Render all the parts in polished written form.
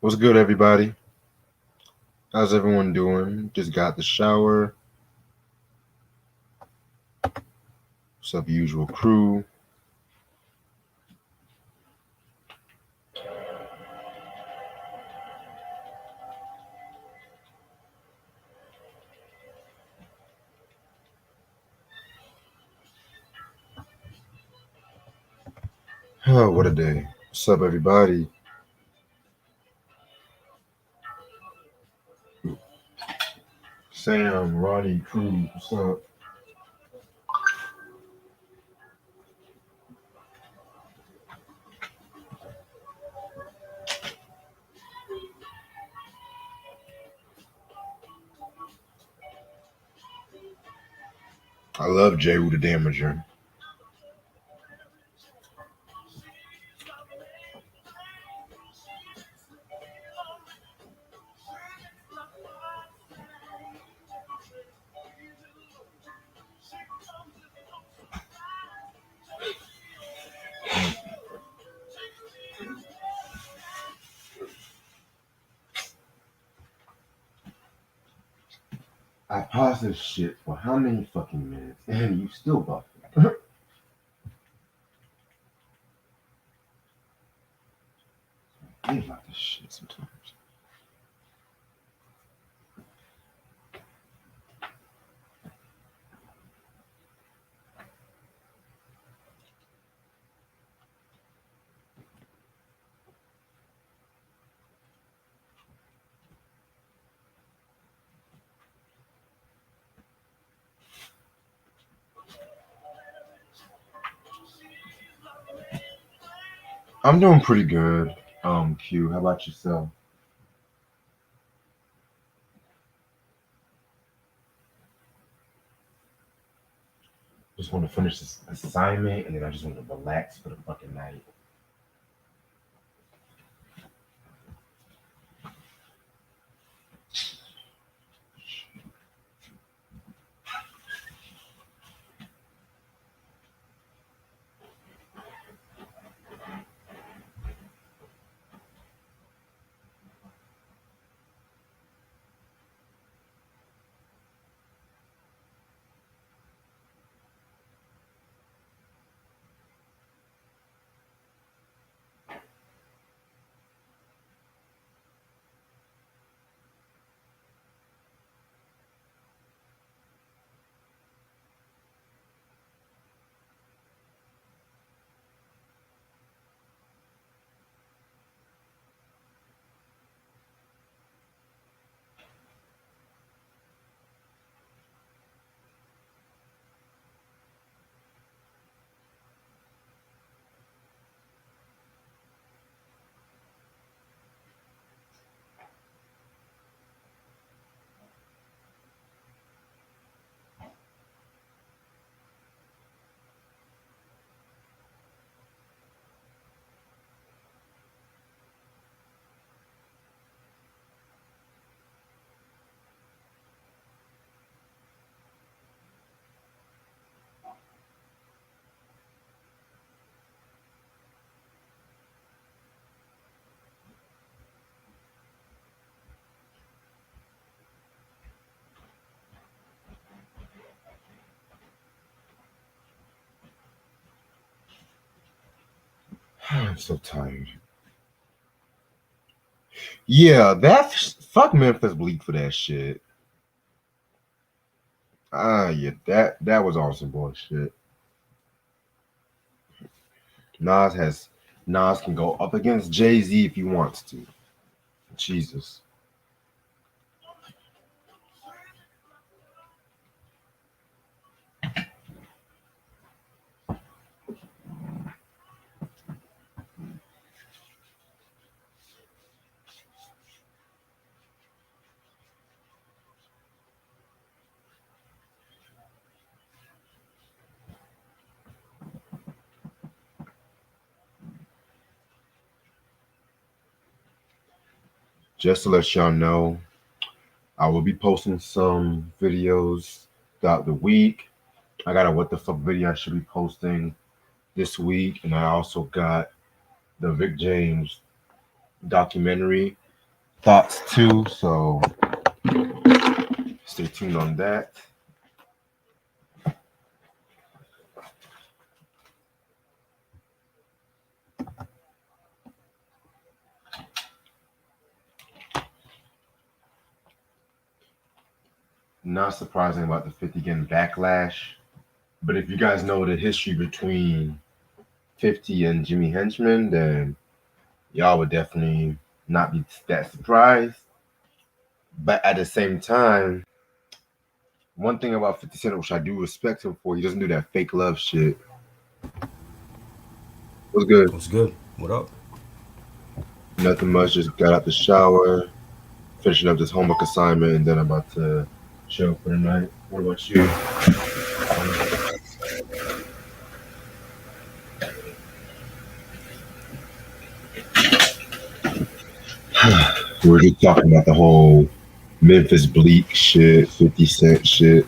What's good, everybody? How's everyone doing? Just got the shower. What's up, usual crew? Oh, what a day. What's up, everybody? Sam, Ronnie, crew, what's up? I love Jehu the Damager. I paused this shit for how many fucking minutes, and you still buffing. I hate about this shit sometimes. I'm doing pretty good. Q, how about yourself? Just want to finish this assignment, and then I just want to relax for the fucking night. I'm so tired. Yeah, that fuck Memphis Bleak for that shit. Yeah, that was awesome bullshit. Nas has Nas can go up against Jay-Z if he wants to. Jesus. Just to let y'all know, I will be posting some videos throughout the week. I got a what the fuck video I should be posting this week, and I also got the Vic James documentary thoughts too. So stay tuned on that. Not surprising about the 50 getting backlash. But if you guys know the history between 50 and Jimmy Henchman, then y'all would definitely not be that surprised. But at the same time, one thing about 50 Cent, which I do respect him for, he doesn't do that fake love shit. What's good? What's good? What up? Nothing much. Just got out the shower, finishing up this homework assignment, and then I'm about to chill for the night. What about you? We were just talking about the whole Memphis Bleak shit, 50 Cent shit.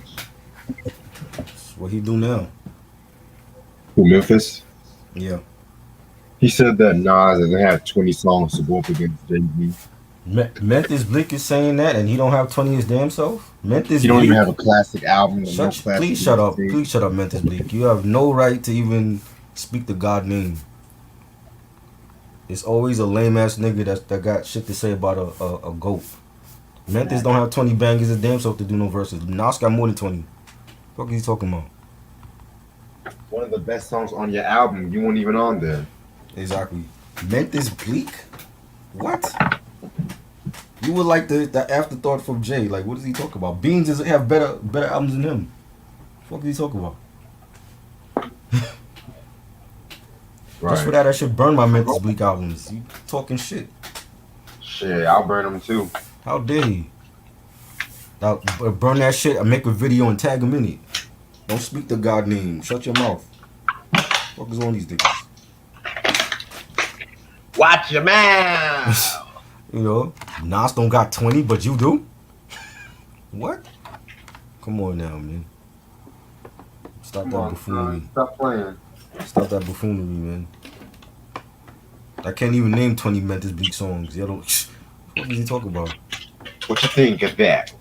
What he do now? Who, Memphis? Yeah. He said that Nas doesn't have 20 songs to go up against Jay-Z. Memphis Bleak is saying that, and he don't have 20 his damn self. Memphis He don't even Bleak. have a classic album or no classic Please shut up. mixtape. Please shut up, Memphis Bleak. You have no right to even speak the God name. It's always a lame ass nigga that got shit to say about a goat. Memphis don't have 20 bangers his damn self to do no verses. Nas got more than 20. What is he talking about? One of the best songs on your album, you weren't even on there. Exactly. Memphis Bleak? What? You would like the afterthought from Jay. Like, what does he talk about? Beans doesn't have better albums than him. What is he talking about? Right. Just for that, I should burn my Memphis Bleak albums. You talking shit. Shit, I'll burn them too. How dare he? Now, burn that shit and make a video and tag him in it. Don't speak the God name. Shut your mouth. What is on these niggas? Watch your mouth. You know, Nas don't got 20, but you do? What? Come on now, man. Stop that buffoonery. Stop playing. Stop that buffoonery, man. I can't even name 20 Memphis Bleak songs. You don't. What is he talking about? What you think of that?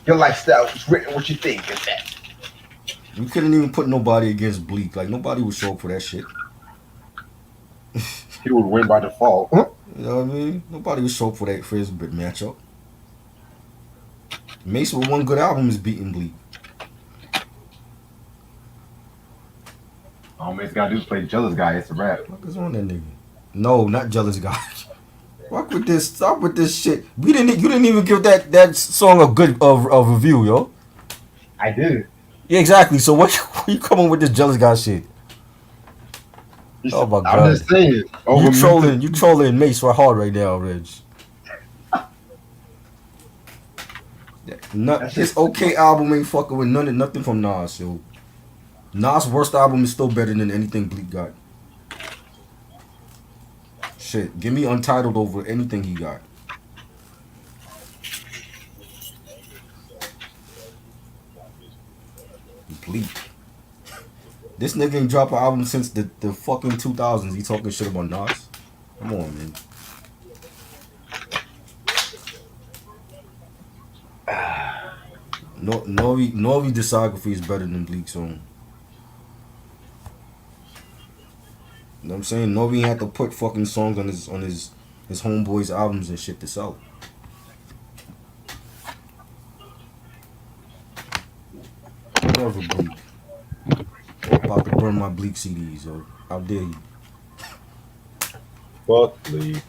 Your lifestyle was written. What you think of that? We couldn't even put nobody against Bleak. Like, nobody would show up for that shit. He would win by default. You know what I mean? Nobody would show up for his bit matchup. Mace with one good album is beating Bleak. All Mace gotta do is play Jealous Guy. It's a rap. What is on that nigga? No, not Jealous Guy. Fuck with this. Stop with this shit. You didn't even give that song a good review, yo. I did. Yeah, exactly. So what you coming with this Jealous Guy shit? Oh my God. I'm just saying. You trolling Mace right hard right now, Reg. His okay album ain't fucking with nothing from Nas, yo. Nas' worst album is still better than anything Bleak got. Shit, give me Untitled over anything he got. Bleak. This nigga ain't dropped an album since the fucking 2000s. He talking shit about Nas. Come on, man. N.O.R.E discography is better than Bleak's song. You know what I'm saying? N.O.R.E had to put fucking songs on his homeboys' albums and shit to sell. Whatever, Bleak. About to burn my Bleak CDs, yo. How dare you? Fuck Bleak.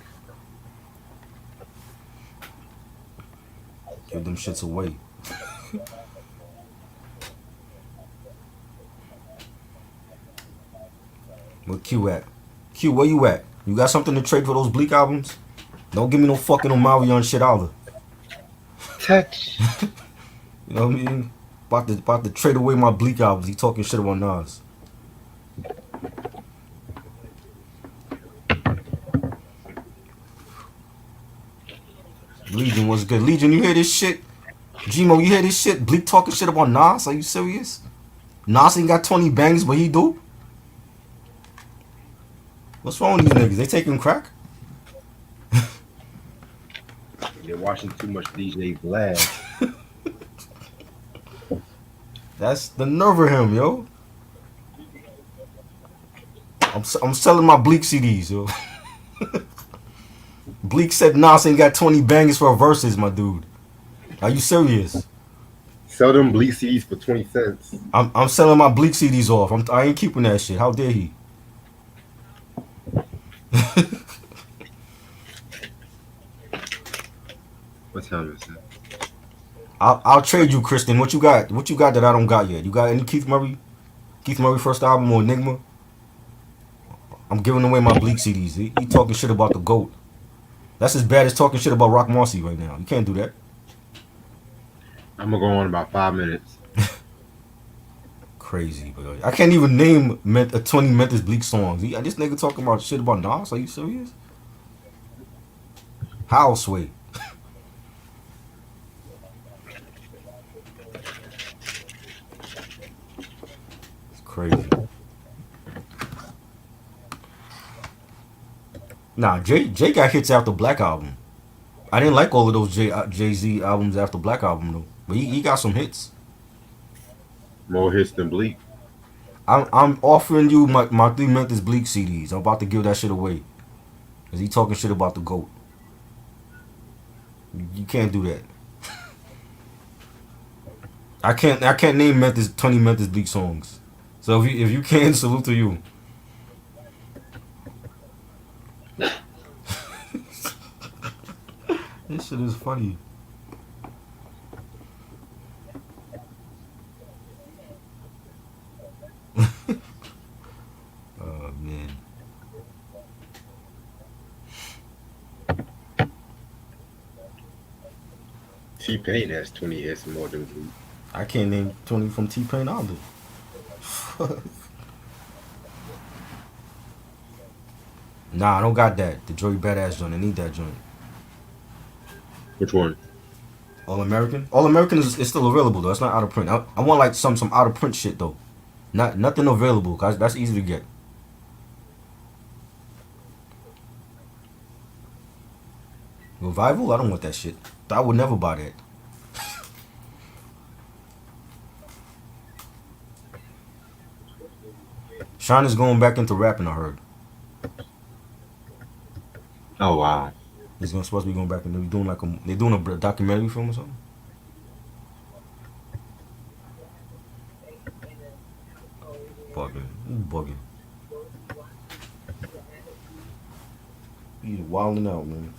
Give them shits away. Where Q at? Q, where you at? You got something to trade for those Bleak albums? Don't give me no fucking Omarion shit either. Touch. You know what I mean? About to trade away my Bleak albums. He talking shit about Nas. Legion was good. Legion, you hear this shit? Gmo, you hear this shit? Bleak talking shit about Nas? Are you serious? Nas ain't got 20 bangs, but he do? What's wrong with these niggas? They taking crack? They're watching too much DJ Vlad. That's the nerve of him, yo. I'm selling my Bleak CDs, yo. Bleak said Nas ain't got 20 bangers for verses, my dude. Are you serious? Sell them Bleak CDs for 20 cents. I'm selling my Bleak CDs off. I ain't keeping that shit. How dare he? What time is it? I'll trade you, Kristen. What you got? What you got that I don't got yet? You got any Keith Murray? Keith Murray first album or Enigma? I'm giving away my Bleak CDs. He talking shit about the GOAT. That's as bad as talking shit about Rock Marcy right now. You can't do that. I'm gonna go on about 5 minutes. Crazy, bro. I can't even name 20 Memphis Bleak songs. This nigga talking about shit about Nas. Are you serious? How, Sway? It's crazy. Nah, Jay got hits after Black Album. I didn't like all of those Jay-Z albums after Black Album though. But he got some hits. More hits than Bleak. I'm offering you my 3 Memphis Bleak CDs. I'm about to give that shit away. Cause he talking shit about the GOAT. You can't do that. I can't name 20 Memphis Bleak songs. So if you can, salute to you. This shit is funny. Oh man. T-Pain has 20 hits more than Bleak. I can't name 20 from T-Pain either. Nah, I don't got that. The Joey Badass joint. I need that joint. Which one? All American? All American is still available though. It's not out of print. I want like some out of print shit though. Nothing available, cause that's easy to get. Revival? I don't want that shit. I would never buy that. Sean is going back into rapping, I heard. Oh wow. He's supposed to be going back and they're doing a documentary film or something. Bugging. He's bugging. He's wilding out, man.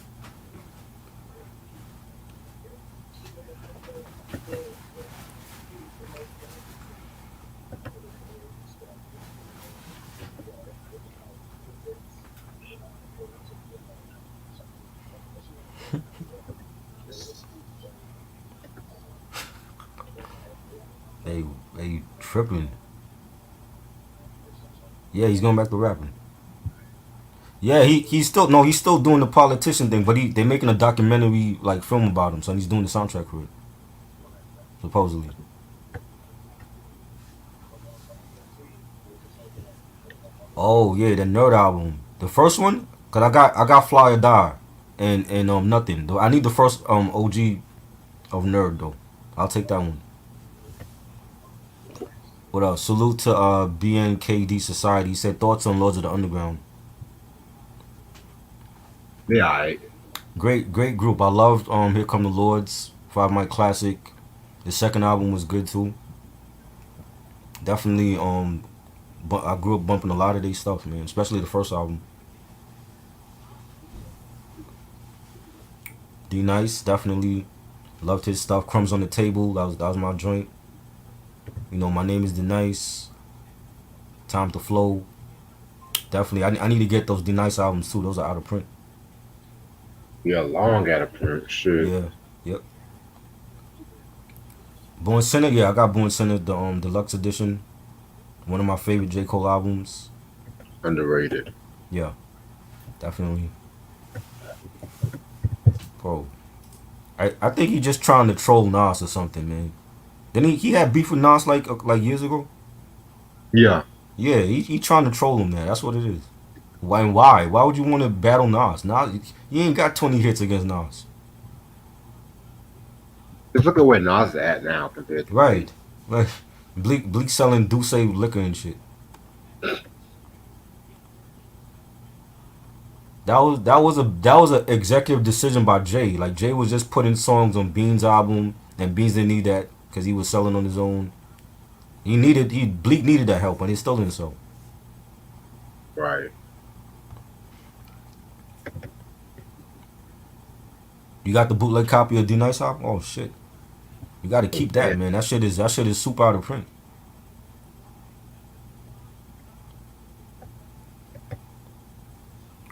They tripping. Yeah, he's going back to rapping. Yeah, he's still doing the politician thing, but they making a documentary like film about him, so he's doing the soundtrack for it. Supposedly. Oh yeah, the N.O.R.E album. The first one? Cause I got Fly or Die and Nothing. I need the first OG of N.O.R.E though. I'll take that one. What else? Salute to BNKD Society. He said thoughts on Lords of the Underground. Yeah, alright. Great group. I loved Here Come the Lords, 5 Mic Classic. The second album was good too. Definitely I grew up bumping a lot of their stuff, man, especially the first album. D Nice, definitely loved his stuff. Crumbs on the Table, that was my joint. You know, My Name is D Nice. Time to Flow. Definitely, I need to get those D Nice albums too. Those are out of print. Yeah, long out of print. Shit. Yeah, yep. Born Sinner, yeah, I got Born Sinner, the deluxe edition. One of my favorite J. Cole albums. Underrated. Yeah, definitely. Bro, I think he just trying to troll Nas or something, man. Then he had beef with Nas like years ago. Yeah. Yeah, he trying to troll him, man. That's what it is. Why? Why would you want to battle Nas? Nas, he ain't got 20 hits against Nas. Just look at where Nas is at now compared to Bleak. Right. Like Bleak selling Douce liquor and shit. That was a executive decision by Jay. Like Jay was just putting songs on Beans' album, and Beans didn't need that because he was selling on his own. Bleak needed that help, and he still didn't sell. Right. You got the bootleg copy of D Nice album? Oh shit, you got to And, keep that, and man. That shit is super out of print.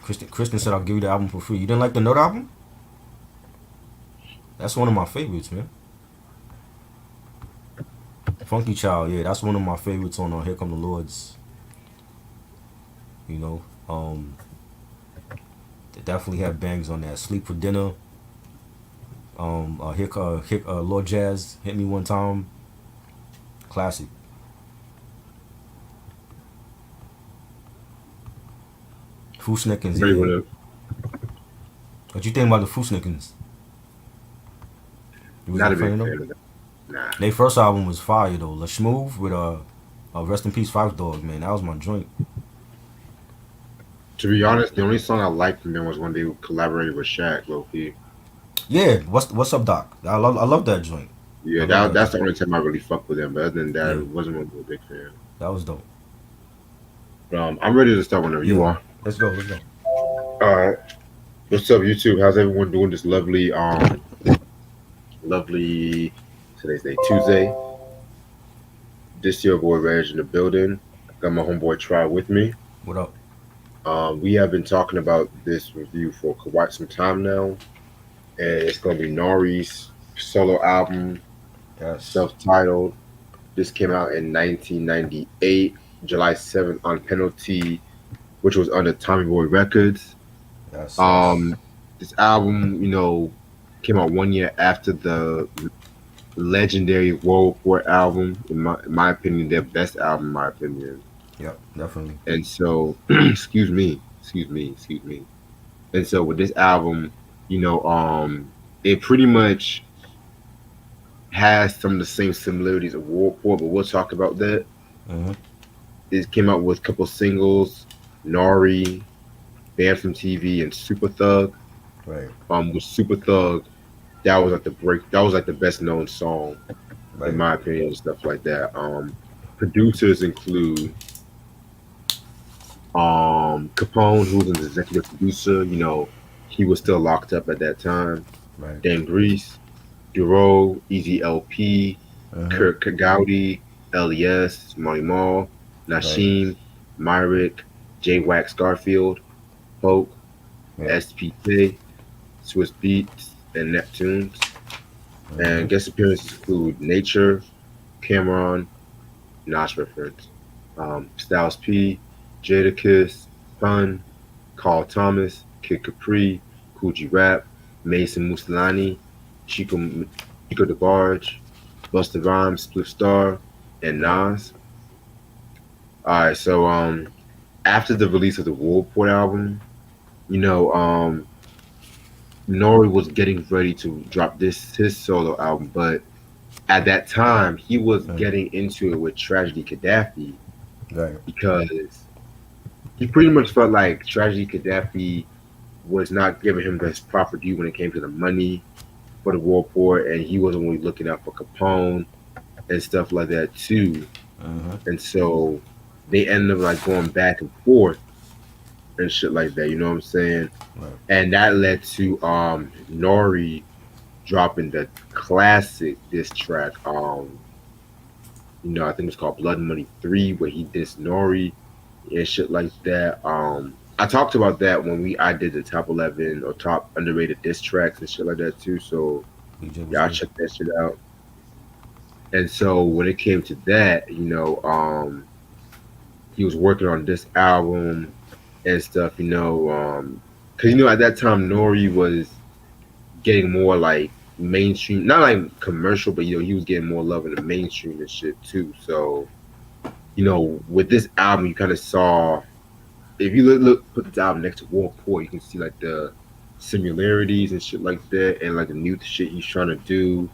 Kristen said I'll give you the album for free. You didn't like the Note album? That's one of my favorites, man. Funky Child, yeah, that's one of my favorites on Here Come the Lords. You know, they definitely have bangs on that. Sleep for Dinner. Lord Jazz hit me one time. Classic. Foosnickens, really yeah. wanna What you think about the Foosnickens? You was not a a fan big of them? fan of that. Nah. Their first album was fire though. La Schmoove with Rest in Peace Five Dog, man. That was my joint. To be honest, the only song I liked from them was when they collaborated with Shaq, low key. Yeah, what's up, Doc? I love that joint. I Yeah, love that that's joint. the only time I really fucked with them. But other than that, Yeah, it wasn't really a big fan. that was dope. I'm ready to start whenever you Yeah, are. let's go, let's go. All right. What's up, YouTube? How's everyone doing this lovely today's day, Tuesday. This your boy Reg in the building. Got my homeboy Try with me. What up? We have been talking about this review for quite some time now, and it's gonna be N.O.R.E's solo album, Yes, self-titled. This came out in 1998, July 7th on Penalty, which was under Tommy Boy Records. yes, yes. Um, this album, came out 1 year after the legendary World Report album. In my opinion, their best album, in my opinion. Yep, definitely. And so, excuse me. And so with this album, it pretty much has some of the same similarities of World Report, but we'll talk about that. Mm-hmm. It came out with a couple singles, N.O.R.E, Banned from TV, and Super Thug. Right, With Super Thug, that was like the break. That was like the best known song, in right, my opinion, and stuff like that. Producers include Capone, who was an executive producer. He was still locked up at that time. right. Dan Grease, Duro, Easy LP, Uh-huh. Kurt Kagowdy, LES, Money Mall, Right. Nasheem, Myrick, J Wax Garfield, Poke, Yep. SPK, Swiss Beats, and Neptunes. Uh-huh. And guest appearances include Nature, Cameron, Nas reference, Styles P, Jadakiss, Pun, Carl Thomas, Kid Capri, Coogee Rap, Mason Musolani, Chico DeBarge, Busta Rhymes, Spliff Star, and Yep. Nas. Alright, so after the release of the War Report album, you know, um N.O.R.E was getting ready to drop this his solo album, but at that time he was Right. getting into it with Tragedy Gaddafi Right. because he pretty much felt like Tragedy Gaddafi was not giving him his proper due when it came to the money for the war report, and he wasn't really looking out for Capone and stuff like that too. Uh-huh. And so they ended up like going back and forth and shit like that. You know what I'm saying? Right. And that led to N.O.R.E dropping the classic diss track. I think it's called Blood Money 3, where he dissed N.O.R.E and shit like that. I talked about that when I did the top 11 or top underrated diss tracks and shit like that too. So BJ was y'all good. check that shit out. And so when it came to that, he was working on this album and stuff. Because at that time N.O.R.E was getting more like mainstream, not like commercial, but he was getting more love in the mainstream and shit too. So with this album, you kind of saw, if you put this album next to War Report, you can see like the similarities and shit like that, and like the new shit he's trying to do.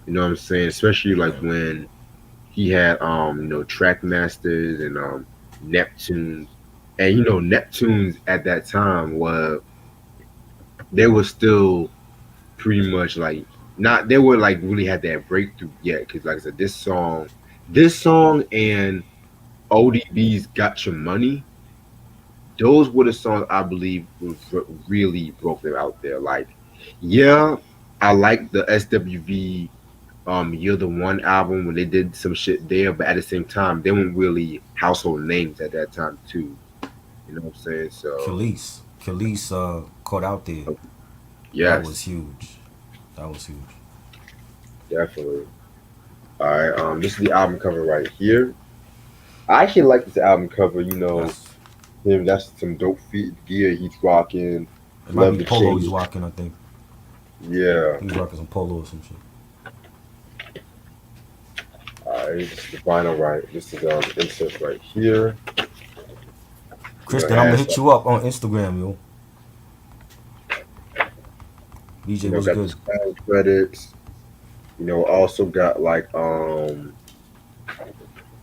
You know what I'm saying? Especially like Right. when he had track masters and Neptunes. And Neptunes at that time were they were still pretty much like not they were like really had that breakthrough yet because like I said this song and ODB's Got Your Money, those were the songs I believe really broke them out there. Like, yeah, I like the SWV You're the One album when they did some shit there, but at the same time they weren't really household names at that time too. You know what I'm saying? So Khalees caught out there. That was yes, huge. That was huge. definitely. All right, this is the album cover right here. I actually like this album cover. That's Him, that's some dope feet gear he's rocking. it. Might Love be the polo chain. he's rocking. I think Yeah. he's rocking some polo or some shit. Alright, this is the vinyl right. This is the insert right here. Kristen, I'm gonna Has hit you up on Instagram, yo. BJ was got the good. sound credits. Also got like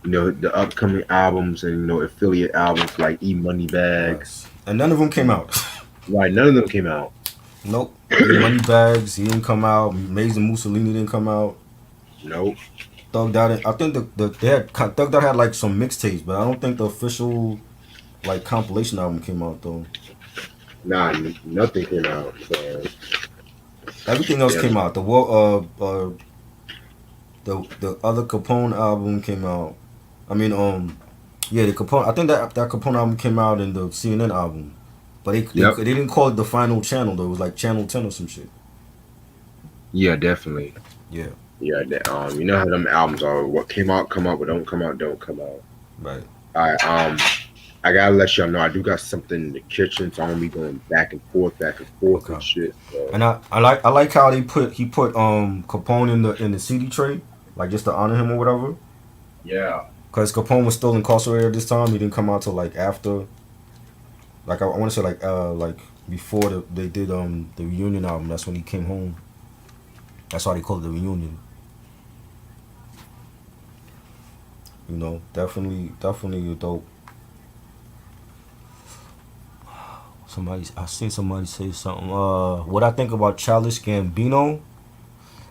the upcoming albums and affiliate albums like E Money Bags. Yes, and none of them came out. Right, none of them came out. Nope. E Money Bags, he didn't come out. Amazing Mussolini didn't come out. Nope. Thugged Out, I think they had Thugged Out had like some mixtapes, but I don't think the official like compilation album came out though. Nah, nothing came out. So Everything else yeah, came out. The other Capone album came out. I mean, yeah, the Capone. I think that Capone album came out in the CNN album, but yep, they didn't call it the final channel though. It was like Channel 10 or some shit. yeah, definitely. Yeah, Yeah, you know how them albums are. What came out, come out. What don't come out, don't come out. right. All right, I gotta let y'all know I do got something in the kitchen, so I'm gonna be going back and forth Okay. and shit. So And I like how he put Capone in the CD tray, like just to honor him or whatever. yeah, Cause Capone was still incarcerated at this time. He didn't come out till like after, like I want to say like before they did the reunion album. That's when he came home. That's why they called it the reunion. Definitely a dope. I seen somebody say something. What I think about Childish Gambino?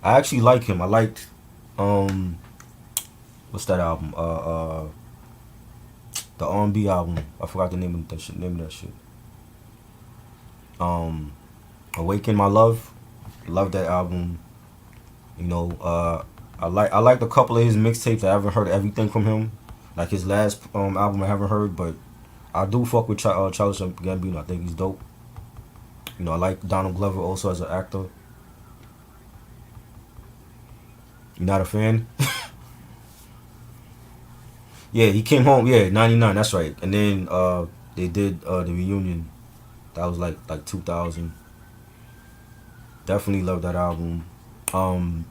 I actually like him. I liked um, what's that album? The R&B album. I forgot the name of that shit. Name of that shit. Um, Awaken My Love. Love that album. You know, I liked a couple of his mixtapes. I haven't heard everything from him. Like his last album, I haven't heard, but I do fuck with Childish Gambino. I think he's dope. I like Donald Glover also as an actor. You not a fan? Yeah, he came home. Yeah, '99. That's right. And then they did the reunion. That was like 2000. Definitely love that album. Um,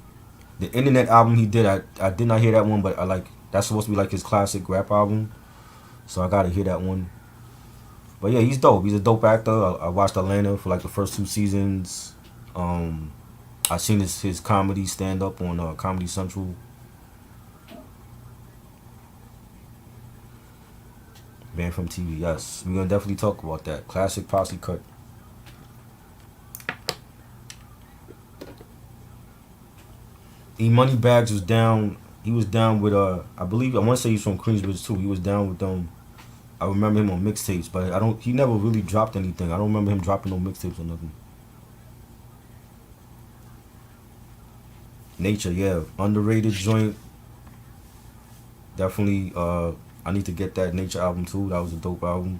the Internet album he did, I did not hear that one, but I like that's supposed to be like his classic rap album, so I gotta hear that one. But yeah, he's dope. He's a dope actor. I watched Atlanta for like the first two seasons. Um, I seen his comedy stand up on Comedy Central. Banned from TV. Yes, we're gonna definitely talk about that. Classic posse cut. E Money Bags was down. He was down with I believe I want to say he's from Queensbridge too. He was down with them. I remember him on mixtapes, but I don't. He never really dropped anything. I don't remember him dropping no mixtapes or nothing. Nature, yeah, underrated joint. Definitely. I need to get that Nature album too. That was a dope album.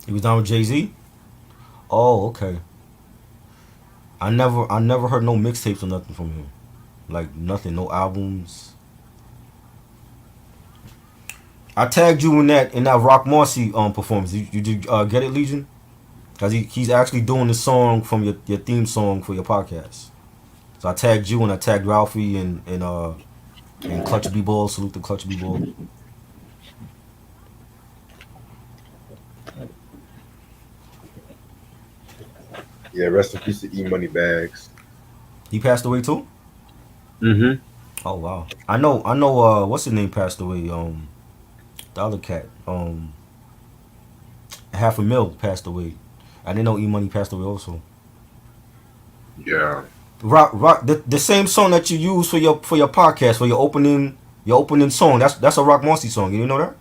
He was down with Jay-Z. Oh, okay. I never heard no mixtapes or nothing from him. Like nothing, no albums. I tagged you in that Rock Marcy performance. You did get it, Legion? Cause he's actually doing the song from your theme song for your podcast. So I tagged you and I tagged Ralphie and Clutch B Ball. Salute to Clutch B Ball. Yeah, rest in peace to E Money Bags. He passed away too. Mm-hmm. Oh wow. I know. What's his name passed away? The other cat. Half a mil passed away. I didn't know E Money passed away also. Yeah. Rock. The same song that you use for your podcast for your opening song. That's a Rock Marcy song. You know that?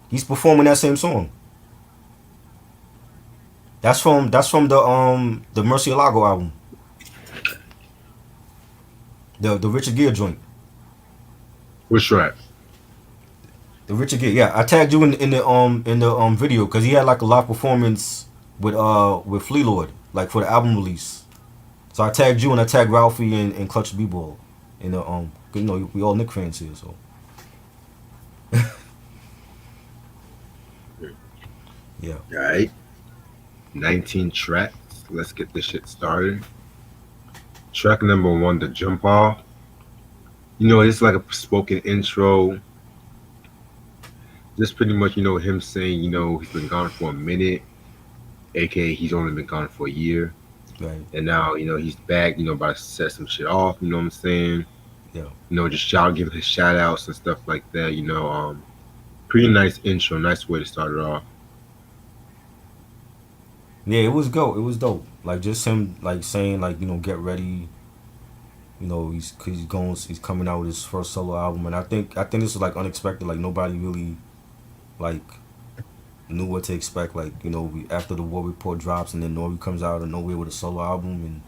He's performing that same song. That's from the Murcielago album. The Richard Gere joint. Which track? The Richard Gere. Yeah, I tagged you in the video because he had like a live performance with Flea Lord like for the album release. So I tagged you and I tagged Ralphie and Clutch B-Ball. And you know we all Nick fans here, so yeah. All right. 19 tracks. Let's get this shit started. Track number one, The Jump Off. You know, it's like a spoken intro. Just pretty much, him saying, he's been gone for a minute, aka he's only been gone for a year. Right. And now, he's back, about to set some shit off, you know what I'm saying? Yeah. Just giving his shout outs and stuff like that, pretty nice intro, nice way to start it off. Yeah, it was dope. It was dope. Like just him like saying like get ready. He's coming out with his first solo album, and I think this was like unexpected. Like nobody really like knew what to expect. Like after the War Report drops, and then N.O.R.E comes out of nowhere with a solo album, and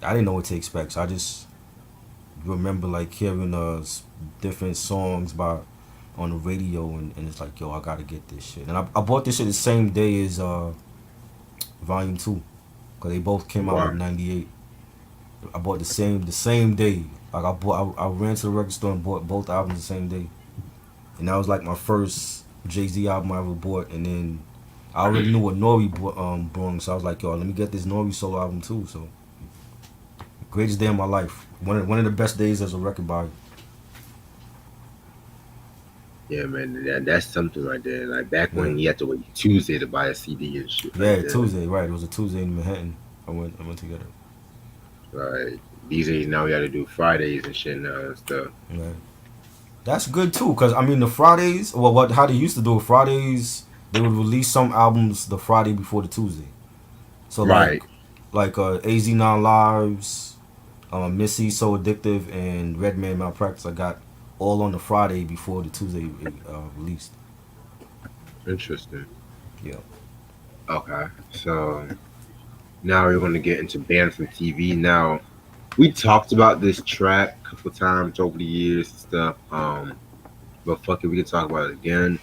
I didn't know what to expect. So I just remember like hearing different songs by on the radio, and it's like yo, I gotta get this shit. And I bought this shit the same day as Volume 2, because they both came out Wow. in '98. I bought the same day. Like I ran to the record store and bought both albums the same day, and that was like my first Jay-Z album I ever bought. And then I already knew what N.O.R.E brought, so I was like, yo, let me get this N.O.R.E solo album too. So greatest day of my life. One of the best days as a record buyer. Yeah, man, that's something right there. Like back Yeah, when you had to wait Tuesday to buy a CD and shit like yeah. that. Tuesday, right? It was a Tuesday in Manhattan. I went to get it. Right. These days now we got to do Fridays and shit now and stuff. Right. That's good too, cause I mean the Fridays. Well, what how they used to do it, Fridays they would release some albums the Friday before the Tuesday. So Right. AZ9 Lives, Missy So Addictive, and Redman Malpractice. I got all on the Friday before the Tuesday released. Interesting. Yeah. Okay. So now we're going to get into Banned from TV. Now, we talked about this track a couple times over the years and stuff. But fuck it, we can talk about it again.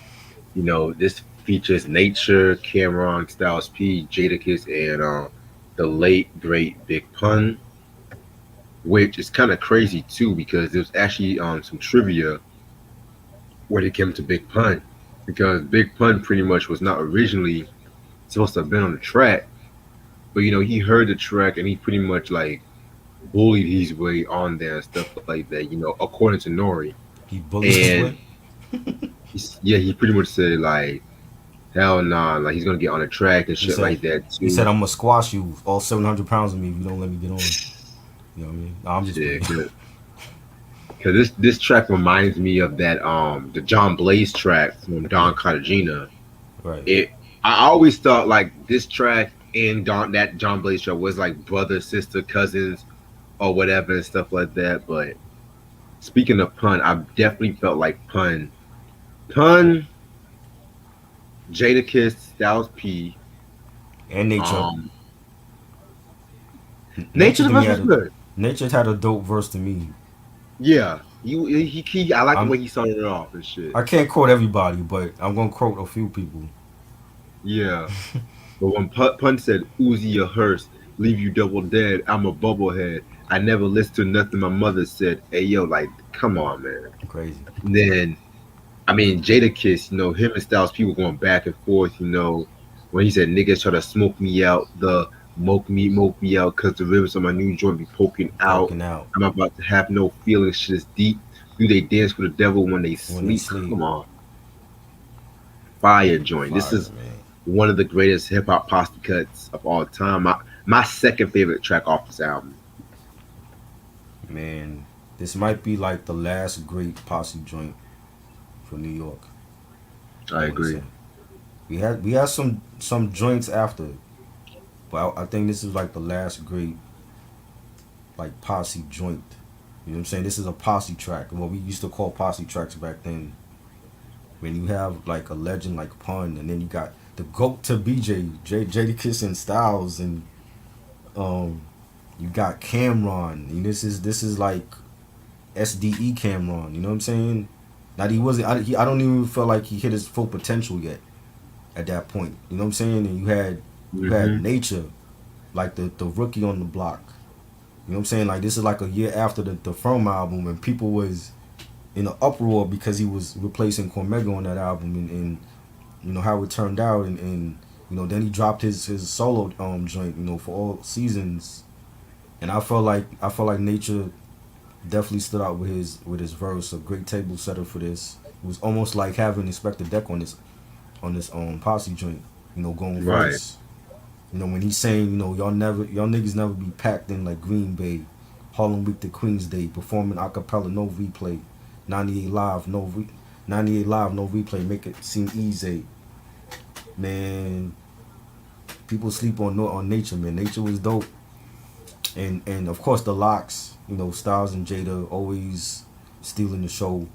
This features Nature, Cameron, Styles P, Jadakiss, and the late great Big Pun, which is kind of crazy too because there's actually some trivia when it came to Big Pun, because Big Pun pretty much was not originally supposed to have been on the track, but he heard the track and he pretty much like bullied his way on there and stuff like that. According to N.O.R.E. He bullied his And way. yeah, he pretty much said like, hell nah, like he's gonna get on the track and He shit said like that he said too. I'm gonna squash you all 700 pounds of me if you don't let me get on. You know what I mean? No, I'm just Shit, playing. cause this track reminds me of that the John Blaze track from Don Cartagena. Right. It I always thought like this track and that John Blaze track was like brother, sister, cousins, or whatever and stuff like that. But speaking of Pun, I definitely felt like Pun, Jadakiss, Styles P, And Nature. um, Nature Nature the to me verse was good. Nature had a dope verse to me. Yeah, I like the I'm way he started it off and shit. I can't quote everybody, but I'm gonna quote a few people. Yeah, but when Pun said Uzi a hearse, leave you double dead, I'm a bubblehead. I never listened to nothing my mother said. Hey yo, like come on, man. Crazy. And then I mean, Jadakiss, him and Styles P were going back and forth, when he said niggas try to smoke me out, the moke me out, cause the rivers of my new joint be poking out. Poking out I'm about to have no feelings, shit is deep. Do they dance with the devil when they when they sleep? sleep. Come on. fire joint. This Fire, is man. one of the greatest hip hop posse cuts of all time. My second favorite track off this album. Man, this might be like the last great posse joint for New York. I I want to agree. say we had some joints after, but I think this is like the last great like posse joint. You know what I'm saying? This is a posse track. What we used to call posse tracks back then. When you have like a legend like Pun, and then you got the goat to BJ, Jadakiss and Styles, and um, you got Cameron. And this is like SDE Cameron. You know what I'm saying? Now he wasn't. I don't even feel like he hit his full potential yet at that point. You know what I'm saying? And you had Hmm. Nature, like the rookie on the block. You know what I'm saying? Like this is like a year after the From album, and people was in an uproar because he was replacing Cormega on that album, and you know how it turned out, and then he dropped his solo joint, for all seasons, and I felt like Nature definitely stood out with his verse, a great table setter for this. It was almost like having Inspector Deck on this posse joint, going Right. first. When he's saying, y'all niggas never be packed in like Green Bay, Harlem Week to Queens Day, performing acapella, no replay, 98 live, 98 live, no replay, make it seem easy. Man, people sleep on Nature, man. Nature was dope, and of course the locks, Styles and Jada always stealing the show.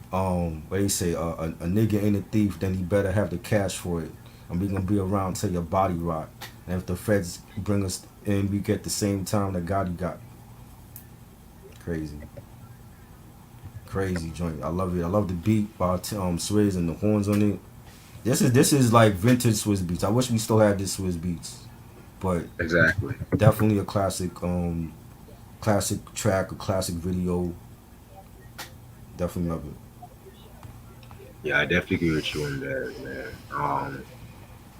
What they say, a nigga ain't a thief, then he better have the cash for it. And we gonna be around till your body rot. And if the feds bring us in, we get the same time that Gotti got. Crazy, crazy joint. I love it. I love the beat by Swizz and the horns on it. This is like vintage Swizz beats. I wish we still had this Swizz beats, but Exactly. definitely a classic track, a classic video. Definitely love it. Yeah, I definitely agree with you on that, man.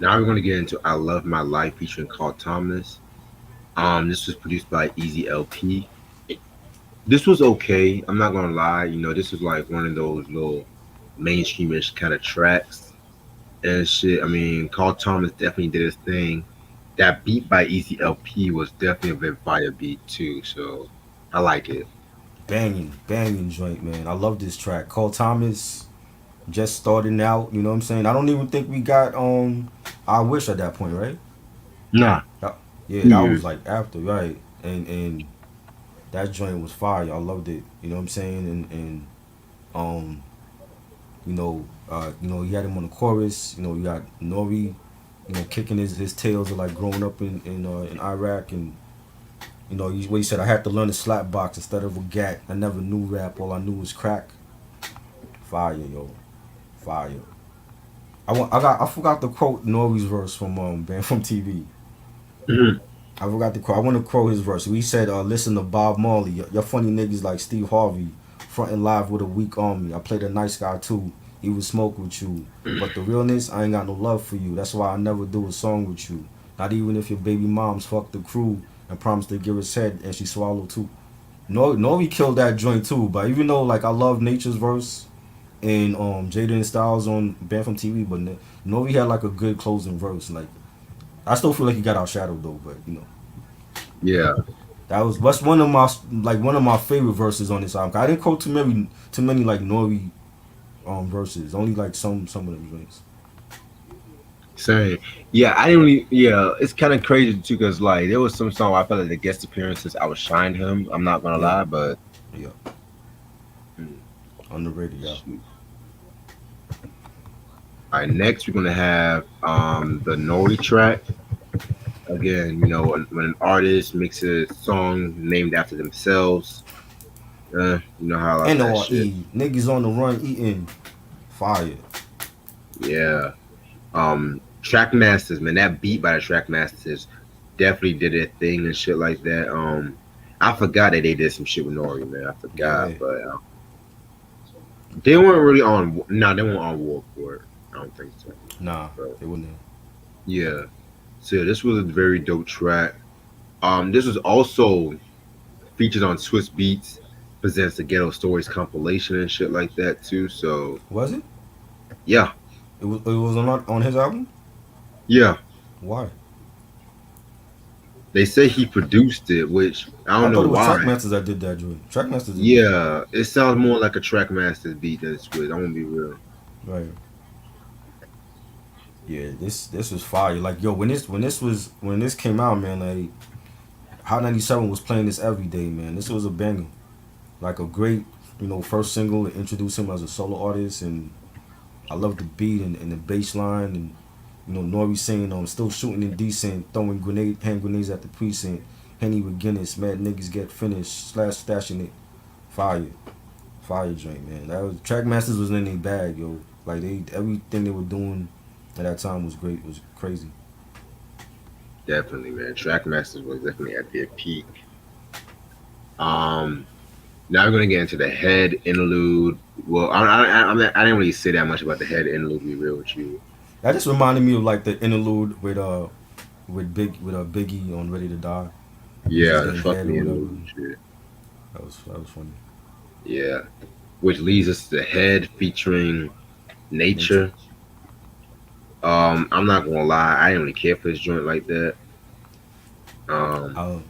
Now we're gonna get into "I Love My Life" featuring Carl Thomas. This was produced by Easy LP. This was okay. I'm not gonna lie. This was like one of those little mainstreamish kind of tracks and shit. I mean, Carl Thomas definitely did his thing. That beat by Easy LP was definitely a very fire beat too. So I like it. Banging joint, man. I love this track. Cole Thomas just starting out. You know what I'm saying? I don't even think we got I Wish at that point, right? Nah, That- yeah, few that was years. like after, right? And that joint was fire. I loved it. You know what I'm saying? And um, he had him on the chorus. You got N.O.R.E, kicking his tails of like growing up in Iraq, and what he said, I had to learn to slap box instead of a gat. I never knew rap. All I knew was crack. Fire, yo, fire. I forgot to quote N.O.R.E's verse from Band from TV. Mhm. I forgot to quote. I want to quote his verse. He said, "Listen to Bob Marley. You're funny niggas like Steve Harvey, fronting live with a weak army. I played a nice guy too. He would smoke with you, but the realness, I ain't got no love for you. That's why I never do a song with you. Not even if your baby moms fucked the crew and promised to give us head and she swallowed too." Nori killed that joint too. But even though like I love Nature's verse and Jada and Styles on Band from TV, but Nori had like a good closing verse. Like I still feel like he got outshadowed though, but Yeah. that was that's one of my favorite verses on this album. I didn't quote too many like Nori verses. Only like some of them joints. Same. Yeah, I didn't really. Yeah, it's kind of crazy too, cause like there was some song I felt like the guest appearances I was shying him. I'm not gonna Yeah, lie, but yeah, mm, underrated, yeah. shoot. All right, next we're gonna have the Nori track. Again, when an artist makes a song named after themselves, you know how I love that shit. N.O.R.E. Niggas on the run eating fire. Yeah. Track masters, man, that beat by the track masters definitely did their thing and shit like that. I forgot that they did some shit with Nori, man. I forgot, Yeah, but they weren't really on. No, they weren't on War for it. I don't think so. nah, But they wouldn't. yeah, so yeah, this was a very dope track. This was also featured on Swiss Beats, presents the Ghetto Stories compilation and shit like that too. So Was it? yeah, It was on his album. Yeah, Why? they say he produced it, which I I don't know thought it was why. Trackmasters that did that joint. Trackmasters did that. Yeah, it sounds more like a Trackmaster beat than Swizz. I won't be real. Right. Yeah. This was fire. Like yo, when this came out, man. Like Hot 97 was playing this every day, man. This was a banger. Like a great, first single to introduce him as a solo artist, and I love the beat and the bass line, and N.O.R.E saying still shooting indecent, throwing hand grenades at the precinct. Henny with Guinness, mad niggas get finished, slash stashing it. Fire. Fire joint, man. That was Trackmasters was in their bag, yo. Like everything they were doing at that time was great, was crazy. Definitely, man. Trackmasters was definitely at their peak. Um, Now we're gonna get into the head interlude. Well, I didn't really say that much about the head interlude. To be real with you. That just reminded me of like the interlude with Biggie on Ready to Die. He's Yeah, just the getting fuck head or me whatever. interlude and shit. That was funny. Yeah, which leads us to the head featuring Nature. Nature. I'm not gonna lie, I didn't really care for this joint like that. Um, Uh,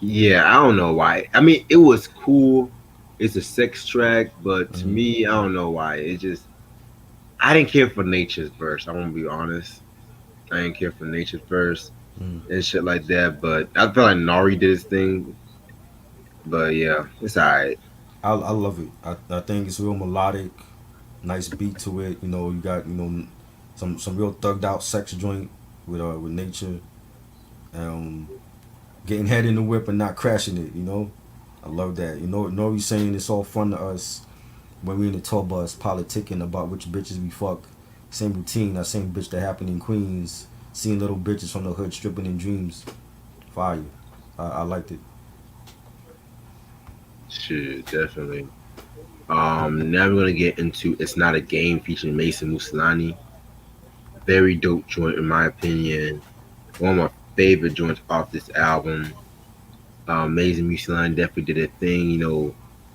yeah, I don't know why. I mean, it was cool. It's a sex track, but to mhm. me, I don't know why. It just I didn't care for Nature's verse. I want to be honest. I didn't care for Nature's verse Mm. and shit like that. But I feel like N.O.R.E did his thing. But yeah, it's alright. I love it. I think it's real melodic, nice beat to it. You got some real thugged out sex joint with Nature. Um, Getting head in the whip and not crashing it. I love that. Nori saying it's all fun to us when we in the tour bus politicking about which bitches we fuck. Same routine, that same bitch that happened in Queens. Seeing little bitches from the hood stripping in dreams. Fire. I liked it. Shit, definitely. Now we're gonna get into "It's Not a Game" featuring Mason Musolani. Very dope joint in my opinion. One of my favorite joints off this album. Amazing Musolani definitely did a thing,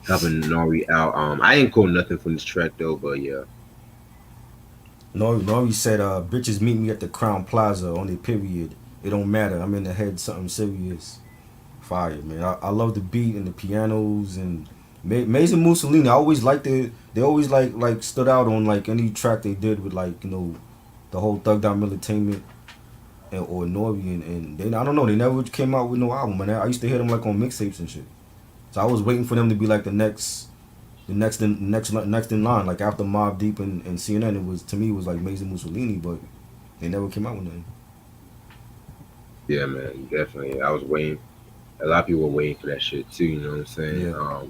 helping Nori out. I didn't quote nothing from this track though, but yeah, Nori said, bitches meet me at the Crown Plaza on their period. It don't matter. I'm in the head something serious. Fire, man. I love the beat and the pianos and Mason Mussolini. I always liked it. They always like stood out on like any track they did with like the whole Thugged Out Militainment or N.O.R.E and they I don't know, they never came out with no album, man. I used to hear them like on mixtapes and shit. So I was waiting for them to be like the next in line, like after Mobb Deep and CNN. It was to me it was like Mason Mussolini, but they never came out with nothing. yeah, man, definitely. I was waiting. A lot of people were waiting for that shit too. You know what I'm saying? Yeah.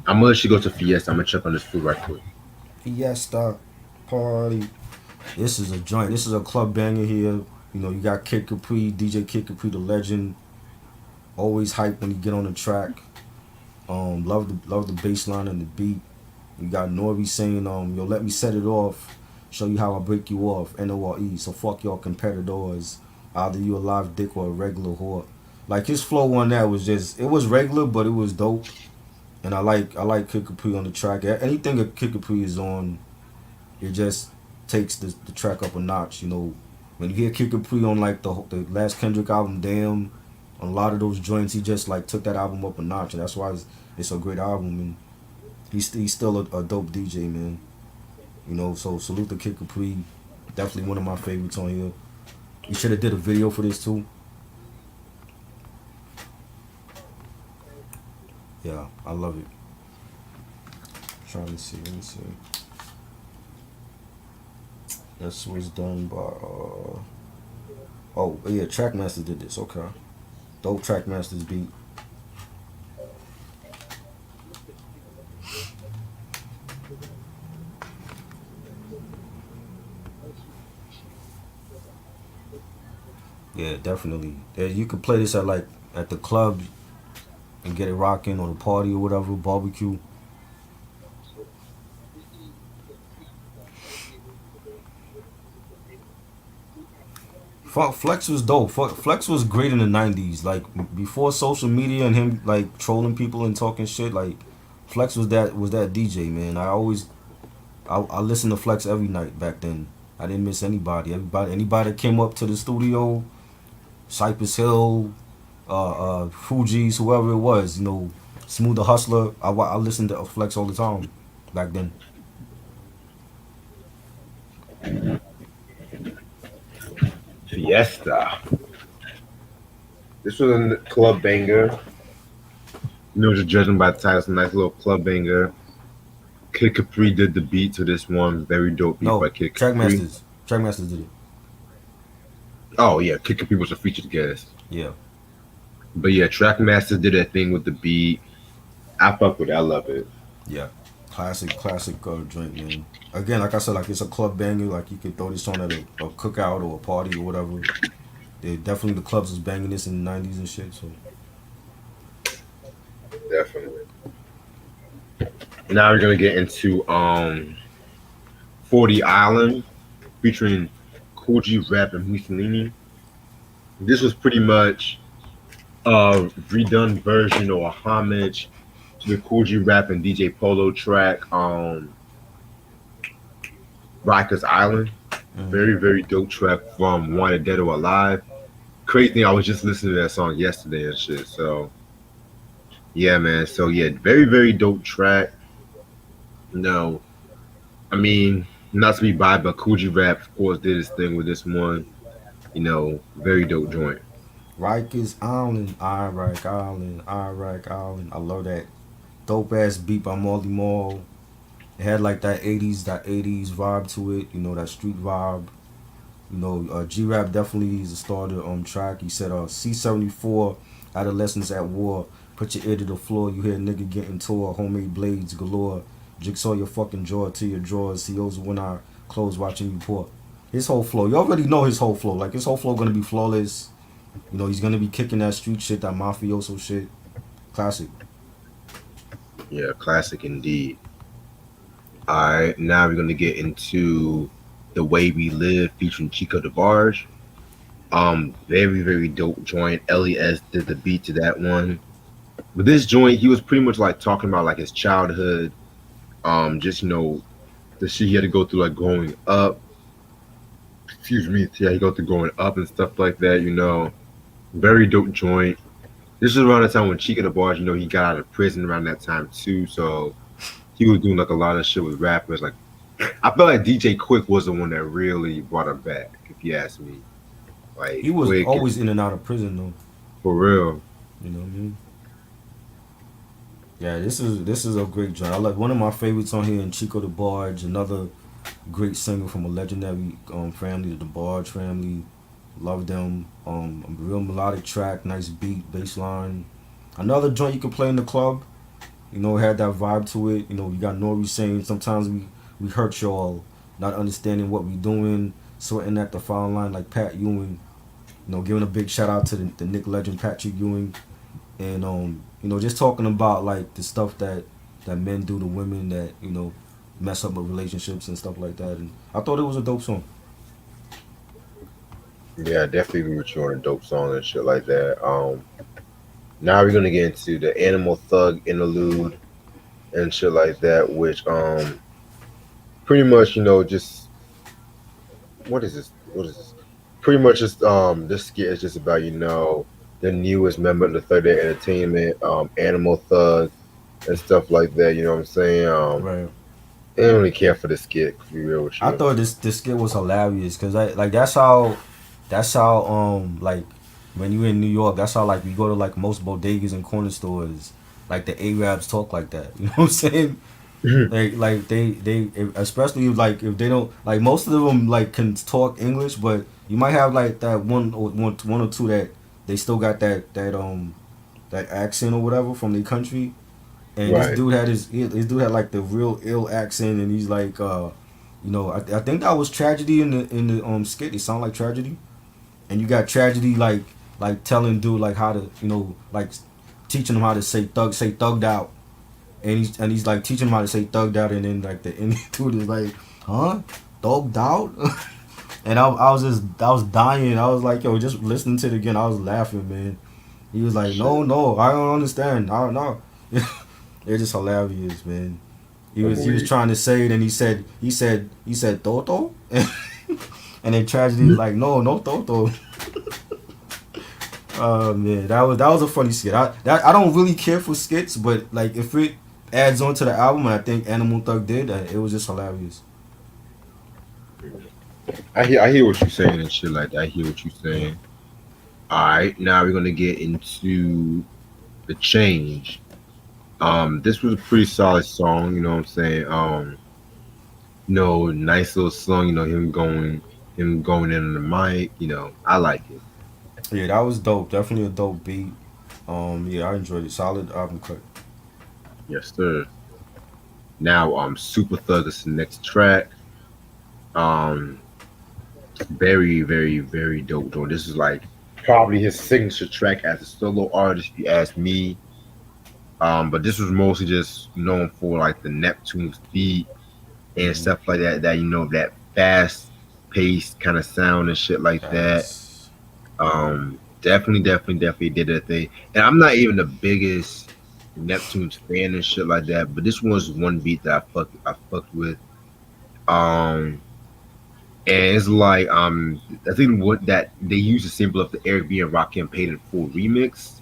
I'm gonna let you go to Fiesta. I'm gonna check on this food right quick. Fiesta party. This is a joint. This is a club banger here. You got Kid Capri, DJ Kid Capri, the legend. Always hype when you get on the track. Love the bass line and the beat. You got N.O.R.E saying, yo, let me set it off. Show you how I break you off. N.O.R.E. So fuck y'all competitors. Either you a live dick or a regular whore. Like his flow on that was just, it was regular, but it was dope. And I like Kid Capri on the track. Anything that Kid Capri is on, it just takes the track up a notch. When you hear Kid Capri on like the last Kendrick album, Damn, on a lot of those joints, he just like took that album up a notch, and that's why it's a great album. And he's still a dope DJ, man. So salute to Kid Capri, definitely one of my favorites on here. He should have did a video for this too. Yeah, I love it. Trying to see, let me see. This was done by oh yeah, Trackmaster did this. Okay, dope Trackmaster's beat. Yeah, definitely. Yeah, you could play this at the club and get it rocking, or the party or whatever, barbecue. Flex was dope. Flex was great in the '90s. Like before social media and him like trolling people and talking shit. Like Flex was that DJ, man. I listened to Flex every night back then. I didn't miss anybody. Anybody that came up to the studio, Cypress Hill, Fuji's, whoever it was, Smooth the Hustler. I listened to Flex all the time back then. Fiesta. This was a club banger. Just judging by the title, it's a nice little club banger. Kid Capri did the beat to this one. Very dope beat by No, Kid Capri. Trackmasters did it. Oh yeah, Kid Capri was a featured guest. Yeah, But yeah, Trackmaster did that thing with the beat. I fuck with it. I love it. yeah. Classic drink, man. Again, like I said, like it's a club banger. Like you could throw this on at a cookout or a party or whatever. Definitely the clubs was banging this in the '90s and shit. So Definitely. Now we're gonna get into 40 Island featuring Cool G Rap and Mussolini. This was pretty much a redone version or a homage to the Cool G Rap and DJ Polo track Rikers Island. mm-hmm. Very, very dope track from Wanted Dead or Alive. Crazy thing, I was just listening to that song yesterday and shit. So yeah, man. So yeah, very, very dope track. No, I mean, not to be biased, but Coogee Rap, of course, did his thing with this one. Very dope joint. Rikers Island, Iraq Island. I love that dope ass beat by Marley Marl. It had like that 80s vibe to it. That street vibe. G Rap definitely is a starter track. He said, C74, adolescents at war. Put your ear to the floor. You hear a nigga getting tore. Homemade blades galore. Jigsaw your fucking jaw to your drawers. COs when I close watching you pour. His whole flow. You already know his whole flow. Like his whole flow gonna be flawless. He's gonna be kicking that street shit, that mafioso shit. Classic. Yeah, classic indeed. All right, now we're gonna get into The Way We Live featuring Chico DeBarge. Very, very dope joint. Les did the beat to that one. With this joint, he was pretty much like talking about like his childhood. Just the shit he had to go through like growing up. Excuse me, yeah, he go through growing up and stuff like that. Very dope joint. This was around the time when Chica the Barge, he got out of prison around that time too. So he was doing like a lot of shit with rappers. Like I feel like DJ Quick was the one that really brought him back, if you ask me. Like He was Quick always in and out of prison though. for real. You know what I mean? Yeah, this is a great joint. I like one of my favorites on here, and Chico the Barge, another great singer from a legendary family, the Barge family. Love them. A real melodic track, nice beat, bass line. Another joint you can play in the club. It had that vibe to it. You got N.O.R.E saying sometimes we hurt y'all, not understanding what we doing, sweating at the foul line like Pat Ewing. Giving a big shout out to the Nick legend Patrick Ewing, and just talking about like the stuff that men do to women that mess up with relationships and stuff like that. And I thought it was a dope song. Yeah, definitely agree with you on a dope song and shit like that. Now we're gonna get into the Animal Thug interlude and shit like that, which pretty much just what is this? What is this? Pretty much just this skit is just about the newest member of the Third Day Entertainment, Animal Thug and stuff like that. You know what I'm saying? Right. I don't really care for the skit. To be real with I you. thought this skit was hilarious because that's how like when you in New York, that's how like we go to like most bodegas and corner stores, like the Arabs talk like that. You know what I'm saying? Like they especially like if they don't like most of them like can talk English, but you might have like that one or two that they still got that accent or whatever from their country. And this Right. dude had his dude had like the real ill accent, and he's like I think that was Tragedy in the skit. It sounded like Tragedy, and you got Tragedy like telling dude like how to like teaching him how to say thugged out, and he's like teaching him how to say thugged out, and then like the Indian dude is like, huh, thugged out. And I was dying. I was like, yo, just listening to it again, I was laughing, man. He was like, Shit. no, I don't understand. I don't know. They're just hilarious, man. He was Agreed. trying to say it, and he said Toto, and then tragedy is like, no Toto. Oh man, that was a funny skit. I don't really care for skits, but like if it adds on to the album, and I think Animal Thug did, it was just hilarious. I hear what you're saying and shit like that. I hear what you're saying. All right, now we're gonna get into the change. This was a pretty solid song. You know what I'm saying? Nice little song. Him going in on the mic. I like it. Yeah, that was dope. Definitely a dope beat. Yeah, I enjoyed it. Solid album cut. Yes, sir. Now, Super Thug is the next track. Um, very, very, very dope. Though this is like probably his signature track as a solo artist. If you ask me. But this was mostly just known for like the Neptune's beat and Mm-hmm. stuff like that. That fast paced kind of sound and shit like that. Facts. Definitely did that thing. And I'm not even the biggest Neptune's fan and shit like that, but this was one beat that I fucked with. Um, and it's like I think what that they used a sample of the Eric B and Rakim Paid in Full remix.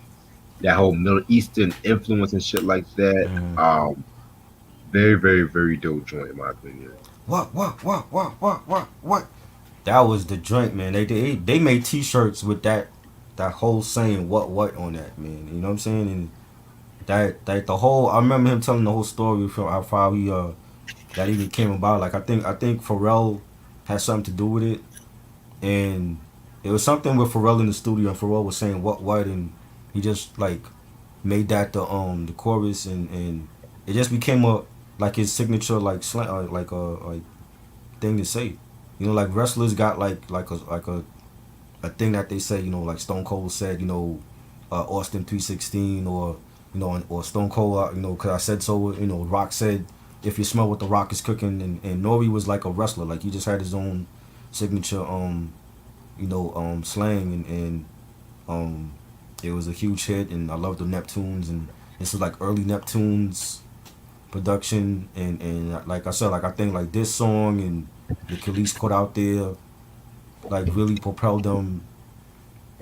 That whole Middle Eastern influence and shit like that. Mm-hmm. Very, very, very dope joint in my opinion. What? That was the joint, man. They made T-shirts with that whole saying what on that, man. You know what I'm saying? And that the whole I remember him telling the whole story from how he that even came about. Like I think Pharrell had something to do with it, and it was something with Pharrell in the studio, and Pharrell was saying what, and he just like made that the chorus, and it just became a like his signature like slang like a thing to say. Like wrestlers got like a thing that they say. Like Stone Cold said. Austin 316 or Stone Cold. Cause I said so. Rock said if you smell what the Rock is cooking, and N.O.R.E was like a wrestler. Like he just had his own signature slang, and um it was a huge hit, and I love the Neptunes, and this was like early Neptunes production, and like I said, like I think like this song and the Khalees put out there like really propelled them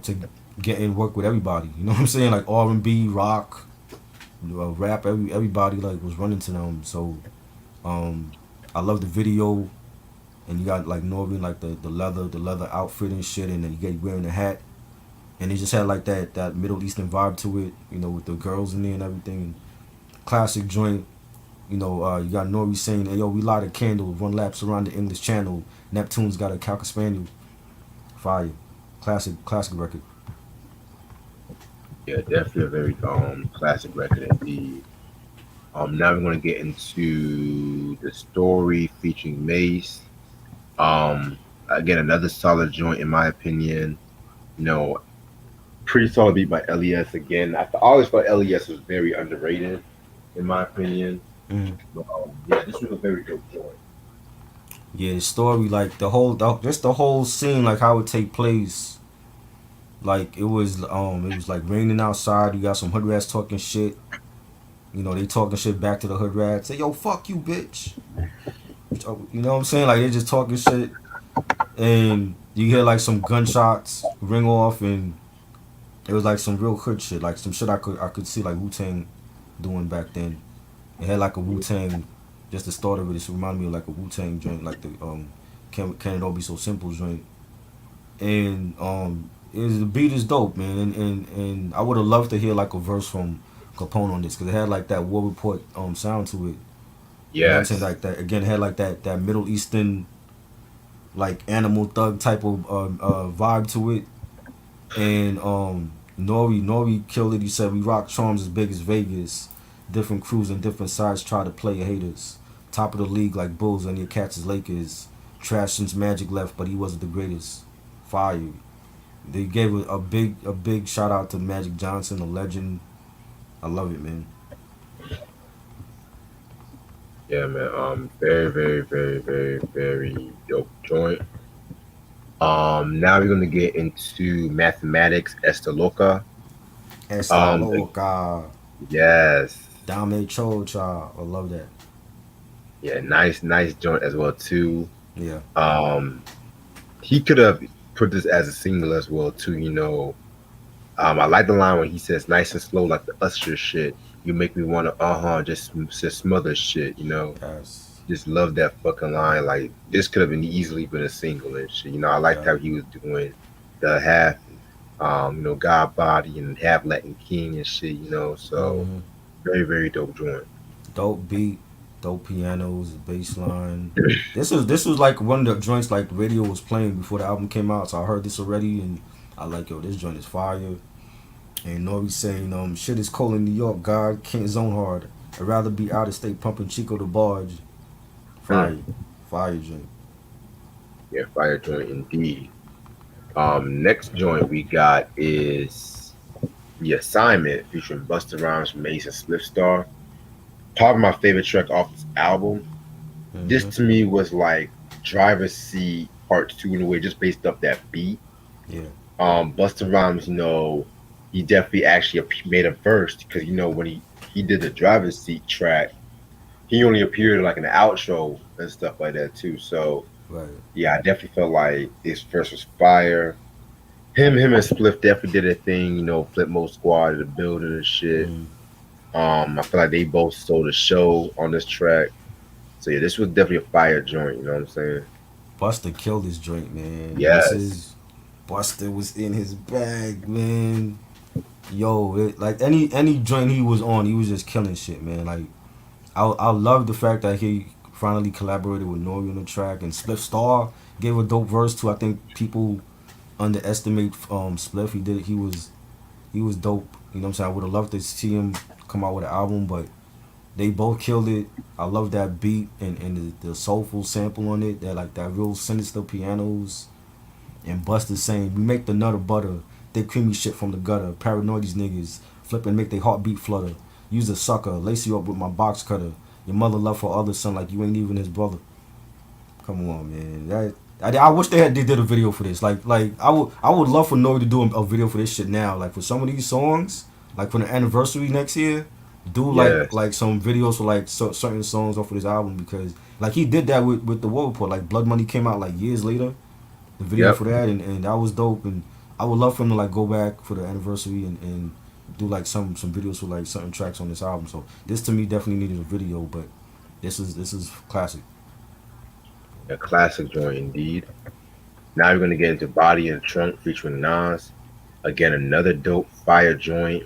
to get in work with everybody. You know what I'm saying? Like R&B, rock, rap, everybody like was running to them. So um, I love the video, and you got like N.O.R.E. like the leather outfit and shit, and then you get wearing the hat, and it just had like that Middle Eastern vibe to it. With the girls in there and everything. Classic joint. You got N.O.R.E. saying, "Hey yo, we light a candle, run laps around the English Channel. Neptune's got a Cocker Spaniel." Fire, classic record. Yeah, definitely a very classic record indeed. Now we're gonna get into the story featuring Mace. Again, another solid joint in my opinion. You know, Pretty solid beat by LES again. I always thought LES was very underrated in my opinion. Mm. But yeah, this was a very dope joint. Yeah, the story, like just the whole scene, like how it take place. Like it was like raining outside. You got some hood rats talking shit. They talking shit back to the hood rats. Say, yo, fuck you, bitch. You know what I'm saying? Like they just talking shit, and you hear like some gunshots ring off, and it was like some real hood shit, like some shit I could see like Wu Tang doing back then. It had like a Wu Tang, just the start of it. It reminded me of like a Wu Tang joint, like the Can It All Be So Simple joint, and the beat is dope, man, and I would have loved to hear like a verse from Capone on this because it had like that War Report sound to it. You know what I'm saying? Yes. Like that again, it had like that Middle Eastern like Animal Thug type of vibe to it, and N.O.R.E killed it. He said we rock charms as big as Vegas. Different crews and different sides try to play haters. Top of the league like Bulls and your cats is Lakers. Trash since Magic left, but he wasn't the greatest. Fire. They gave a big shout out to Magic Johnson, a legend. I love it, man. Yeah, man. Very, very, very, very, very dope joint. Now we're gonna get into mathematics Esta Loca. Esta Um, loca, yes. dame chocha. I love that. Yeah, nice joint as well too. Yeah, Um, he could have put this as a single as well too. I like the line when he says, "Nice and slow like the Usher shit. You make me wanna just smother shit." yes, Just love that fucking line. Like this could have been easily been a single and shit. I liked yeah. how he was doing the half, God body and half Latin King and shit. So Mm-hmm. very very dope joint. Dope beat, dope pianos, bass line. This was like one of the joints like radio was playing before the album came out, so I heard this already and I like yo, this joint is fire. And N.O.R.E saying, shit is cold in New York, God can't zone hard. I'd rather be out of state pumping Chico the barge. Mm, Fire. Fire joint. yeah, fire joint indeed. Next joint we got is The Assignment featuring Busta Rhymes, Mace, and Spliff Star. Probably my favorite track off this album. This Mm-hmm. to me was like Driver's Seat Part Two in a way, just based up that beat. Yeah. Busta Rhymes, he definitely actually made a verse because when he did the Driver's Seat track, he only appeared like in the outro and stuff like that too. So Right. yeah, I definitely felt like his verse was fire. Him and Spliff definitely did a thing, Flip Mode Squad, the building and shit. Mm. I feel like they both stole the show on this track. So yeah, this was definitely a fire joint. You know what I'm saying? Buster killed this joint, man. This Yes. is Buster was in his bag, man. Yo, like any joint he was on, he was just killing shit, man. Like I love the fact that he finally collaborated with N.O.R.E on the track, and Spliff Star gave a dope verse too. I think people underestimate Spliff. He was dope. You know what I'm saying? I would have loved to see him come out with an album, but they both killed it. I love that beat and the soulful sample on it. That like that real sinister pianos and Buster saying we make the nutter butter. They creamy shit from the gutter. Paranoid these niggas. Flip and make their heartbeat flutter. Use a sucker. Lace you up with my box cutter. Your mother love for other son like you ain't even his brother. Come on, man. I wish they did a video for this. Like I would love for N.O.R.E to do a video for this shit now. Like for some of these songs, like for the anniversary next year, do Yes. like some videos for like certain songs off of this album because like he did that with the War Report. Like Blood Money came out like years later, the video Yep. for that, and that was dope. And I would love for him to like go back for the anniversary and do like some videos for like certain tracks on this album. So this to me definitely needed a video, but this is classic. A classic joint indeed. Now we're gonna get into Body and Trunk featuring Nas. Again, another dope fire joint.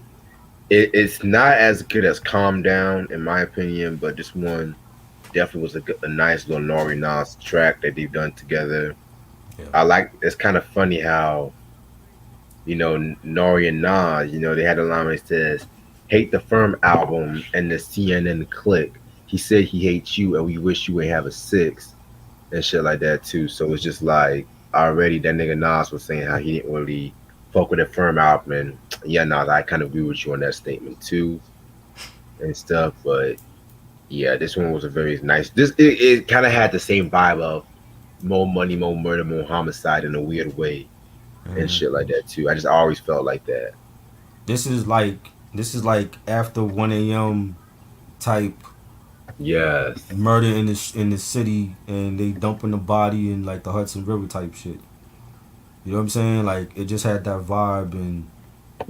It's not as good as Calm Down in my opinion, but this one definitely was a nice little Nori Nas track that they've done together. Yeah. I like. It's kind of funny how Nori and Nas, they had a line that says, "Hate the Firm album and the CNN click. He said he hates you, and we wish you ain't have a six and shit like that too." So it's just like already that nigga Nas was saying how he didn't really fuck with the Firm album, and yeah, Nas, I kind of agree with you on that statement too and stuff. But yeah, this one was a very nice. It kind of had the same vibe of more money, more murder, more homicide in a weird way and Mhm. shit like that too. I just always felt like that. This is like after 1 a.m. type Yes. murder in the city, and they dumping the body in like the Hudson River type shit. You know what I'm saying? Like it just had that vibe, and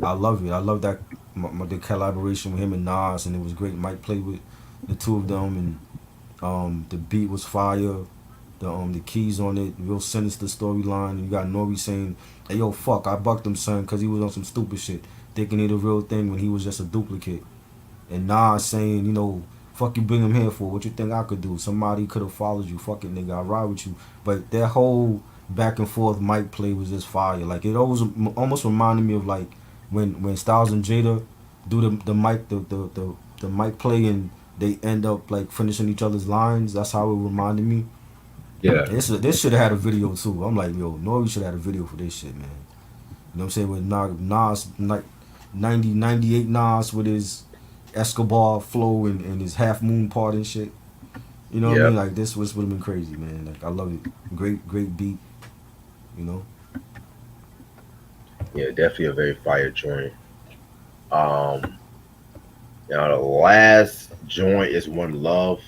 I love it. I love that the collaboration with him and Nas, and it was great. Mike played with the two of them, and the beat was fire. The keys on it, real sinister storyline. And you got N.O.R.E saying, "Hey yo, fuck, I bucked him, son, cause he was on some stupid shit, thinking he the real thing when he was just a duplicate." And Nas saying, "Fuck you, bring him here for? What you think I could do? Somebody could have followed you. Fuck it, nigga, I ride with you." But that whole back and forth mic play was just fire. Like it always almost reminded me of like when Styles and Jada do the mic the mic play and they end up like finishing each other's lines. That's how it reminded me. Yeah. This should have had a video too. I'm like, yo, N.O.R.E should have had a video for this shit, man. You know what I'm saying? With Nas, like 98 Nas with his Escobar flow and his half moon part and shit. You know what I mean? Yep. Like this would have been crazy, man. Like I love it. Great beat. You know. Yeah. Definitely a very fire joint. Um. Now the last joint is One Love.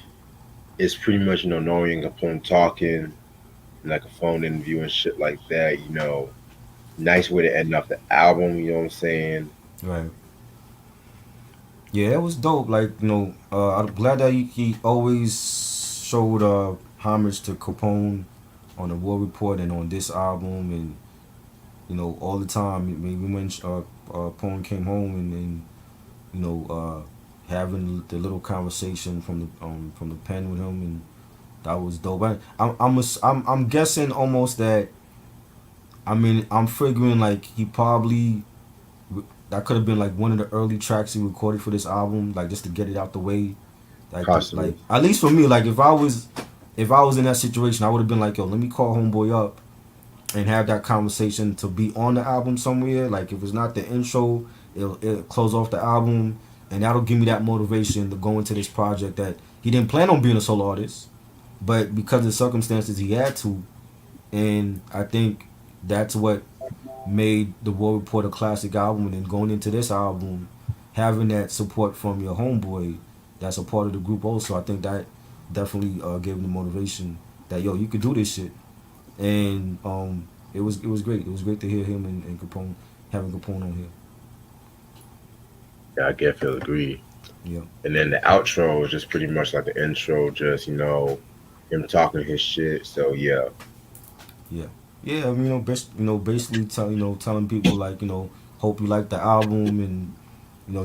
it's pretty much Nori and Capone talking, like a phone interview and shit like that. Nice way to end off the album. You know what I'm saying? Right. Yeah, that was dope. Like, I'm glad that he always showed homage to Capone on the War Report and on this album, and all the time. I mean, when Capone came home, and having the little conversation from the pen with him, and that was dope. I'm guessing almost that. I mean, I'm figuring like he probably that could have been like one of the early tracks he recorded for this album, like just to get it out the way. Possibly. Like at least for me, like if I was in that situation, I would have been like, yo, let me call homeboy up and have that conversation to be on the album somewhere. Like if it's not the intro, it'll close off the album, and that'll give me that motivation to go into this project that he didn't plan on being a solo artist, but because of the circumstances he had to, and I think that's what made the War Report a classic album. And then going into this album, having that support from your homeboy that's a part of the group also, I think that definitely gave him the motivation that yo, you could do this shit. And it was great. It was great to hear him and Capone, having Capone on here. Yeah, I guess he'll agree. Yeah, And then the outro is just pretty much like the intro, just him talking his shit. So yeah, yeah, yeah. I mean, basically telling people like hope you like the album, and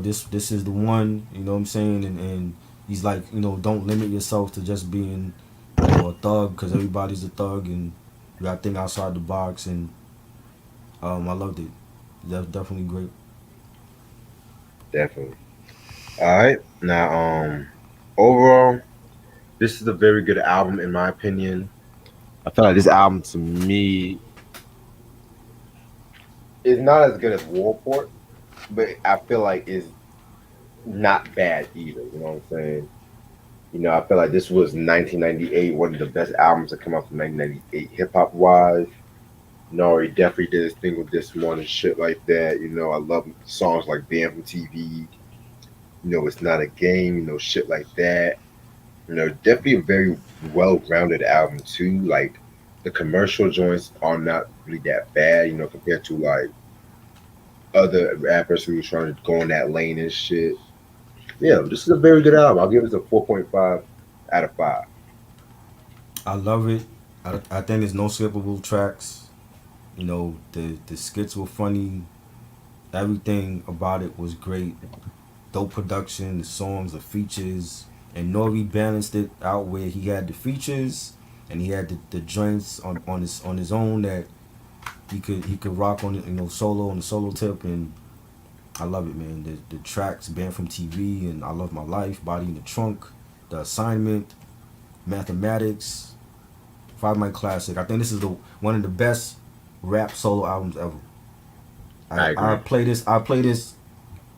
this is the one. You know what I'm saying? And he's like, don't limit yourself to just being a thug, because everybody's a thug, and you got to think outside the box. And I loved it. That's definitely great. definitely. All right, now overall, this is a very good album in my opinion. I feel like this album to me is not as good as Warport, but I feel like it's not bad either. You know what I'm saying? I feel like this was 1998, one of the best albums that come out from 1998 hip hop wise. N.O.R.E definitely did his thing with this one and shit like that. I love songs like Banned from TV. It's not a game. Shit like that. Definitely a very well rounded album too. Like the commercial joints are not really that bad. Compared to like other rappers who are trying to go in that lane and shit. Yeah, this is a very good album. I'll give it a 4.5 out of 5. I love it. I think there's no skippable tracks. The skits were funny. Everything about it was great. Dope production, the songs, the features, and N.O.R.E balanced it out where he had the features and he had the joints on his own that he could rock on it, solo on the solo tip. And I love it, man. The tracks, Banned from TV, and I Love My Life, Body in the Trunk, The Assignment, Mathematics, Five Night Classic. I think this is the one of the best rap solo albums ever. I I agree. play this. I play this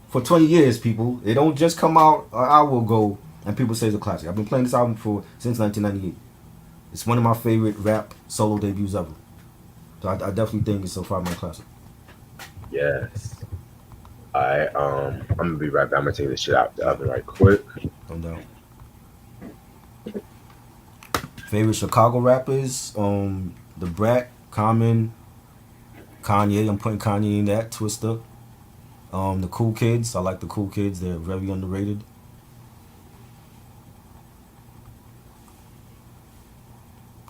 for 20 years, people. It don't just come out an hour ago and people say it's a classic. I've been playing this album for since 1998. It's one of my favorite rap solo debuts ever. So I definitely think it's a five-man classic. Yes. I'm gonna be right back. I'm gonna take this shit out the oven right quick. No doubt. Favorite Chicago rappers? The Brat, Common, Kanye. I'm putting Kanye in that. Twister. The Cool Kids. I like the Cool Kids. They're very underrated.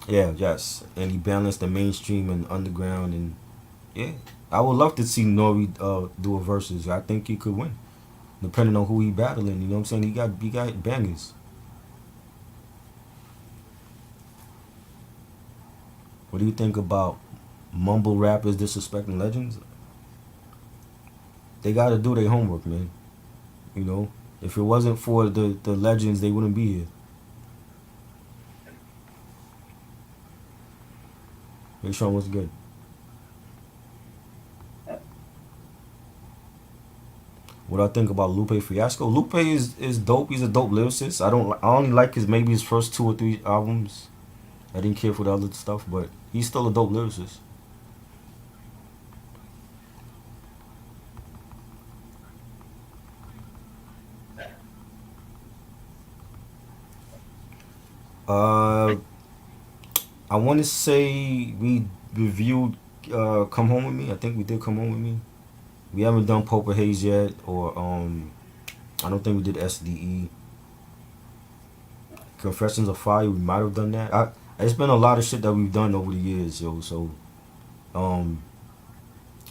Yeah, yes. And he balanced the mainstream and underground, and yeah, I would love to see N.O.R.E do a versus. I think he could win, depending on who he battling. You know what I'm saying? He got bangers. What do you think about mumble rappers disrespecting legends? They got to do their homework, man. You know, if it wasn't for the legends, they wouldn't be here. Make sure was good. What I think about Lupe Fiasco? Lupe is dope. He's a dope lyricist. I only like his first two or three albums. I didn't care for the other stuff, but he's still a dope lyricist. Uh, I want to say we reviewed "Come Home with Me." I think we did "Come Home with Me." We haven't done "Poker Haze" yet, or I don't think we did "SDE." "Confessions of Fire." We might have done that. It's been a lot of shit that we've done over the years, yo. So um,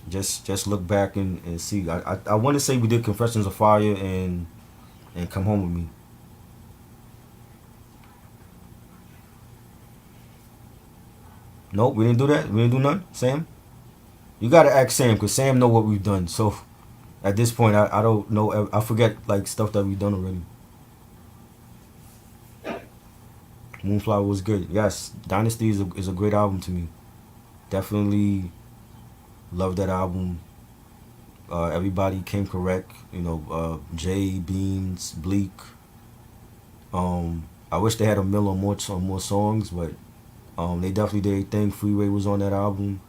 just look back and see. I want to say we did "Confessions of Fire" and "Come Home with Me." Nope, we didn't do that. We didn't do none. Sam, you gotta ask Sam because Sam know what we've done. So at this point, I don't know. I forget like stuff that we've done already. Moonflower was good. Yes, Dynasty is a great album to me. Definitely love that album. Everybody came correct. Jay, Beans, Bleak. I wish they had a mill on more songs, but they definitely did a thing. Freeway was on that album.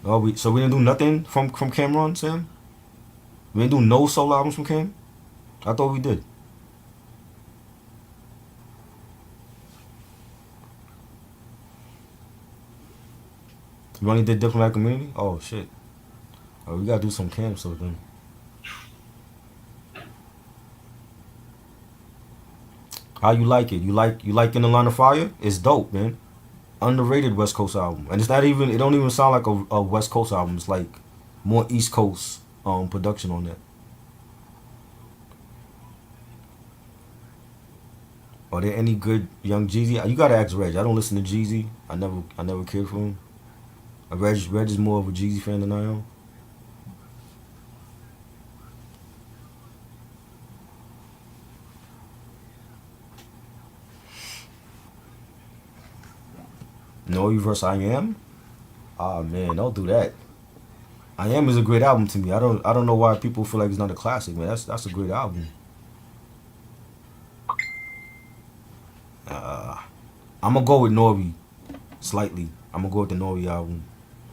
So we didn't do nothing from Cameron, Sam. We didn't do no solo albums from Cam. I thought we did. We only did Diplomatic Community. Oh shit. Oh, we gotta do some Cam stuff then. How you like it? You like In the Line of Fire? It's dope, man. Underrated West Coast album, and it's not even. It don't even sound like a West Coast album. It's like more East Coast production on that. Are there any good young Jeezy? You gotta ask Reg. I don't listen to Jeezy. I never cared for him. Reg is more of a Jeezy fan than I am. N.O.R.E versus I Am. Ah man, don't do that. I Am is a great album to me. I don't know why people feel like it's not a classic, man. That's a great album. Uh, I'm gonna go with N.O.R.E slightly. I'm gonna go with the N.O.R.E album,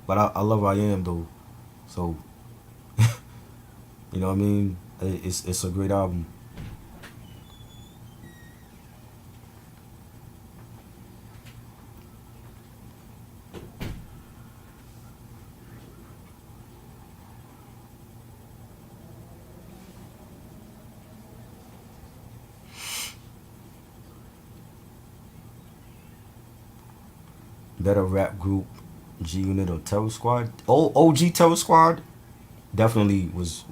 but I love I Am though. So you know what I mean. It's a great album. Better rap group, G Unit or Terror Squad. OG Terror Squad definitely was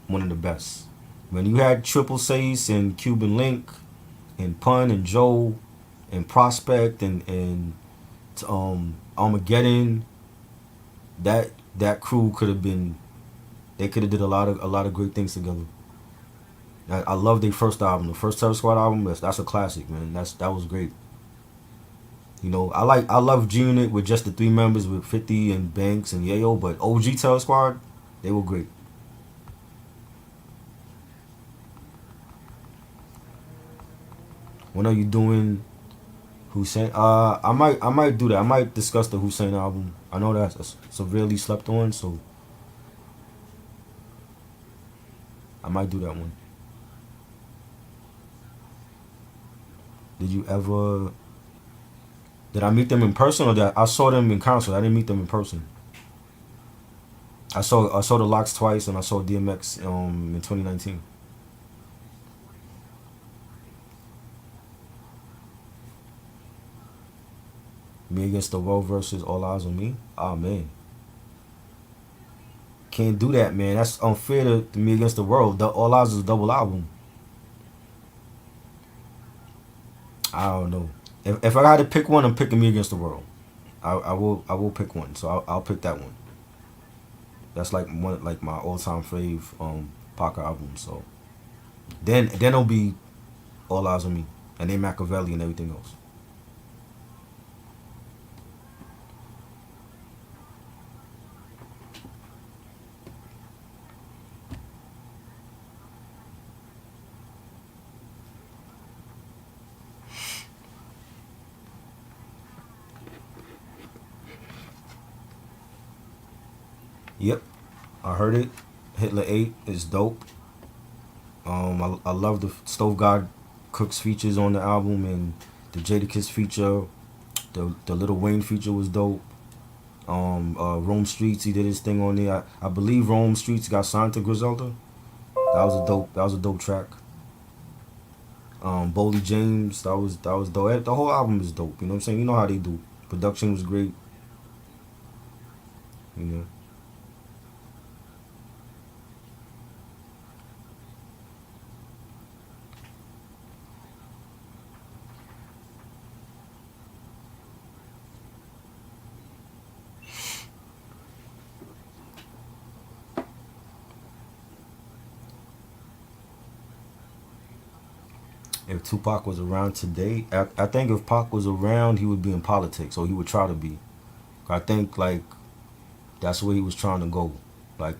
one of the best. When you had Triple Sace and Cuban Link and Pun and Joe and Prospect and Armageddon, that crew could have been. They could have did a lot of great things together. I love their first album, the first Terror Squad album. That's a classic, man. That was great. I love G Unit with just the three members with 50 and Banks and Yayo, but OG Terror Squad, they were great. When are you doing Hussein? I might do that. I might discuss the Hussein album. I know that's severely slept on, so I might do that one. Did you ever? Did I meet them in person or I saw them in concert? I didn't meet them in person. I saw the Locks twice and I saw DMX in 2019. Me Against the World versus All Eyes on Me. Oh man, can't do that, man. That's unfair to Me Against the World. The All Eyes is a double album. I don't know. If I had to pick one, I'm picking Me Against the World. I will pick one. So I'll pick that one. That's like my all time fave Parker album. So then it'll be All Eyes on Me and then Machiavelli and everything else. Yep, I heard it. Hitler 8 is dope. I love the Stove God Cooks features on the album, and the Jadakiss feature, the Little Wayne feature was dope. Rome Streets, he did his thing on there. I believe Rome Streets got signed to Griselda. That was a dope track. Boldy James, that was dope. The whole album is dope. You know what I'm saying? You know how they do. Production was great. You know. If Tupac was around today, I think if Pac was around, he would be in politics, or he would try to be. I think like that's where he was trying to go, like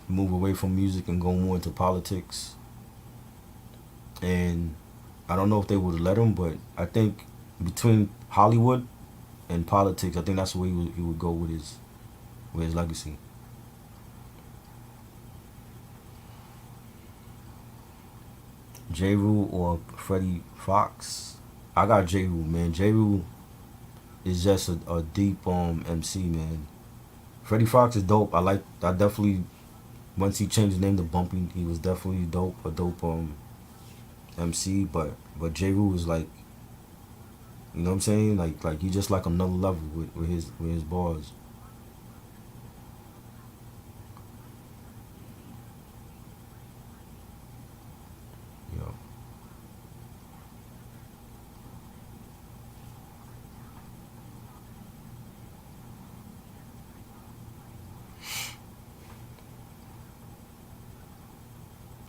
move away from music and go more into politics. And I don't know if they would let him, but I think between Hollywood and politics, I think that's where he would go with his legacy. J. Rule or Freddie Fox? I got J. Rule, man. J. Rule is just a deep MC, man. Freddie Fox is dope. I definitely once he changed his name to Bumpy, he was definitely dope, a dope MC. But J. Rule is like, you know what I'm saying? Like he just like another level with his bars. Yo.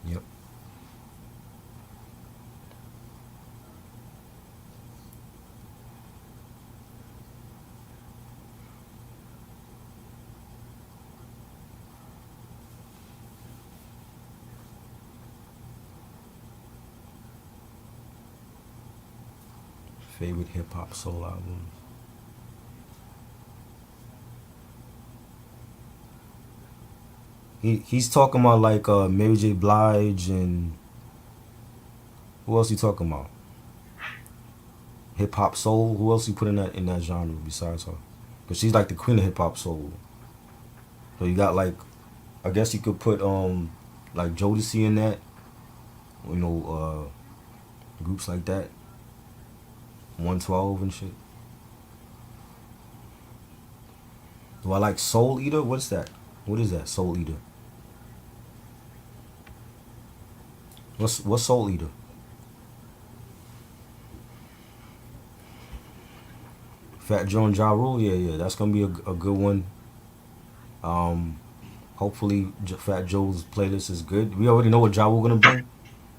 Yep. Favorite hip hop soul album. He's talking about like Mary J. Blige and who else he talking about? Hip hop soul. Who else he put in that genre besides her? Cause she's like the queen of hip hop soul. So you got like, I guess you could put like Jodeci in that. You know, groups like that. 112 and shit. Do I like Soul Eater? What's that? What is that? Soul Eater. What's Soul Eater? Fat Joe and Ja Rule, yeah, that's gonna be a good one. Um, Hopefully Fat Joe's playlist is good. We already know what Ja Rule gonna bring.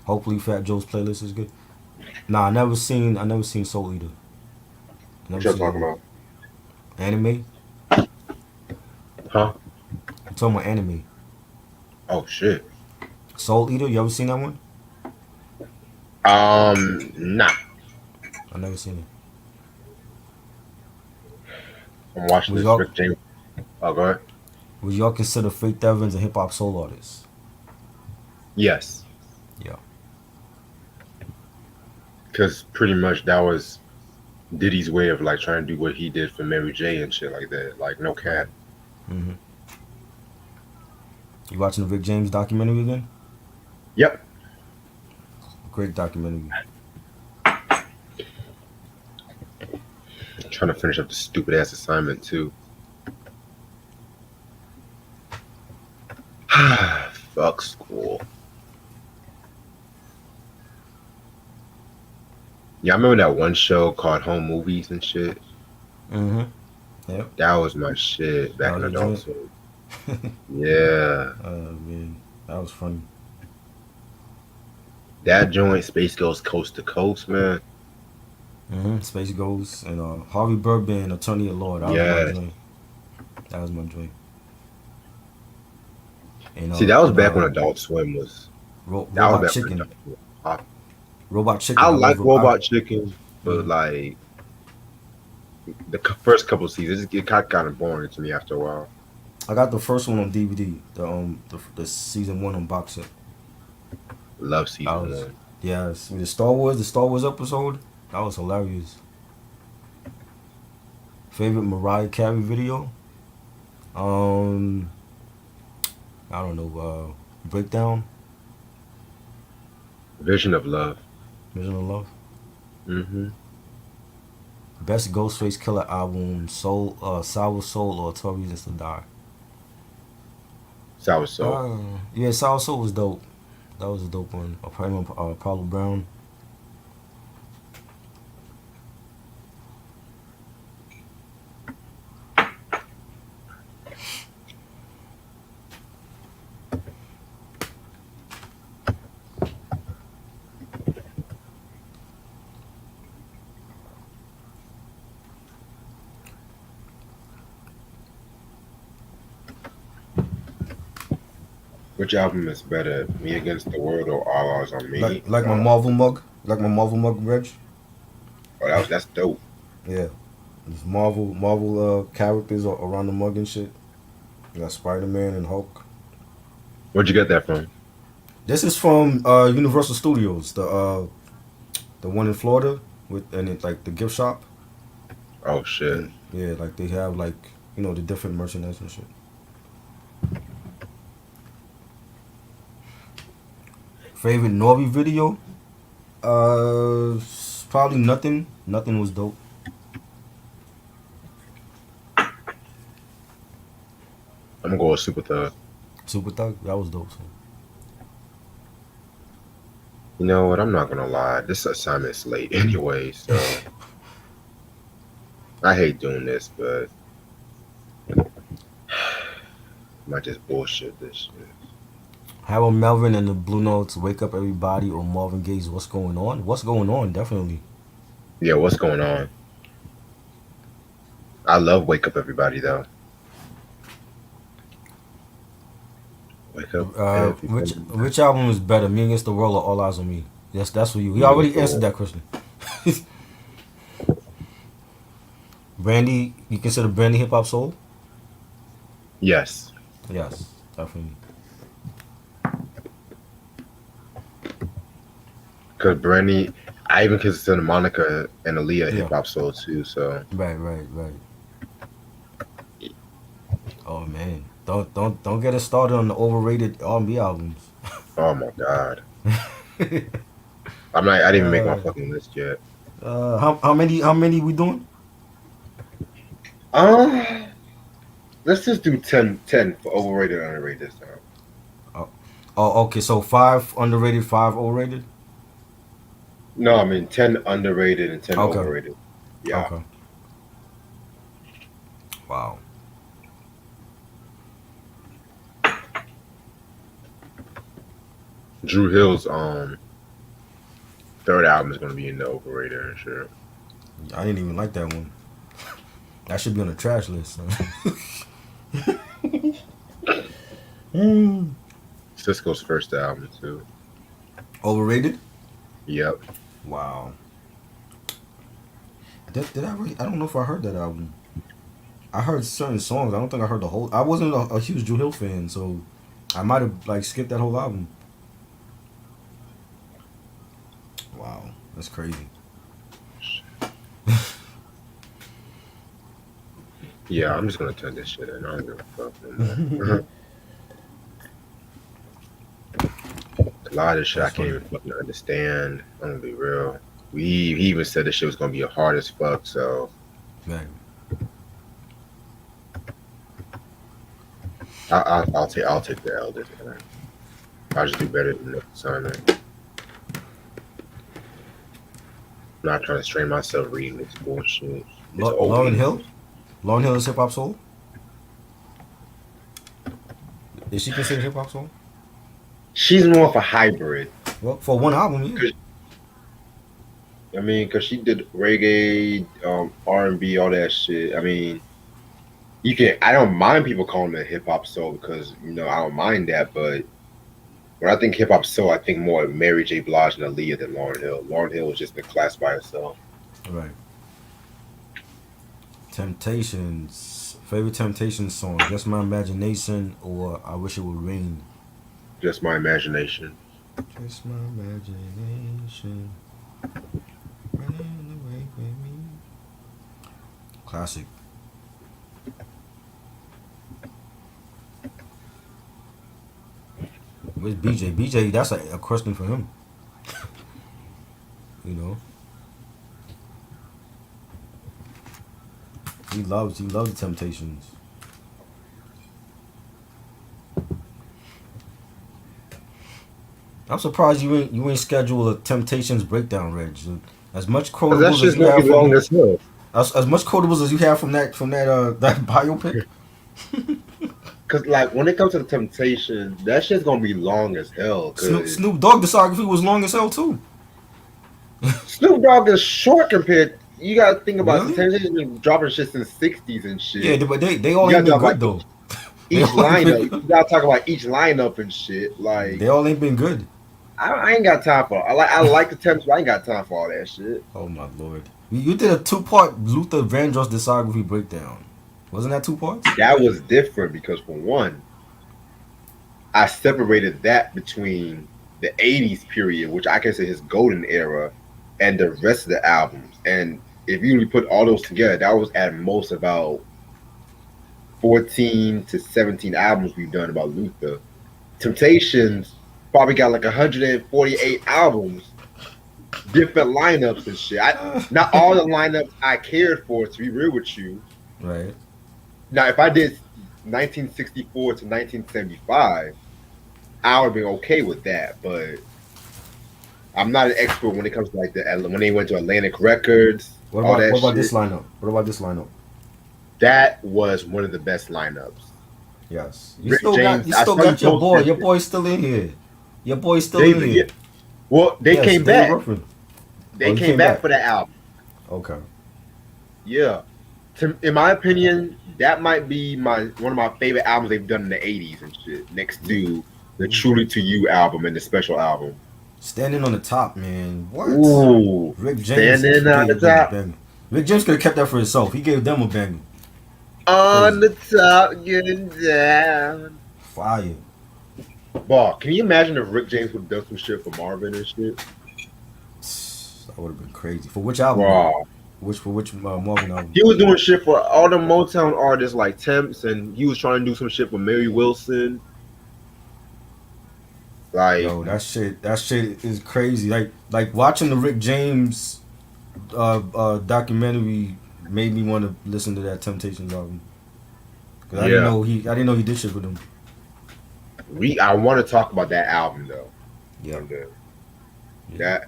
Hopefully Fat Joe's playlist is good. Nah, I never seen Soul Eater. I What never y'all seen that talking one. about? Anime? Huh? I'm talking about anime. Oh shit. Soul Eater, you ever seen that one? Nah. I never seen it. I'm watching Was this y'all Rick James. Oh, go ahead. was y'all consider Faith Evans a hip hop soul artist? Yes, Yeah. because pretty much that was Diddy's way of like trying to do what he did for Mary J and shit like that. Like no Right. cap. Mhm. You watching the Rick James documentary again? Yep. Great documentary. I'm trying to finish up the stupid ass assignment too. Fuck school. Yeah, I remember that one show called Home Movies and shit. Mhm. Yep. That was my shit That back in was your joint. adulthood. Yeah. Man, that was funny. That joint, Space Goes Coast to Coast, man. Space Ghost and Harvey Birdman, Attorney at Law. That was my Yes. joint. That was my joint. See, that was And back when Adult Swim was. That was Robot back when Chicken. Adult Swim was pop. Robot I Chicken. like Robot Chicken, but Mhm. like the first couple seasons, it got kind of boring to me after a while. I got the first one on DVD. The season one on box set. Love I season was, one. yes, the Star Wars episode, that was hilarious. Favorite Mariah Carey video? Um, I don't know. Breakdown, Vision of Love. Vision of Love. Mm-hmm. Best Ghostface Killer album: Sour Soul or 12 Reasons to Die. Sour Soul. Yeah, Sour Soul was dope. That was a dope one. Apollo Brown. Which album is better, Me Against the World or All Eyes on Me? Like my Marvel mug. Like my Marvel mug, Reg. Oh, that's dope. Yeah. There's Marvel characters around the mug and shit. You got Spider Man and Hulk. Where'd you get that from? This is from Universal Studios, the one in Florida and it's like the gift shop. Oh shit. And yeah, like they have like the different merchandise and shit. Favorite N.O.R.E video? Probably nothing. Nothing was dope. I'm gonna go with Super Thug. Super Thug, that was dope. So. You know what? I'm not gonna lie. This assignment's late anyway, so I hate doing this, but I might just bullshit this shit. Harold Melvin and the Blue Notes, Wake Up Everybody, or Marvin Gaye's What's Going On? What's Going On, definitely. Yeah, what's going on? I love Wake Up Everybody though. Wake up Which everybody. which album is better, Me Against the World or All Eyes on Me? Yes, that's for you. He Me Against already the answered World. that question. Brandy, you consider Brandy hip hop soul? Yes. Yes, definitely. Cause Brandy, I even consider Monica and Aaliyah Yeah, hip hop soul too. So right. Oh man, don't get us started on the overrated R&B albums. oh my god. I'm not. I didn't even make my uh, fucking list yet. how many we doing? Uh, let's just do 10 for overrated and underrated this time. Oh, oh, okay. So 5 underrated, 5 overrated. No, I mean 10 underrated and 10 Okay, overrated. Yeah. okay. Wow. Drew Hill's third album is gonna be in the overrated and shit. I didn't even like that one. That should be on the trash list. Mm. Cisco's first album too. Overrated? Yep. Wow. Did I really? I don't know if I heard that album. I heard certain songs. I don't think I heard the whole. I wasn't a huge Drew Hill fan, so I might have like skipped that whole album. Wow, that's crazy. Yeah, I'm just gonna turn this shit in. I don't give a fuck no more. A lot of this shit I That's can't funny. even fucking understand. I'm gonna be real. He even said this shit was gonna be hard as fuck. So Right. I'll take the L this time. I'll just do better than the assignment. I'm not trying to strain myself reading this bullshit. It's over. Lauren Hill. Lauren Hill is hip hop soul. Is she considered hip hop soul? She's more of a hybrid. Well, for one album, yeah. I mean, cause she did reggae, R&B, all that shit. I mean, you can. I don't mind people calling it hip hop soul because I don't mind that. But when I think hip hop soul, I think more Mary J. Blige and Aaliyah than Lauryn Hill. Lauryn Hill is just a class by herself. Right. Temptations. Favorite Temptations song? Just My Imagination or I Wish It Would Rain? Just my imagination. Just my imagination running away with me. Classic. Where's BJ? BJ, that's a question for him. You know, he loves the Temptations. I'm surprised you ain't schedule a Temptations breakdown, Reg. As much Cause that quotables as shit's you gonna be have long from as hell. as much quotables as you have from that that biopic. Cause like when it comes to the Temptation, that shit's gonna be long as hell. Cause Snoop Dogg discography was long as hell too. Snoop Dogg is short compared. You gotta think about the Really? Temptation's been dropping shit since '60s and Yeah, shit. but they all You ain't gotta been talk about good though. They each all ain't been lineup. good. You gotta talk about each lineup and shit. Like They all ain't been good. I ain't got time for. I like the Temps, but I ain't got time for all that shit. Oh my lord. You did a 2-part Luther Vandross discography breakdown. Wasn't that 2 parts? That was different because for one, I separated that between the '80s period, which I consider his golden era, and the rest of the albums. And if you really put all those together, that was at most about 14 to 17 albums we've done about Luther. Temptations probably got like 148 albums, different lineups and shit. Not all the lineups I cared for, to be real with you. Right. Now, if I did 1964 to 1975, I would be okay with that. But I'm not an expert when it comes to like when they went to Atlantic Records, What all about that what about this shit. lineup? What about this lineup? That was one of the best lineups. Yes. You Rick still got James, you I still saw you got your post boy. that Your shit. boy's still in here. Your boy's still in David, yeah. here. Well, they Yes, came David back. Ruffin. Oh, They he came came back back. for that album. Okay. Yeah. In my opinion, that might be one of my favorite albums they've done in the '80s and shit. Next Yeah. to the Mhm. Truly to You album and the special album. Standing on the top, man. What? Ooh, Rick James standing on the gave a top, banger. Rick James could have kept that for himself. He gave them a banger. on Crazy. the top, getting down. Fire. Ball, can you imagine if Rick James would have done some shit for Marvin and shit? That would have been crazy. For which album though? Bro, For which Marvin album? he was doing shit for all the Motown artists like Temps, and he was trying to do some shit for Mary Wilson. Like, Yo, that shit is crazy. Like watching the Rick James documentary made me want to listen to that Temptations album. Cause yeah, I didn't know he did shit with them. I want to talk about that album though. Yeah. One day. Yeah. That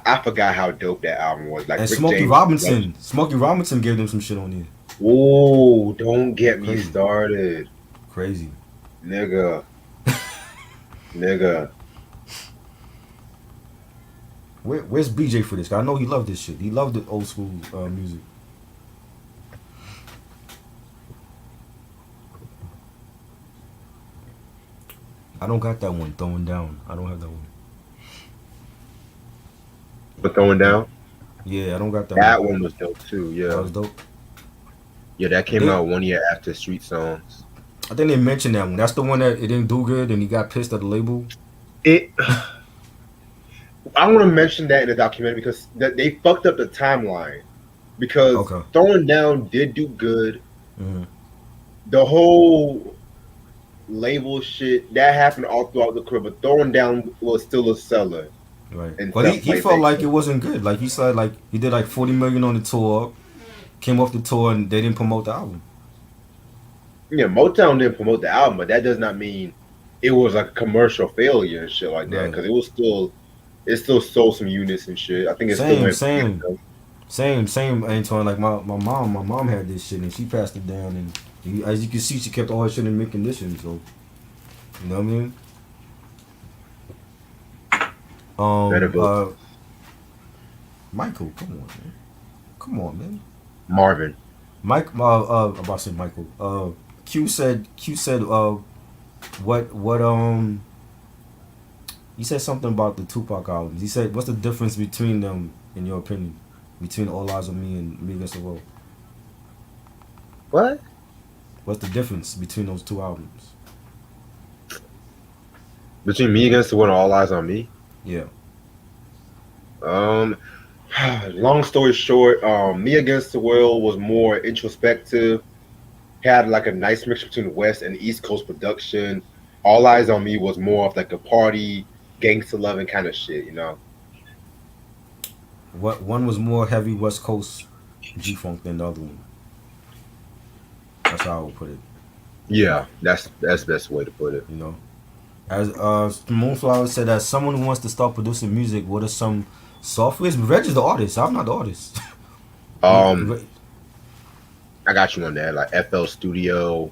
I forgot how dope that album was. Like And Rick James, like, Smokey Robinson gave them some shit on here. oh, don't get me Crazy, started, crazy. nigga, nigga. Where's BJ for this? 'Cause I know he loved this shit. He loved the old school music. I don't got that one. Throwing down. I don't have that one. But throwing down, Yeah, I don't got that one. that one was dope too. That Yeah, was dope. yeah, that came They, out 1 year after Street Songs. I think they mentioned that one. That's the one that it didn't do good and he got pissed at the label. It. I want to mention that in the documentary because they fucked up the timeline. Because Okay. throwing down did do good. Hmm. The whole label shit that happened all throughout the career, but throwing down was still a seller Right. and But stuff he like felt like that. it wasn't good. Like he said, like he did like 40 million on the tour, came off the tour and they didn't promote the album. Yeah, Motown didn't promote the album, but that does not mean it was like a commercial failure and shit like that. Right. Because it still sold some units and shit. I think it still Same, went. same, same, Antoine. Like my mom had this shit and she passed it down and as you can see, she kept all her shit in mint condition. So you know what I mean? Better go. Michael, come on, man. Come on, man. Marvin. Mike, I'm about to say Michael. Q said, what, he said something about the Tupac albums. He said, what's the difference between them, in your opinion? Between All Eyes on Me and Me Against the World? What? What's the difference between those two albums? Between Me Against the World and All Eyes on Me. Yeah. Um, long story short, Me Against the World was more introspective. Had like a nice mix between West and East Coast production. All Eyes on Me was more of like a party, gangster loving kind of shit, you know. What one was more heavy West Coast G Funk than the other one. That's how I would put it. Yeah, that's the best way to put it. You know, as Moonflower said, as someone who wants to start producing music, what are some softwares? Reg is the artist. I'm not the artist. Um, Re- I got you on that, like FL Studio.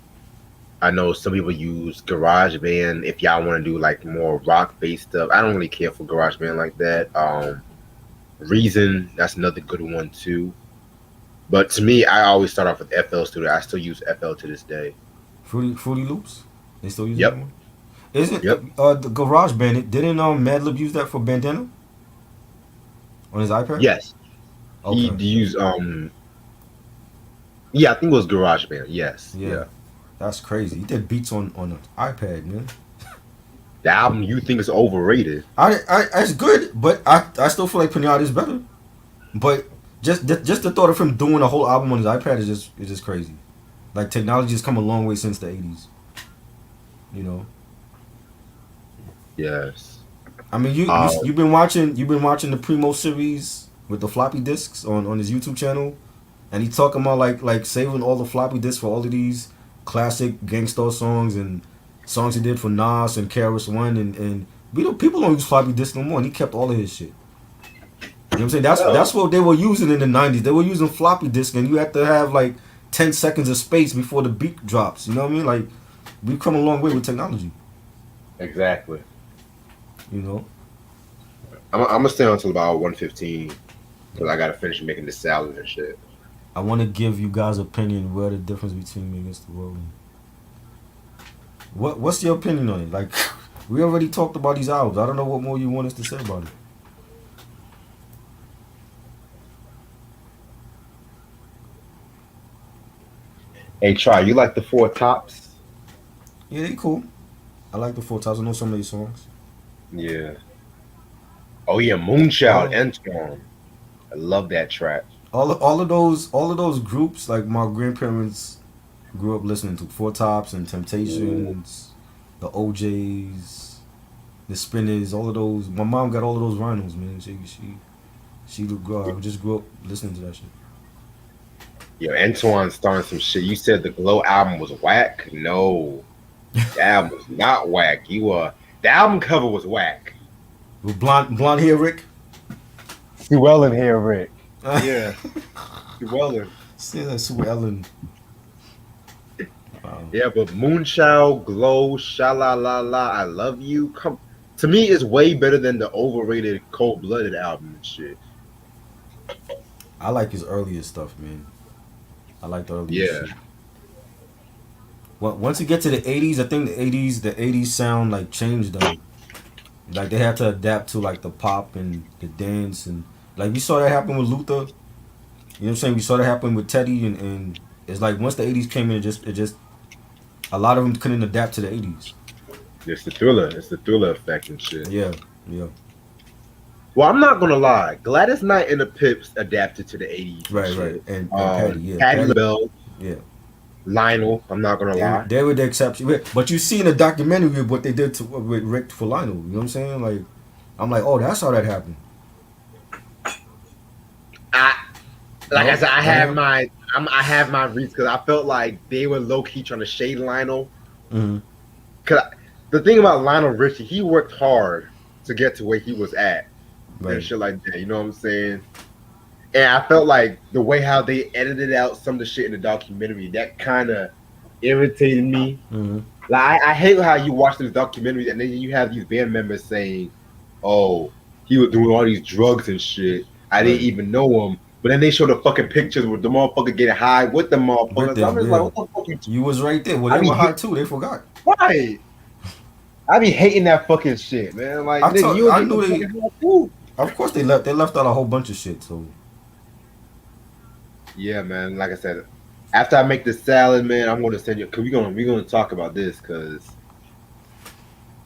I know some people use GarageBand if y'all want to do like more rock based stuff. I don't really care for GarageBand like that. Reason, that's another good one too. But to me, I always start off with FL Studio. I still use FL to this day. Fruity Loops. They still using that Yep, one? Isn't yep, the Garage Band? Didn't Madlib use that for Bandana on his iPad? yes. He Okay. used yeah, I think it was GarageBand. Yes, Yeah. yeah. That's crazy. He did beats on an iPad, man. The album you think is overrated. It's good, but I still feel like Pinata is better. But just the thought of him doing a whole album on his iPad is just crazy. Like technology has come a long way since the '80s. You know, Yes. I mean, you've been watching the Primo series with the floppy disks on his YouTube channel, and he talking about like saving all the floppy disks for all of these classic Gangstar songs and songs he did for Nas and KRS One and we don't people don't use floppy disks no more, and he kept all of his shit. You know what I'm saying? Well, That's what they were using in the '90s. They were using floppy disk, and you had to have like 10 seconds of space before the beat drops. You know what I mean? Like we've come a long way with technology. exactly. You know, I'm gonna stay on until about 1:15 because I gotta finish making the salad and shit. I want to give you guys opinion where the difference between me against the world. What's your opinion on it? Like we already talked about these albums. I don't know what more you want us to say about it. Hey, try. You like the Four Tops? Yeah, they cool. I like the Four Tops. I know some of these songs. Yeah. Oh yeah, Moonchild, All N.O.R.E. I love that track. all of those groups, like my grandparents grew up listening to Four Tops and Ooh, Temptations, the OJs, the Spinners, all of those. My mom got all of those vinyls, man. She just grew up listening to that shit. yo, Antoine starting some shit. You said the Glow album was whack. No, the album was not whack. The album cover was whack. With blonde hair, Rick. Sue Ellen here, Rick. Yeah, Sue Ellen. See that Sue Ellen. Wow. Yeah, but Moonchild, Glow, Sha La La La, I Love You. Come to me, it's way better than the overrated Cold Blooded album and shit. I like his earlier stuff, man. I like the earlier Yeah, shit. Once you get to the '80s, I think the '80s sound like changed them. Like they had to adapt to like the pop and the dance and like we saw that happen with Luther. You know what I'm saying? We saw that happen with Teddy and it's like once the '80s came in, it just a lot of them couldn't adapt to the '80s. it's the thriller. It's the thriller effect and shit. Yeah, yeah, Well, I'm not gonna lie. Gladys Knight and the Pips adapted to the '80s and right. shit. And Patty, yeah, Patti Patty, LaBelle, yeah. Lionel. I'm not gonna lie. They were the exception. But you see in the documentary what they did to with Rick for Lionel. You know what I'm saying? Like I'm like, oh, that's how that happened. I like I No, said, no. I have my reasons because I felt like they were low key trying to shade Lionel. Mm-hmm. Cause the thing about Lionel Richie, he worked hard to get to where he was at and Right. shit like that. You know what I'm saying? And I felt like the way how they edited out some of the shit in the documentary that kind of irritated me. Mm-hmm. Like I hate how you watch these documentaries and then you have these band members saying, "Oh, he was doing all these drugs and shit. I didn't Right. even know him." But then they show the fucking pictures with the motherfucker getting high with the With motherfuckers. I'm them, just like, yeah. "What the fuck you?" You was right there. Well, I they be were high hate, too. They forgot. why? I be hating that fucking shit, man. Like, nigga, you were I getting knew fucking they. high too. Of course they left. They left out a whole bunch of shit. So Yeah, man. Like I said, after I make the salad, man, I'm gonna send you. Cause we gonna talk about this, cause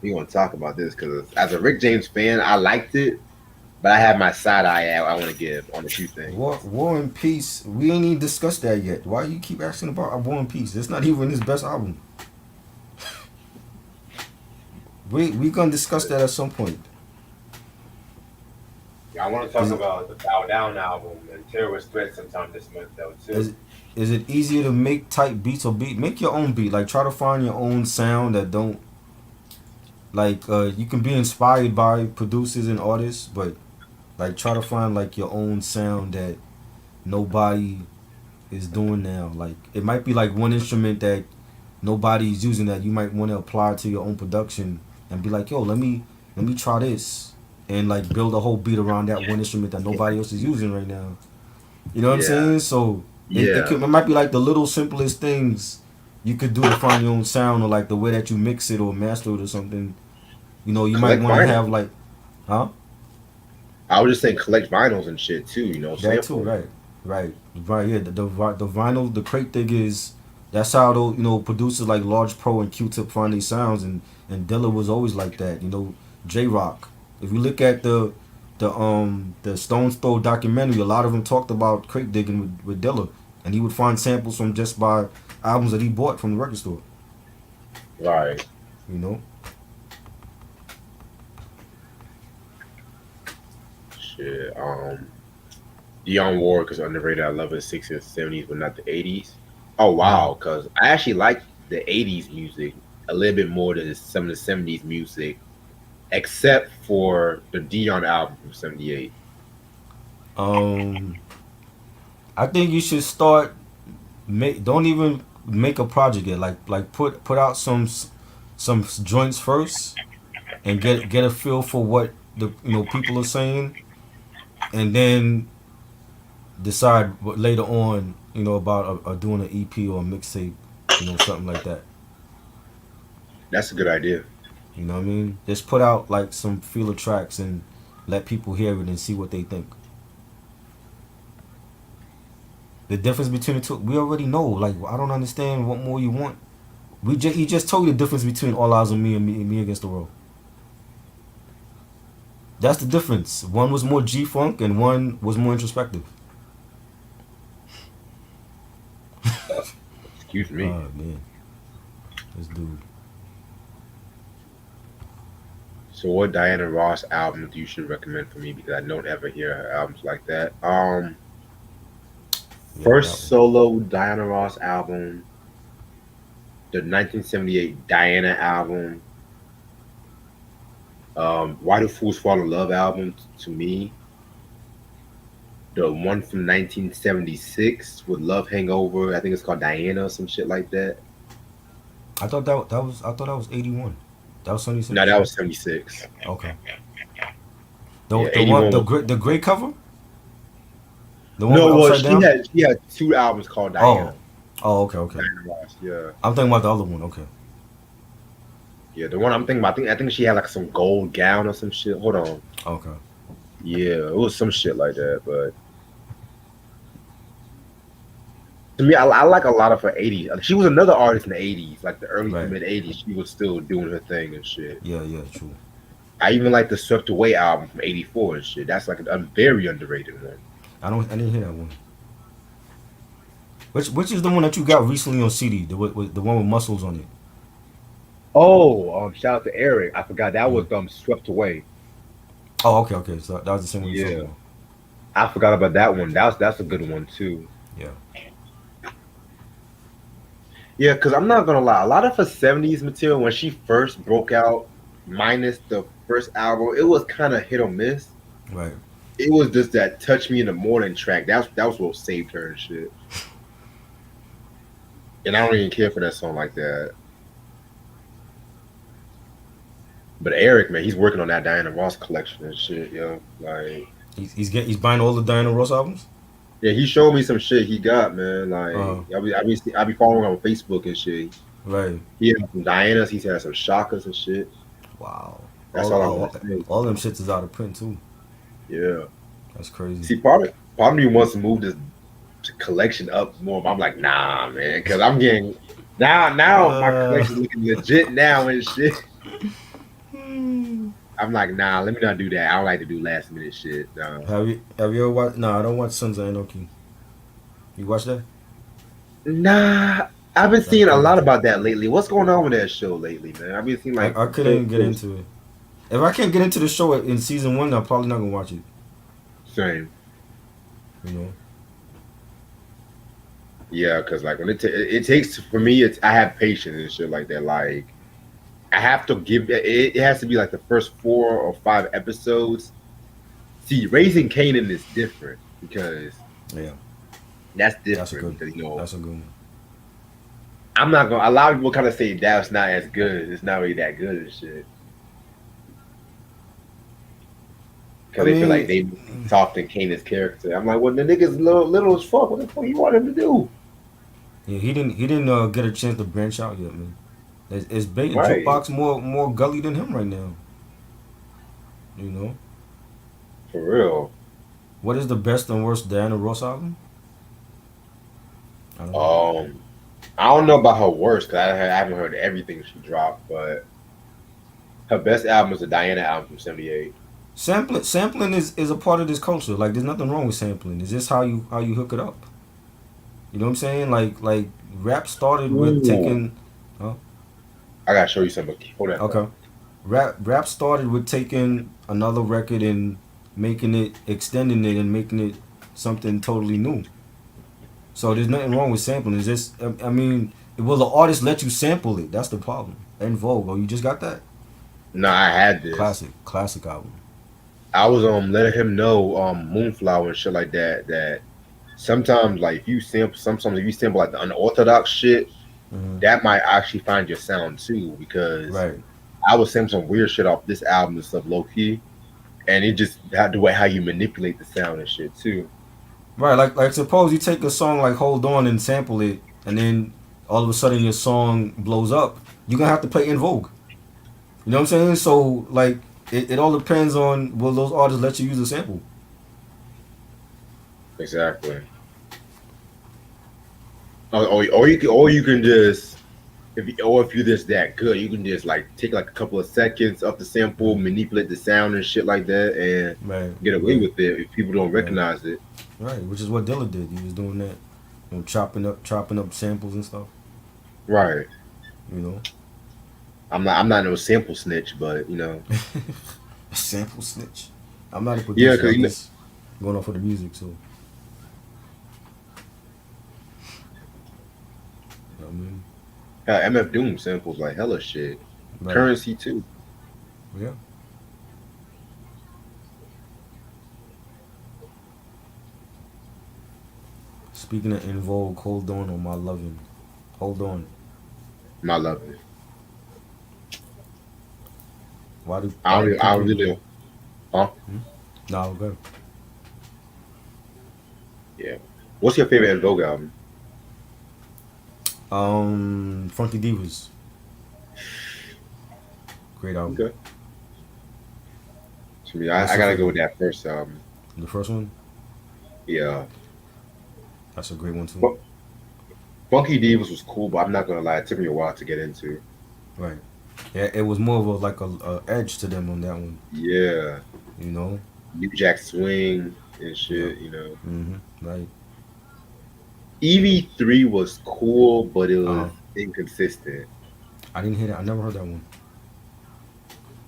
We gonna talk about this because as a Rick James fan, I liked it, but I have my side eye I want to give on a few things. War and Peace. We ain't even discussed that yet. Why you keep asking about War and Peace? It's not even his best album. We gonna discuss that at some point. Yeah, I want to talk Is it about the Bow Down album and Terrorist Threat sometime this month though too. is is it easier to make type beats or beat? Make your own beat. Like try to find your own sound that don't like. You can be inspired by producers and artists, but like try to find like your own sound that nobody is doing now. Like it might be like one instrument that nobody's using that you might want to apply to your own production and be like, yo, let me try this and like build a whole beat around that one instrument that nobody else is using right now. You know what I'm Yeah, saying? So yeah. it might be like the little simplest things you could do to find your own sound or like the way that you mix it or master it or something. You know, you might Collect want to vinyl. have like, huh? I was just saying collect vinyls and shit too. That too, Sample. right. Yeah, the vinyl, the crate thing is that's how the producers like Large Pro and Q-Tip find these sounds, and Dilla was always like that. J Rock. If you look at the Stones Throw documentary, a lot of them talked about crate digging with Dilla, and he would find samples from just by albums that he bought from the record store. Right. You know, Shit. N.O.R.E is underrated. I love it. 60s and 70s, but not the 80s. Oh mm. wow, because I actually like the 80s music a little bit more than some of the 70s music, except for the Dion album from '78. um, I think you should start. Don't even make a project yet. Like put out some joints first and get a feel for what the people are saying, and then decide what later on about doing an EP or a mixtape, something like that. That's a good idea. You know what I mean? Just put out like some feeler tracks and let people hear it and see what they think. The difference between the two, we already know. Like I don't understand what more you want. He just told you the difference between All Eyes on Me and Me Against the World. That's the difference. One was more G Funk and one was more introspective. Excuse me. Oh man, this dude. So, what Diana Ross album do you should recommend for me? Because I don't ever hear her albums like that. Yeah, that First one. solo Diana Ross album, the 1978 Diana album, Why Do Fools Fall in Love album to me, the one from 1976 with Love Hangover. I think it's called Diana or some shit like that. I thought that was 81. That was No, 76, that right? was 76. Okay. Yeah, The one 81 was. the gray cover, the one with No, well, upside down. she had two albums called Oh, Diana. okay. Diana Ross. Yeah, I'm thinking about the other one. Okay. yeah. The one I'm thinking about. I think she had like some gold gown or some shit. Hold on. Okay. Yeah, it was some shit like that. But to me, I like a lot of her '80s. She was another artist in the '80s, like the early to Right. mid '80s. She was still doing her thing and shit. Yeah. True. I even like the Swept Away album from '84 and shit. That's like a very underrated one. I didn't hear that one. Which is the one that you got recently on CD? The one with muscles on it. Oh, shout out to Eric. I forgot that Mm. was Swept Away. Oh, okay. So that was the same one you talking Yeah, about. I forgot about that one. That's a good one too. Yeah. Yeah, because I'm not gonna lie, a lot of her '70s material when she first broke out, minus the first album, it was kind of hit or miss. Right. It was just that "Touch Me in the Morning" track. That was what saved her and shit. And I don't even care for that song like that. But Eric, man, he's working on that Diana Ross collection and shit, yo. Like, He's buying all the Diana Ross albums. yeah, he showed me some shit he got, man. Like, Uh. I be following him on Facebook and shit. Right. He had some Dianas, he's had some Shockers and shit. Wow. That's all I'm gonna say. All them shits is out of print too. Yeah. That's crazy. See, part of me wants to move this collection up more, but I'm like, nah, man, because I'm getting now my Uh, collection looking legit now and shit. I'm like, nah, let me not do that. I don't like to do last minute shit. No. Have you ever watched? No, I don't watch Sons of Anarchy. You watch that? Nah, I've been That's seeing a good. lot about that lately. What's going on with that show lately, man? I've been seeing like I couldn't get posts. into it. If I can't get into the show in season one, I'm probably not gonna watch it. Same. You know. Yeah, because like when it takes for me, it's I have patience and shit like that. Like I have to give it has to be like the first 4 or 5 episodes. See, Raising Kanan is different because Yeah, that's that's a different good. because That's a good one. I'm not gonna. A lot of people kind of say that's not as good. It's not really that good and shit I because they feel like mean, they soften Kanan's character. I'm like, well, the nigga's little as fuck. What the fuck you want him to do? yeah, he didn't get a chance to branch out yet, man. It's Right, Jukebox more gully than him right now. You know. for real. What is the best and worst Diana Ross album? I don't know. Um, I don't know about her worst because I haven't heard everything she dropped, but her best album is the Diana album from '78. Sampling is a part of this culture. Like there's nothing wrong with sampling. It's just how you hook it up. You know what I'm saying? Like rap started with Ooh, taking. Huh? I gotta show you something. Hold that thought. Okay. Rap started with taking another record and making it, extending it, and making it something totally new. So there's nothing wrong with sampling. It's just I mean, will the artist let you sample it? That's the problem. En Vogue. Oh, you just got that No, I had this. classic album. I was letting him know Moonflower and shit like that sometimes like if you sample sometimes if you sample like the unorthodox shit, Hmm. that might actually find your sound too because Right. I was sampling some weird shit off this album and stuff low key, and it just had the way how you manipulate the sound and shit too. Right, like suppose you take a song like Hold On and sample it, and then all of a sudden your song blows up. You're gonna have to play In Vogue. You know what I'm saying? So like it all depends on will those artists let you use a sample. Exactly. Or you can just if you're just that good, you can just like take like a couple of seconds of the sample, Hmm. manipulate the sound and shit like that, and Right, get away right, with it if people don't right, recognize it. right. Which is what Dilla did. He was doing that, chopping up samples and stuff. Right. You know, I'm not no sample snitch, but sample snitch. I'm not a yeah, producer. because I'm just going off of the music. So, you know what I mean, MF Doom samples like hella shit. right? Currency too. Yeah. Speaking of In Vogue, hold on my loving. Hold on. My love it. Why do I people? really don't. Huh? Hmm? No, go. Yeah. What's your favorite En Vogue album? Funky Divas, great album. Okay. To me, What's I your gotta go favorite? with that first album. The first one. Yeah. That's a great one too. But Funky Divas was cool, but I'm not gonna lie, it took me a while to get into. Right. Yeah, it was more of a edge to them on that one. Yeah. You know. New Jack Swing and Yeah. shit. Right. EV3 was cool, but it Uh huh. was inconsistent. I didn't hear that. I never heard that one.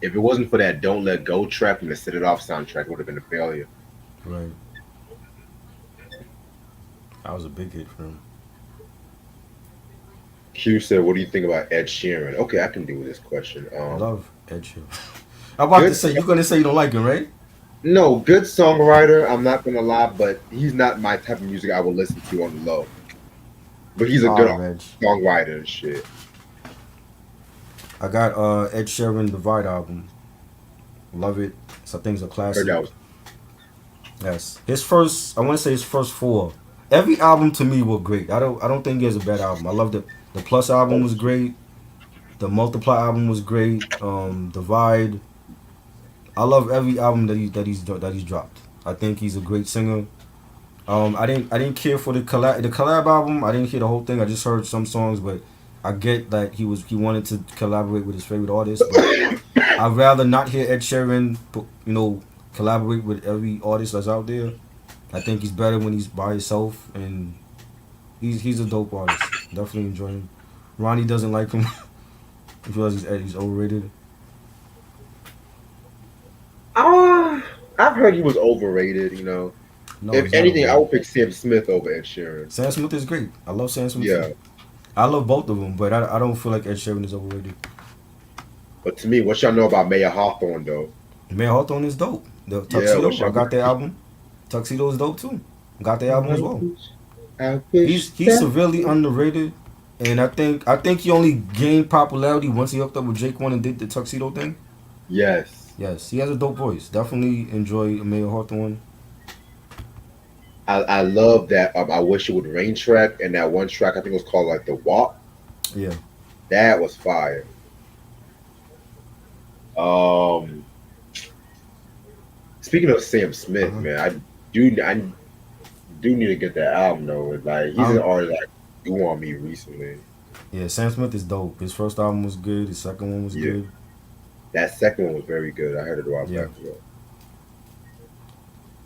If it wasn't for that Don't Let Go track from the Set It Off soundtrack, it would have been a failure. Right. That was a big hit for him. Q said, "What do you think about Ed Sheeran?" Okay, I can deal with this question. Love Ed Sheeran. I'm about to Good. say you're gonna say you don't like him, right? No, good songwriter. I'm not gonna lie, but he's not my type of music I will listen to on the low. But he's a Ah, good Reg. songwriter and shit. I got Ed Sheeran Divide album. Love it. Some things are Heard classic. that was Yes, his first. I want to say his first four. Every album to me was great. I don't think he has a bad album. I love the Plus album was great. The Multiply album was great. Divide. I love every album that he's dropped. I think he's a great singer. I didn't care for the collab album. I didn't hear the whole thing. I just heard some songs, but I get that he wanted to collaborate with his favorite artist. But I'd rather not hear Ed Sheeran, collaborate with every artist that's out there. I think he's better when he's by himself, and he's a dope artist. Definitely enjoy him. Ronnie doesn't like him. He feels he's overrated. Ah, I've heard he was overrated. You know, No, if he's not anything, I overrated. would pick Sam Smith over Ed Sheeran. Sam Smith is great. I love Sam Smith too. Yeah, I love both of them, but I don't feel like Ed Sheeran is overrated. but to me, what y'all know about Mayor Hawthorne though? Man, Hawthorne is dope. The Yeah, Tuxedo, I got their album. Tuxedo is dope too. Got their album as well. I wish He's that. severely underrated, and I think he only gained popularity once he hooked up with Jake One and did the Tuxedo thing. Yes, Yes, he has a dope voice. Definitely enjoy Mayor Hawthorne. I love that. I wish it would rain track and that one track I think it was called like the Walk. Yeah. That was fire. Um, Speaking of Sam Smith, Uh-huh. man, I do need to get that album though. Like he's an Um, artist that grew on me recently. yeah, Sam Smith is dope. His first album was good. His second one was Yeah, good. that second one was very good. I heard it a while Yeah. back ago.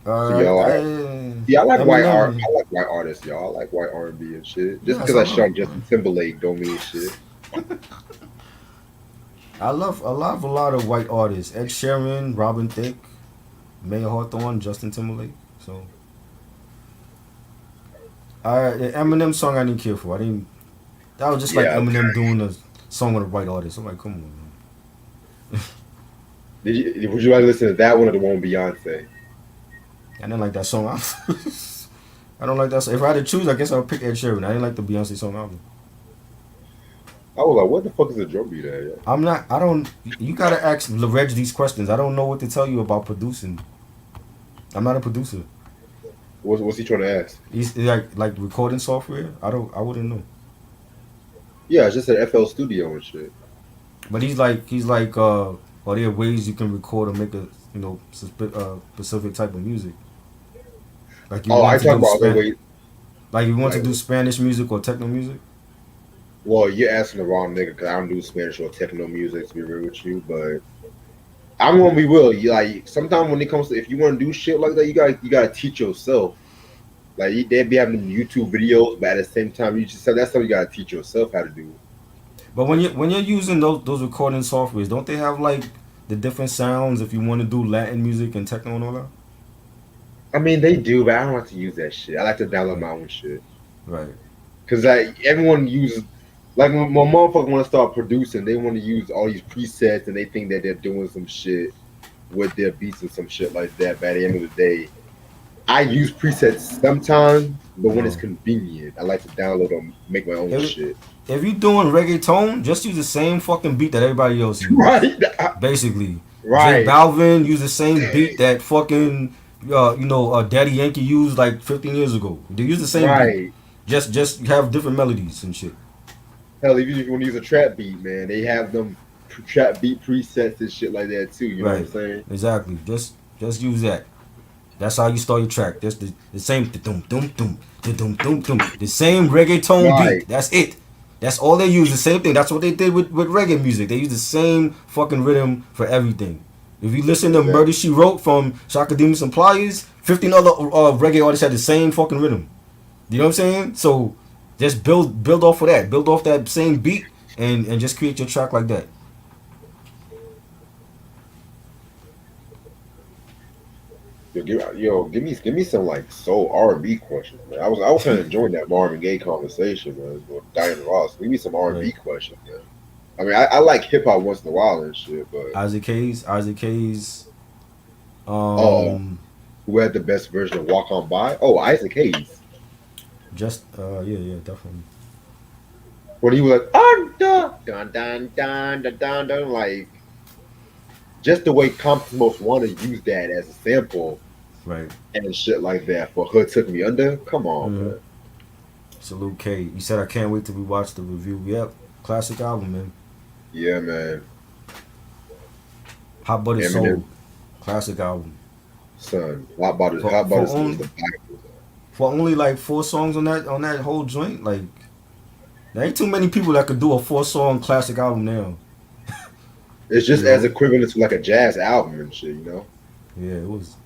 All So right. y'all, yeah, I like white art. Eminem. I like white artists, y'all. I like white R&B and shit. Just Yes, because I I love. shot Justin Timberlake don't mean shit. I love a lot of white artists. Ed Sheeran, Robin Thicke, Mayor Hawthorne, Justin Timberlake. So, the Eminem song I didn't care for. I didn't. That was just like Yeah. Eminem doing a song with a white artist. I'm like, come on, man. Would you like listen to that one or the one with Beyonce? I didn't like that song. I don't like that song. If I had to choose, I guess I would pick Ed Sheeran. I didn't like the Beyonce song album. I was like, what the fuck is a drum beat at? Yeah. I'm not. I don't. You gotta ask Reg these questions. I don't know what to tell you about producing. I'm not a producer. What's he trying to ask? He's like recording software. I don't. I wouldn't know. Yeah, it's just an FL Studio and shit. But he's like. Are there ways you can record or make a specific type of music? Like you Oh, I want to talk do about other ways. like you want to Like, do Spanish music or techno music. well, you're asking the wrong nigga because I don't do Spanish or techno music to be real with you, but I'm gonna be real. You like sometimes when it comes to if you want to do shit like that, you gotta teach yourself. Like they be having YouTube videos, but at the same time, you just that's something you gotta teach yourself how to do. But when you're using those recording softwares, don't they have like the different sounds if you want to do Latin music and techno and all that? I mean, they do, but I don't like to use that shit. I like to download Right. my own shit Right. because like everyone uses. Like when my motherfucker want to start producing, they want to use all these presets and they think that they're doing some shit with their beats and some shit like that. But at the end of the day, I use presets sometimes, but when it's Uh-huh. convenient, I like to download them, make my own If, shit. if you're doing reggaeton, just use the same fucking beat that everybody else use. Right, Basically, J right, Balvin used the same beat that fucking Daddy Yankee used like 15 years ago. They use the same beat. right. Just have different melodies and shit. Hell, even if you want to use a trap beat, man, they have them trap beat presets and shit like that too. You know what I'm Right. saying? Exactly. Just use that. That's how you start your track. That's the same dum dum dum dum dum dum. The same reggaeton Right, beat. That's it. That's all they use. The same thing. That's what they did with reggae music. They use the same fucking rhythm for everything. If you listen to exactly. Murder She Wrote from Shaka Demus and Pliers, 15 other reggae artists had the same fucking rhythm. You know what I'm saying? So just build off of that. Build off that same beat and just create your track like that. Give me some like soul R&B questions, man. I was kind of enjoying that Marvin Gaye conversation, man, with Diana Ross. Give me some R&B Right. questions, man. I mean, I like hip hop once in a while and shit, but Isaac Hayes. oh, Um, who had the best version of Walk On By? Oh, Isaac Hayes. yeah, definitely. When he was like, dun dun dun dun dun dun dun, dun like just the way Compton most want to use that as a sample Right. and shit like that for Hood Took Me Under. Come on, Mm-hmm. man. Salute K. You said I can't wait till we watch the review. Yep. Classic album, man. Yeah, man. Hot Buttered Eminem, Soul. Classic album. son. Hot Butter's For Hot for Butter's is only the Bible. for only like 4 songs on that whole joint, like there ain't too many people that could do a 4-song classic album now. It's You just as know? equivalent to like a jazz album and shit, you know. Yeah, it was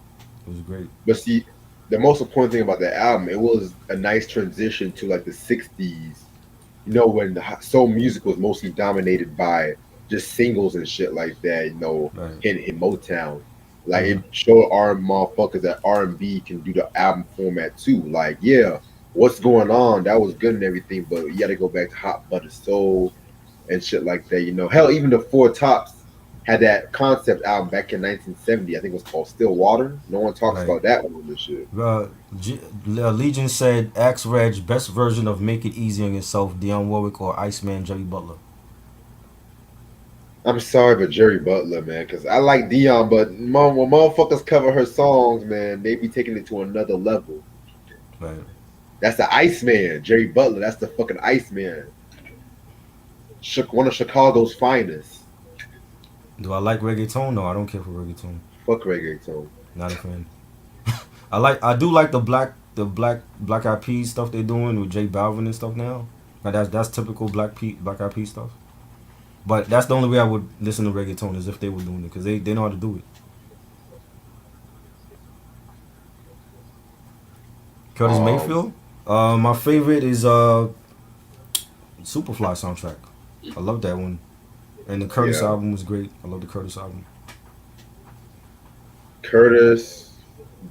great. But see, the most important thing about that album, it was a nice transition to like the '60s. You know, when the soul music was mostly dominated by just singles and shit like that. You know, Right. in Motown, like Mm-hmm. it showed our motherfuckers that R&B can do the album format too. Like, yeah, what's going on? That was good and everything, but you got to go back to Hot Butter Soul and shit like that. You know, hell, even the Four Tops had that concept album back in 1970. I think it was called Still Water. No one talks Right. about that one and this shit. Legion said, "Ask Reg best version of Make It Easy on Yourself, Dionne Warwick or Iceman Jerry Butler." I'm sorry, but Jerry Butler, man, because I like Dion, but when motherfuckers cover her songs, man, they be taking it to another level. Right. That's the Iceman, Jerry Butler. That's the fucking Iceman. One of Chicago's finest. Do I like reggaeton? No, I don't care for reggaeton. Fuck reggaeton. Not a fan. I do like the Black Eyed Peas stuff they're doing with J Balvin and stuff now. Like that's typical Black Eyed Peas stuff. But that's the only way I would listen to reggaeton is if they were doing it because they know how to do it. Curtis Um, Mayfield. My favorite is Superfly soundtrack. I love that one. And the Curtis yeah, album was great. I love the Curtis album. Curtis,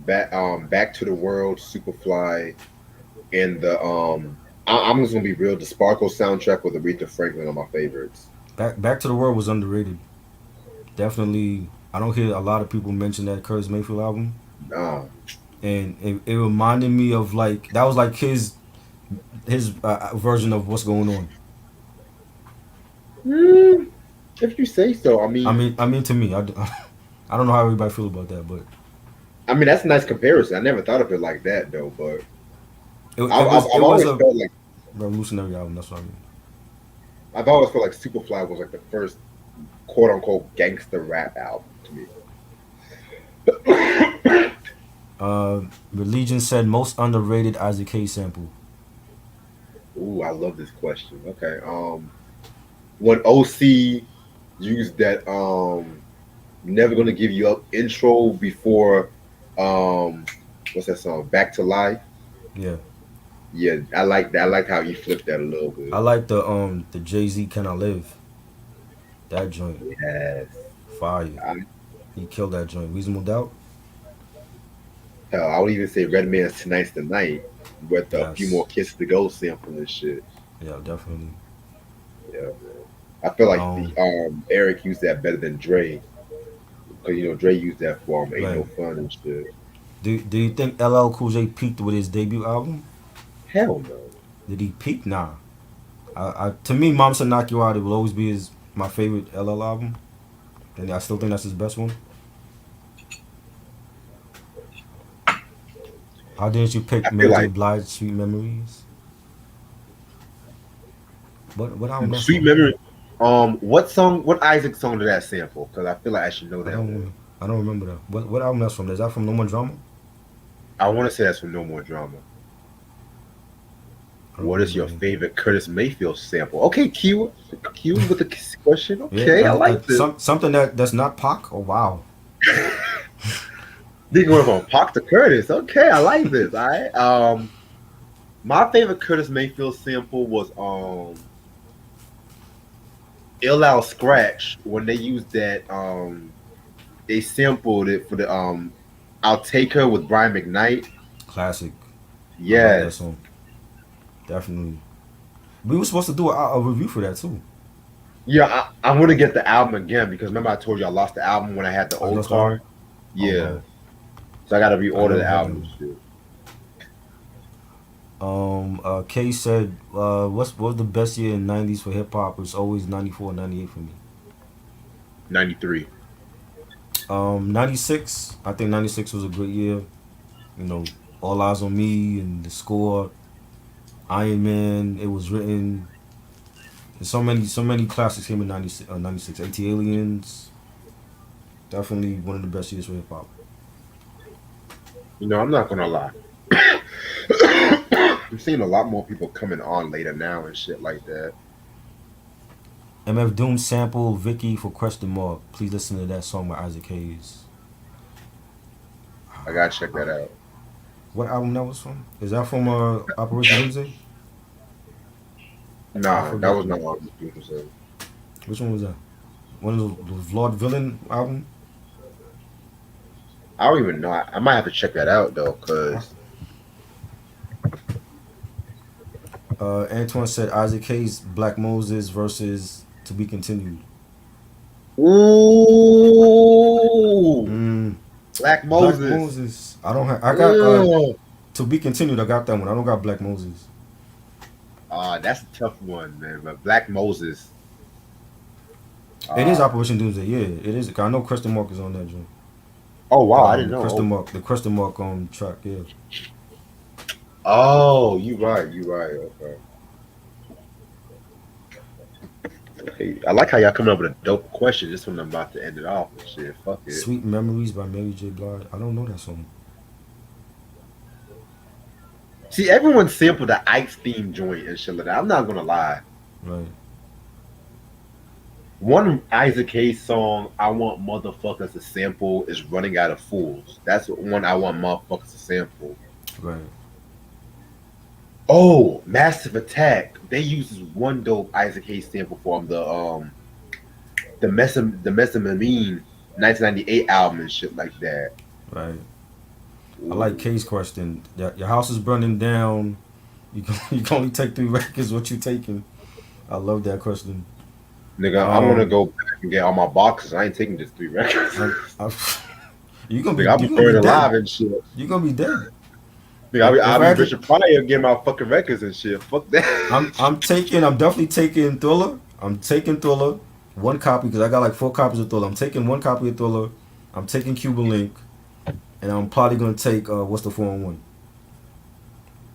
Back to the World, Superfly, and the I'm just gonna be real. The Sparkle soundtrack with Aretha Franklin are my favorites. Back to the World was underrated. Definitely, I don't hear a lot of people mention that Curtis Mayfield album, Nah, and it reminded me of like that was like his version of what's going on. mm, if you say so. I mean to me, I don't know how everybody feel about that, but I mean that's a nice comparison. I never thought of it like that though, but it I've was always a felt like revolutionary album. That's what I mean. I've always felt like Superfly was like the first quote unquote gangster rap album to me. Uh, Religion said most underrated Isaac Hayes sample. Ooh, I love this question. Okay, when OC used that "Never Gonna Give You Up" intro before what's that song? "Back to Life." Yeah, Yeah, I like that. I like how he flipped that a little I bit. like the Jay Z "Can I Live." That joint, Yes. fire. I, He killed that joint. Reasonable Doubt. hell, I would even say Redman's "Tonight's the Night" with a few Yes. more Kisses to Go sample and shit. Yeah, definitely. Yeah, man. I feel like the Um, Eric used that better than Dre because you know Dre used that for "Ain't right. No Fun" and shit. Do you think LL Cool J peaked with his debut album? Hell no. Did he peak? Nah. To me, Mom Said Knock You Out. It will always be his my favorite LL album, and I still think that's his best one. How didn't you pick I feel Mary J. like Blige, Sweet Memories? What album that's Sweet from? Memory. What song? What Isaac song did that sample? Because I feel like I should know I that one. don't I don't remember that. What album that's from? Is that from No More Drama? I want to say that's from No More Drama. I don't What is remember your that one. favorite Curtis Mayfield sample? Okay, Q with the question. Yeah, Okay, I like this. something that's not Pac. Oh wow. They going from Pac to Curtis. Okay, I like this. All right. My favorite Curtis Mayfield sample was Ill Out Scratch when they used that they sampled it for the I'll Take Her with Brian McKnight. Classic. I love that Yes. song. Definitely. We were supposed to do a review for that too. Yeah, I'm gonna get the album again because remember I told you I lost the album when I had the Oh, you old lost the album? car. Oh Yeah, no, so I gotta I reorder never the had that album and one. shit. Kay said, what's the best year in '90s for hip hop? It's always '94, '98 for me. 93. '96. I think '96 was a good year. You know, All Eyes on Me and the score, Iron Man. It was written. And so many classics came in '96. '96. AT Aliens. Definitely one of the best years for hip hop. You know, I'm not gonna lie. I'm seeing a lot more people coming on later now and shit like that. MF Doom sample Vicky for Question Mark. Please listen to that song by Isaac Hayes. I gotta check that out. What album that was from? Is that from Operation Doomsday? I Nah, that forgot. was not what I was doing. So. Which one was that? One of the Lord Villain album? I don't even know. I might have to check that out though, cause Antoine said Isaac Hayes, Black Moses versus To Be Continued. ooh, Mm, Black Black Moses. Moses. I don't have. I got Ugh. To Be Continued. I got that one. I don't got Black Moses. That's a tough one, man. But Black Moses. It is Uh, Operation Doomsday. Yeah, it is. I know Kristen Mark is on that joint. oh wow, I didn't The know. Kristen Mark, track. Yeah. Oh, you right. You right. Okay. Hey, I like how y'all coming up with a dope question just when I'm about to end it off and shit. Fuck it. Sweet Memories by Mary J. Blige. I don't know that song. See, everyone sampled the Ice theme joint and shit like that. I'm not gonna lie. Right. One Isaac Hayes song I want motherfuckers to sample is "Running Out of Fools." That's one I want motherfuckers to sample. Right. Oh, Massive Attack. They use this one dope Isaac Hayes sample from the Messamine 1998 album and shit like that. Right. I like Ooh. K's question. Your house is burning down. You can only take 3 records. What you taking? I love that question. Nigga, I'm gonna Um, go back and get all my boxes. I ain't taking just 3 records. I, you gonna Nigga, I'll be you gonna be burned dead. alive and shit. You gonna be dead. Nigga, If I'll I be had to, Richard Pryor getting my fucking records and shit. Fuck that. I'm definitely taking Thriller. I'm taking Thriller, one copy because I got like 4 copies of Thriller. I'm taking one copy of Thriller. I'm taking Cuban Link, and I'm probably gonna take what's the 4-on-1.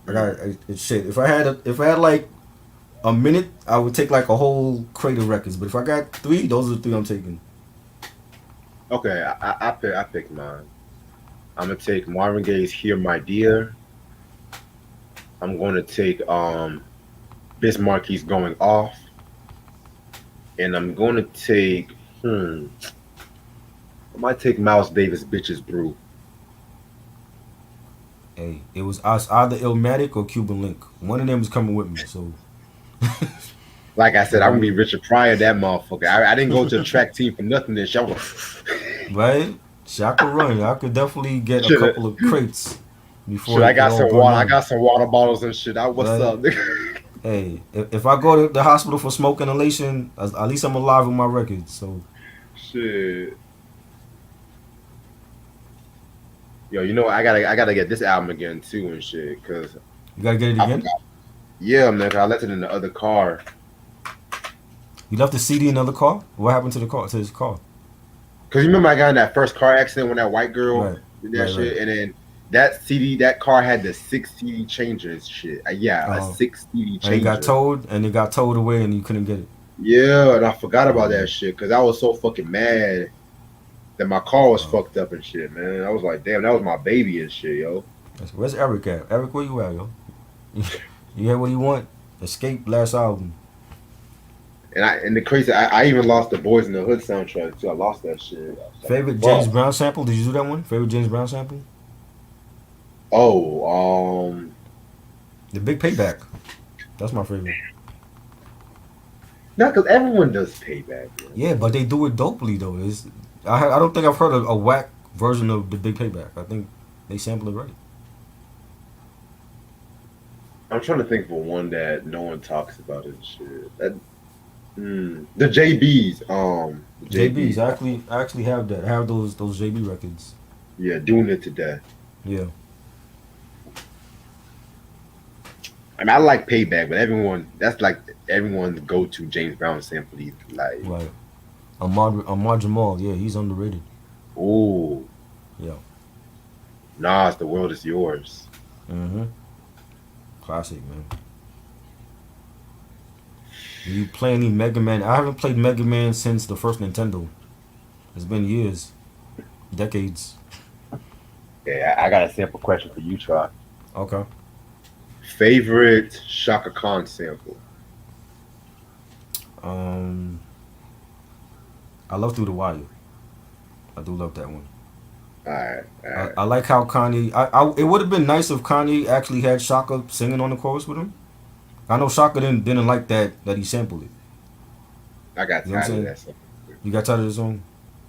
I got shit. If I had like a minute, I would take like a whole crate of records. But if I got 3, those are the 3 I'm taking. Okay, I picked mine. I'm gonna take Marvin Gaye's "Hear My Dear." I'm gonna take Bismarck's "Going Off," and I'm gonna take I might take Miles Davis "Bitches Brew." Hey, it was us either Illmatic or Cuban Link. One of them is coming with me. So, Like I you said, know I'm what I gonna be mean? Richard Pryor, that motherfucker. I didn't go to the track team for nothing. This shit, Right? Shit, I could run. I could definitely get a should couple of crates before should I it got all some burned water? I down. got some water bottles and shit. What's Right? up, nigga? Hey, if I go to the hospital for smoke inhalation, at least I'm alive with my records. So, Shit. Yo, you know what? I gotta get this album again too and shit. Cause you gotta get it I again. forgot. Yeah, man. 'Cause I left it in the other car. You left the CD in the other car. What happened to the car? To his car? Cause you remember I got in that first car accident when that white girl Right, did that right. shit, and then that car had the 6 CD changers shit. Yeah, a Uh, 6 CD and changer. it got towed away, and you couldn't get it. Yeah, and I forgot Oh about that man. shit because I was so fucking mad that my car was Wow. fucked up and shit, man. I was like, damn, that was my baby and shit, yo. Where's Eric at? Eric, where you at, yo? You had what you want? Escape last album. And the crazy, I even lost the Boys in the Hood soundtrack too. I lost that shit. I was like, Favorite James fuck. Brown sample? Did you do that one? Favorite James Brown sample? Oh, The Big Payback. That's my favorite. no, because everyone does payback. Man. Yeah, but they do it dopely though. I don't think I've heard a whack version of The Big Payback. I think they sample it right. I'm trying to think for one that no one talks about and shit. The JBs, the JB's. JBs, I actually have that. I have those JB records. yeah, doing it to death. Yeah. I mean, I like payback, but that's like everyone's go-to James Brown sample. Like, Right. Ahmad Jamal. Yeah, he's underrated. oh, Yeah. Nas, the world is yours. Mm-hmm. Classic, man. You play any Mega Man? I haven't played Mega Man since the first Nintendo. It's been years, decades. Yeah, I got a sample question for you, Troy. Okay. Favorite Shaka Khan sample? Um, I love Through the Wire. I do love that one. All right, all right. I like how Kanye. It would have been nice if Kanye actually had Shaka singing on the chorus with him. I know Shaka didn't like that he sampled it. I got You know what I'm tired of saying? that song. You got tired of the song,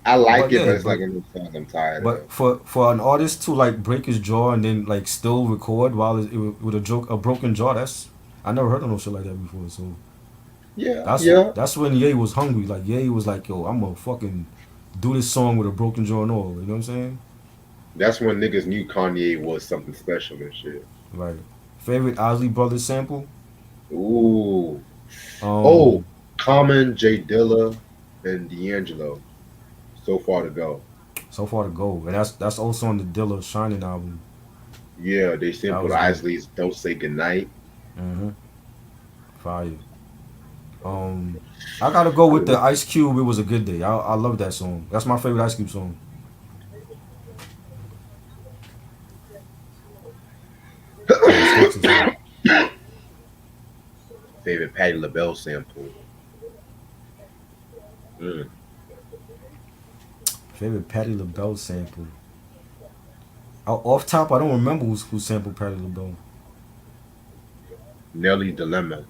I like but it, but yeah, it's like one of those songs I'm tired of. for an artist to like break his jaw and then like still record while with a broken jaw, that's I never heard of no shit like that before. So Yeah, yeah. that's when Ye was hungry. Like Ye was like, yo, I'm gonna fucking do this song with a broken jaw and all. You know what I'm saying? That's when niggas knew Kanye was something special and shit. Right. Favorite Osley Brothers sample? Ooh. Oh, Um, Common, J Dilla, and D'Angelo. So far to go. so far to go, and that's also on the Dilla Shining album. Yeah, they That sampled was good. Isley's Don't Say Goodnight. Mm-hmm. Fire. Um, I gotta go with the Ice Cube. It was a good day. I love that song. That's my favorite Ice Cube song. Yeah, Sticks is hard. Favorite Patti LaBelle sample. Mm. Favorite Patti LaBelle sample. Off top, I don't remember who sampled Patti LaBelle. Nelly Dilemma.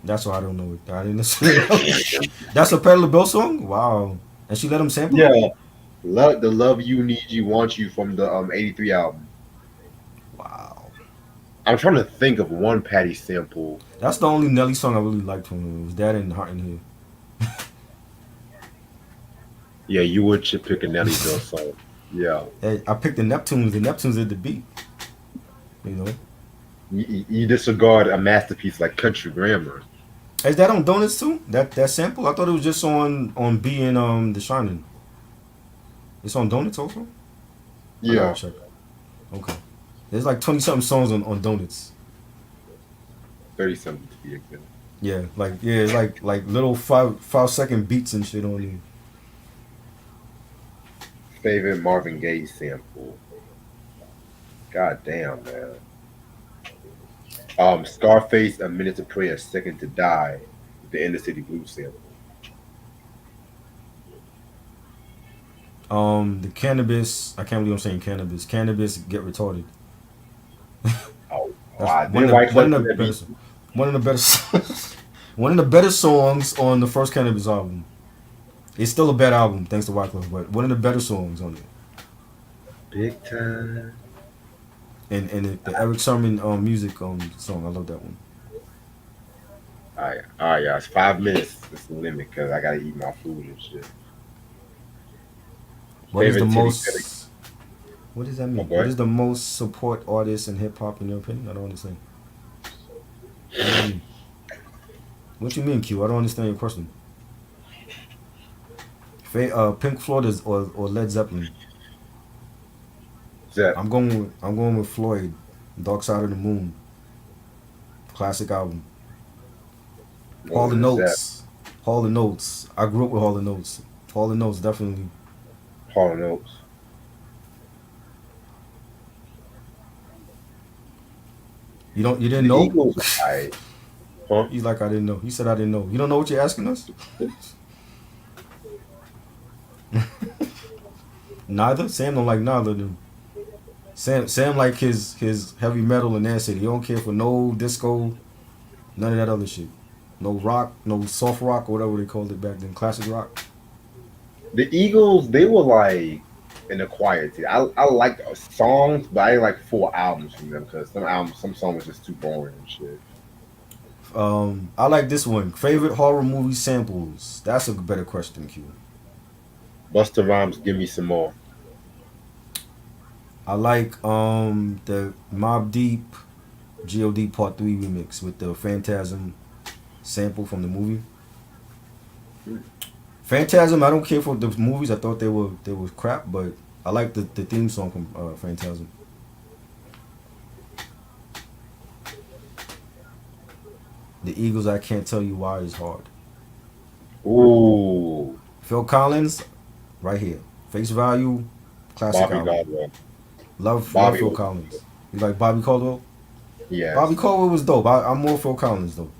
That's why I don't know it. I didn't listen to it. That's a Patti LaBelle song. Wow. And she let him sample it. Yeah, the Love You Need You Want You from the '83 album. Wow. I'm trying to think of one Patty sample. That's the only Nelly song I really liked from him. It was that and Heart in Yeah, you would should pick a Nelly Bell song. Yeah, Here. Hey, I picked the Neptunes. The Neptunes did the beat. You know. you disregard a masterpiece like Country Grammar. Is that on Donuts too? That sample? I thought it was just on B and The Shining. It's on Donuts also. I gotta Yeah, check. Okay. There's like 20 something songs on Donuts. 30 something to be exact. Yeah, like little 5 second beats and shit on you. Favorite Marvin Gaye sample. God damn, man. Scarface, A Minute to Pray, A Second to Die. The Inner City Blues sample. The cannabis. I can't believe I'm saying cannabis. Cannabis get retarded. Oh, That's wow. Didn't White Flex one of that the beat? better one of the better one of the better songs on the first Cannabis album. It's still a bad album thanks to Wyclef, but one of the better songs on it. Big time. And the Eric Sermon music song. I love that one. All right, y'all. It's 5 minutes. It's the limit because I gotta eat my food and shit. What is the Favorite Titty Petty. most? What does that Oh, mean? go What ahead. is the most support artist in hip hop in your opinion? I don't understand. What do you mean? What you mean, Q? I don't understand your question. Pink Floyd or Led Zeppelin? Zep. I'm going with Floyd. Dark Side of the Moon. Classic album. Hall Going and to Zep. Notes. Hall and Notes. I grew up with Hall and Notes. Hall and Notes definitely. Hall and Oates. You didn't The know? Eagles. I. Huh? He's like I didn't know. He said I didn't know. You don't know what you're asking us? Neither. Sam don't like neither of them. Sam like his heavy metal and acid. He don't care for no disco, none of that other shit. No rock, no soft rock or whatever they called it back then. Classic rock. The Eagles, they were like an acquired team. I liked songs, but I didn't like full albums from them because some songs was just too boring and shit. I like this one. Favorite horror movie samples. That's a better question, Q. Busta Rhymes, Give Me Some More. I like the Mobb Deep God Part 3 remix with the Phantasm sample from the movie. Phantasm, I don't care for the movies. I thought they were crap, but I like the theme song from Phantasm. The Eagles, I Can't Tell You Why is hard. Ooh, Phil Collins, right here. Face value, classic Bobby album. Caldwell. Love Bobby, Phil Collins. You like Bobby yes. Bobby Caldwell was dope. I'm more Phil Collins though.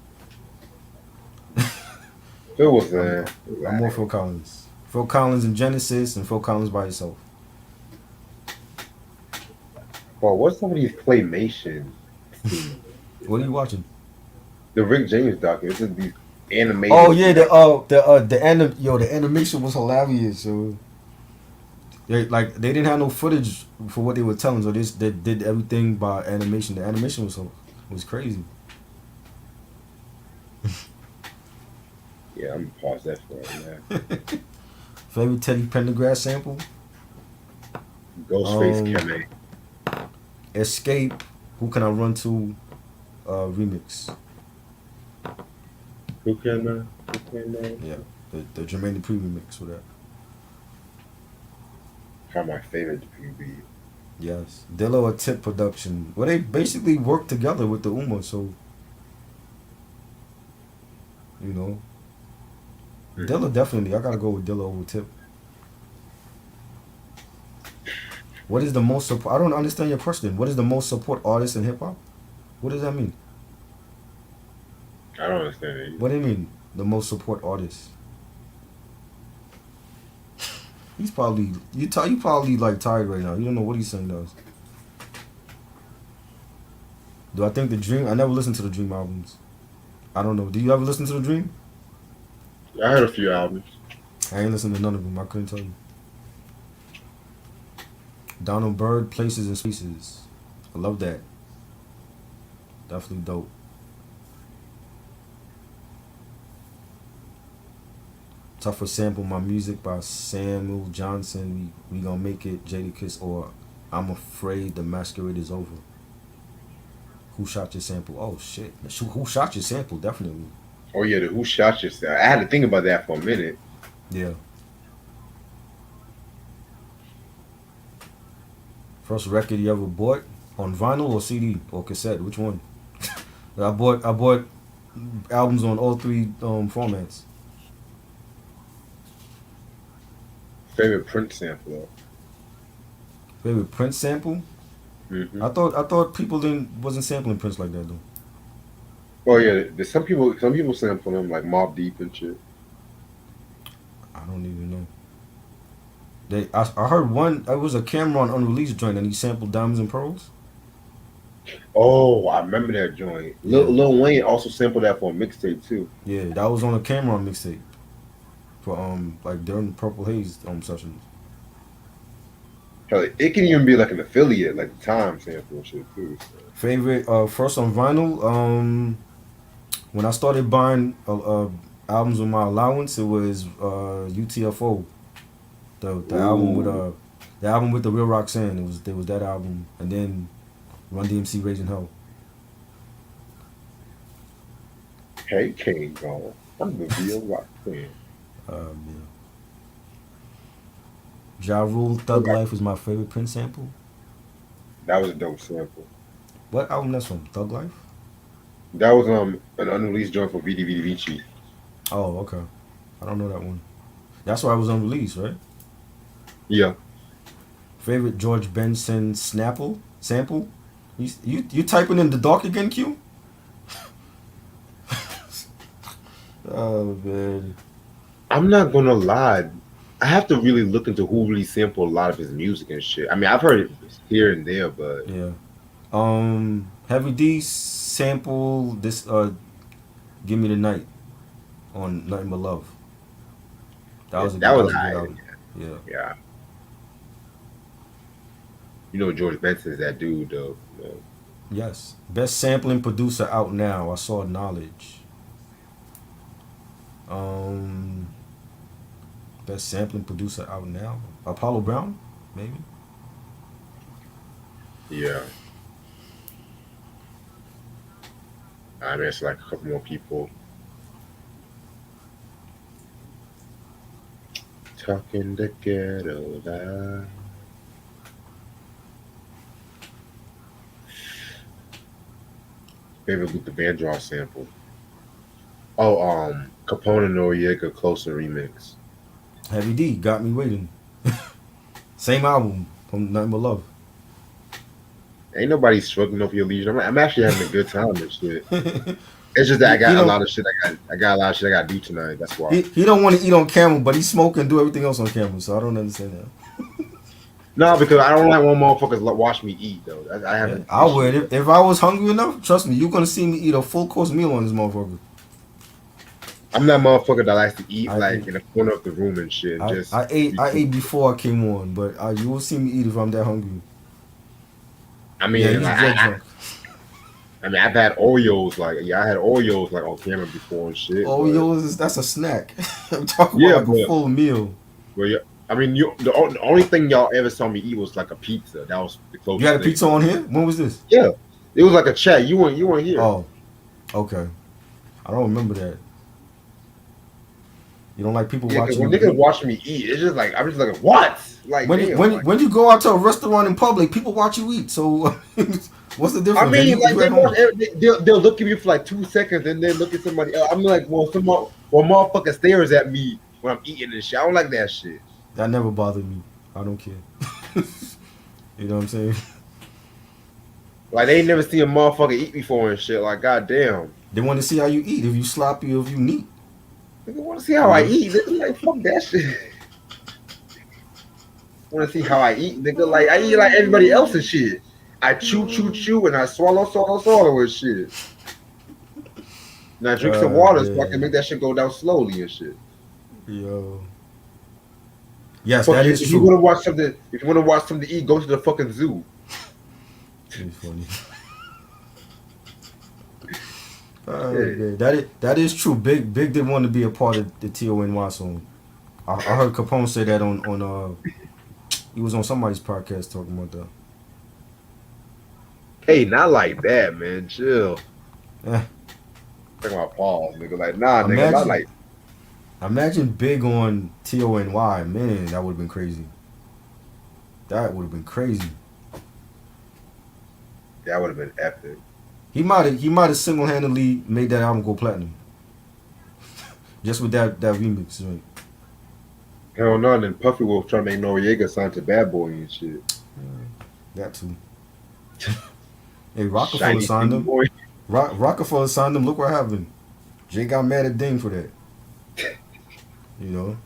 It was I'm that. I'm more Phil Collins. Phil Collins in Genesis and Phil Collins by himself. Well, what's some of these claymation scenes? What are you watching? The Rick James documentary. This is these animated Oh looking yeah, guys. the animation was hilarious. So they didn't have no footage for what they were telling, so they did everything by animation. The animation was crazy. Yeah, I'm gonna pause that for right now. Favorite Teddy Pendergrass sample? Ghostface Um, Kemme. Escape. Who can I run to? Remix. Who can Yeah, the Jermaine Dupri remix for that. How my favorite be? Yes, Dillo a Tip production. Well, they basically worked together with the Uma, so you know, Dilla definitely. I gotta go with Dilla over Tip. What is the most support? I don't understand your question. What is the most support artist in hip hop? What does that mean? I don't understand it What either. do you mean the most support artist? He's probably you probably like tired right now. You don't know what he's saying does. Do I think the Dream? I never listened to the Dream albums. I don't know. Do you ever listen to the Dream? I heard a few albums. I ain't listened to none of them. I couldn't tell you. Donald Byrd, Places and Spaces. I love that. Definitely dope. Tougher Sample My Music by Samuel Johnson. We gonna make it. Jadakiss or I'm Afraid the Masquerade is Over. Who shot your sample? Oh shit. Who shot your sample? Definitely. Oh yeah, the Who Shot Yourself. I had to think about that for a minute. Yeah. First record you ever bought on vinyl or CD or cassette? Which one? I bought albums on all three formats. Favorite Prince sample Favorite Prince sample? though. I thought people didn't wasn't sampling Prince like that though. Oh yeah, there's some people sample them like Mob Deep and shit. I don't even know. I heard one. It was a Cameron unreleased joint, and he sampled Diamonds and Pearls. Oh, I remember that joint. Yeah, Lil Wayne also sampled that for a mixtape too. yeah, that was on a Cameron mixtape for like during the Purple Haze sessions. Hell, it can even be like an affiliate, like the Time sample and shit too. So. Favorite first on vinyl. When I started buying albums with my allowance, it was UTFO, Ooh, the album with the Real Roxanne. It was that album, and then Run DMC Raising Hell. hey, King gone. I'm the real rock fan. Yeah. Ja Rule What Thug about- Life is my favorite Prince sample. That was a dope sample. What album that's from? Thug Life? That was an unreleased joint for VD Vici. Oh, okay. I don't know that one. That's why it was unreleased, right? Yeah. Favorite George Benson Snapple sample? You typing in the dark again, Q? Oh man. I'm not gonna lie. I have to really look into who really sampled a lot of his music and shit. I mean, I've heard it here and there, but Yeah. Heavy D sample this Give Me the Night on Nothing But Love. yeah, That that was was a good I. album. Yeah. Yeah. You know, George Benson's that dude, though. You know. Yes. Best sampling producer out now. I saw Knowledge. Um Best sampling producer out now. Apollo Brown, maybe. Yeah. I mean, it's like a couple more people talking the ghetto lie. Favorite Luther Vandross sample. Oh, Capone and Noreaga Closer remix. Heavy D got me waiting. Same album from Nothing But Love. Ain't nobody struggling over your leisure. I'm actually having a good time and shit. It's just that I He got a don't lot of shit. I got a lot of shit I got to do tonight. That's why. he don't want to eat on camera, but he smoke and do everything else on camera. So I don't understand that. No, because I don't like when motherfuckers watch me eat though. I have Yeah, an I issue would with that. if I was hungry enough. Trust me, you're gonna see me eat a full course meal on this motherfucker. I'm that motherfucker that likes to eat I like in the corner of the room and shit, and just I ate before I came on, but you will see me eat if I'm that hungry. I Yeah, mean, he's like dead drunk. I mean, I've had Oreos like I had Oreos like on camera before and shit, Oh, but yo, that's a snack. I'm talking about yeah, like a full meal. but yeah, I mean, the only thing y'all ever saw me eat was like a pizza. That was the You had closest a thing. pizza on here? When was this? Yeah, it was like a chat. You weren't here. Oh, okay. I don't remember that. You don't like people Yeah, because watching when you niggas eat? watch me eat, it's just like I'm just like, what? Like, damn. Like, When you go out to a restaurant in public, people watch you eat. So what's the I difference? And mean, like you they at watch. home? They'll look at me for like 2 seconds and then look at somebody else. I'm like, well, motherfucker stares at me when I'm eating and shit. I don't like that shit. That never bothered me. I don't care. You know what I'm saying? Like they ain't never seen a motherfucker eat before and shit. Like, goddamn. They want to see how you eat. If you sloppy or if you neat. Nigga want to see how You I know. eat. Nigga, like, fuck that shit. Want to see how I eat, nigga? Like I eat like everybody else and shit. I chew, and I swallow and shit. And I drink some water so I can make Man. that shit go down slowly and shit. Yo. Yes, Fuck that you. is If you true. want to watch something, if you want to watch something to eat, go to the fucking zoo. It's funny. Shit. Man. That is true. Big didn't want to be a part of the TONY song. I heard Capone say that on he was on somebody's podcast talking about that. Hey, not like that, man. Chill. Eh, Talking about Paul, nigga. Like, nah, nigga, not imagine like imagine Big on TONY. Man, that would have been crazy. That would have been crazy. that would have been epic. He might have single handedly made that album go platinum. Just with that remix, right? Hell no, and then Puffy Wolf trying to make Noreaga sign to Bad Boy and shit. That too. Hey, Rockefeller Shiny signed City him. Boy. Rockefeller signed him. Look what happened. Jay got mad at Dame for that. You know.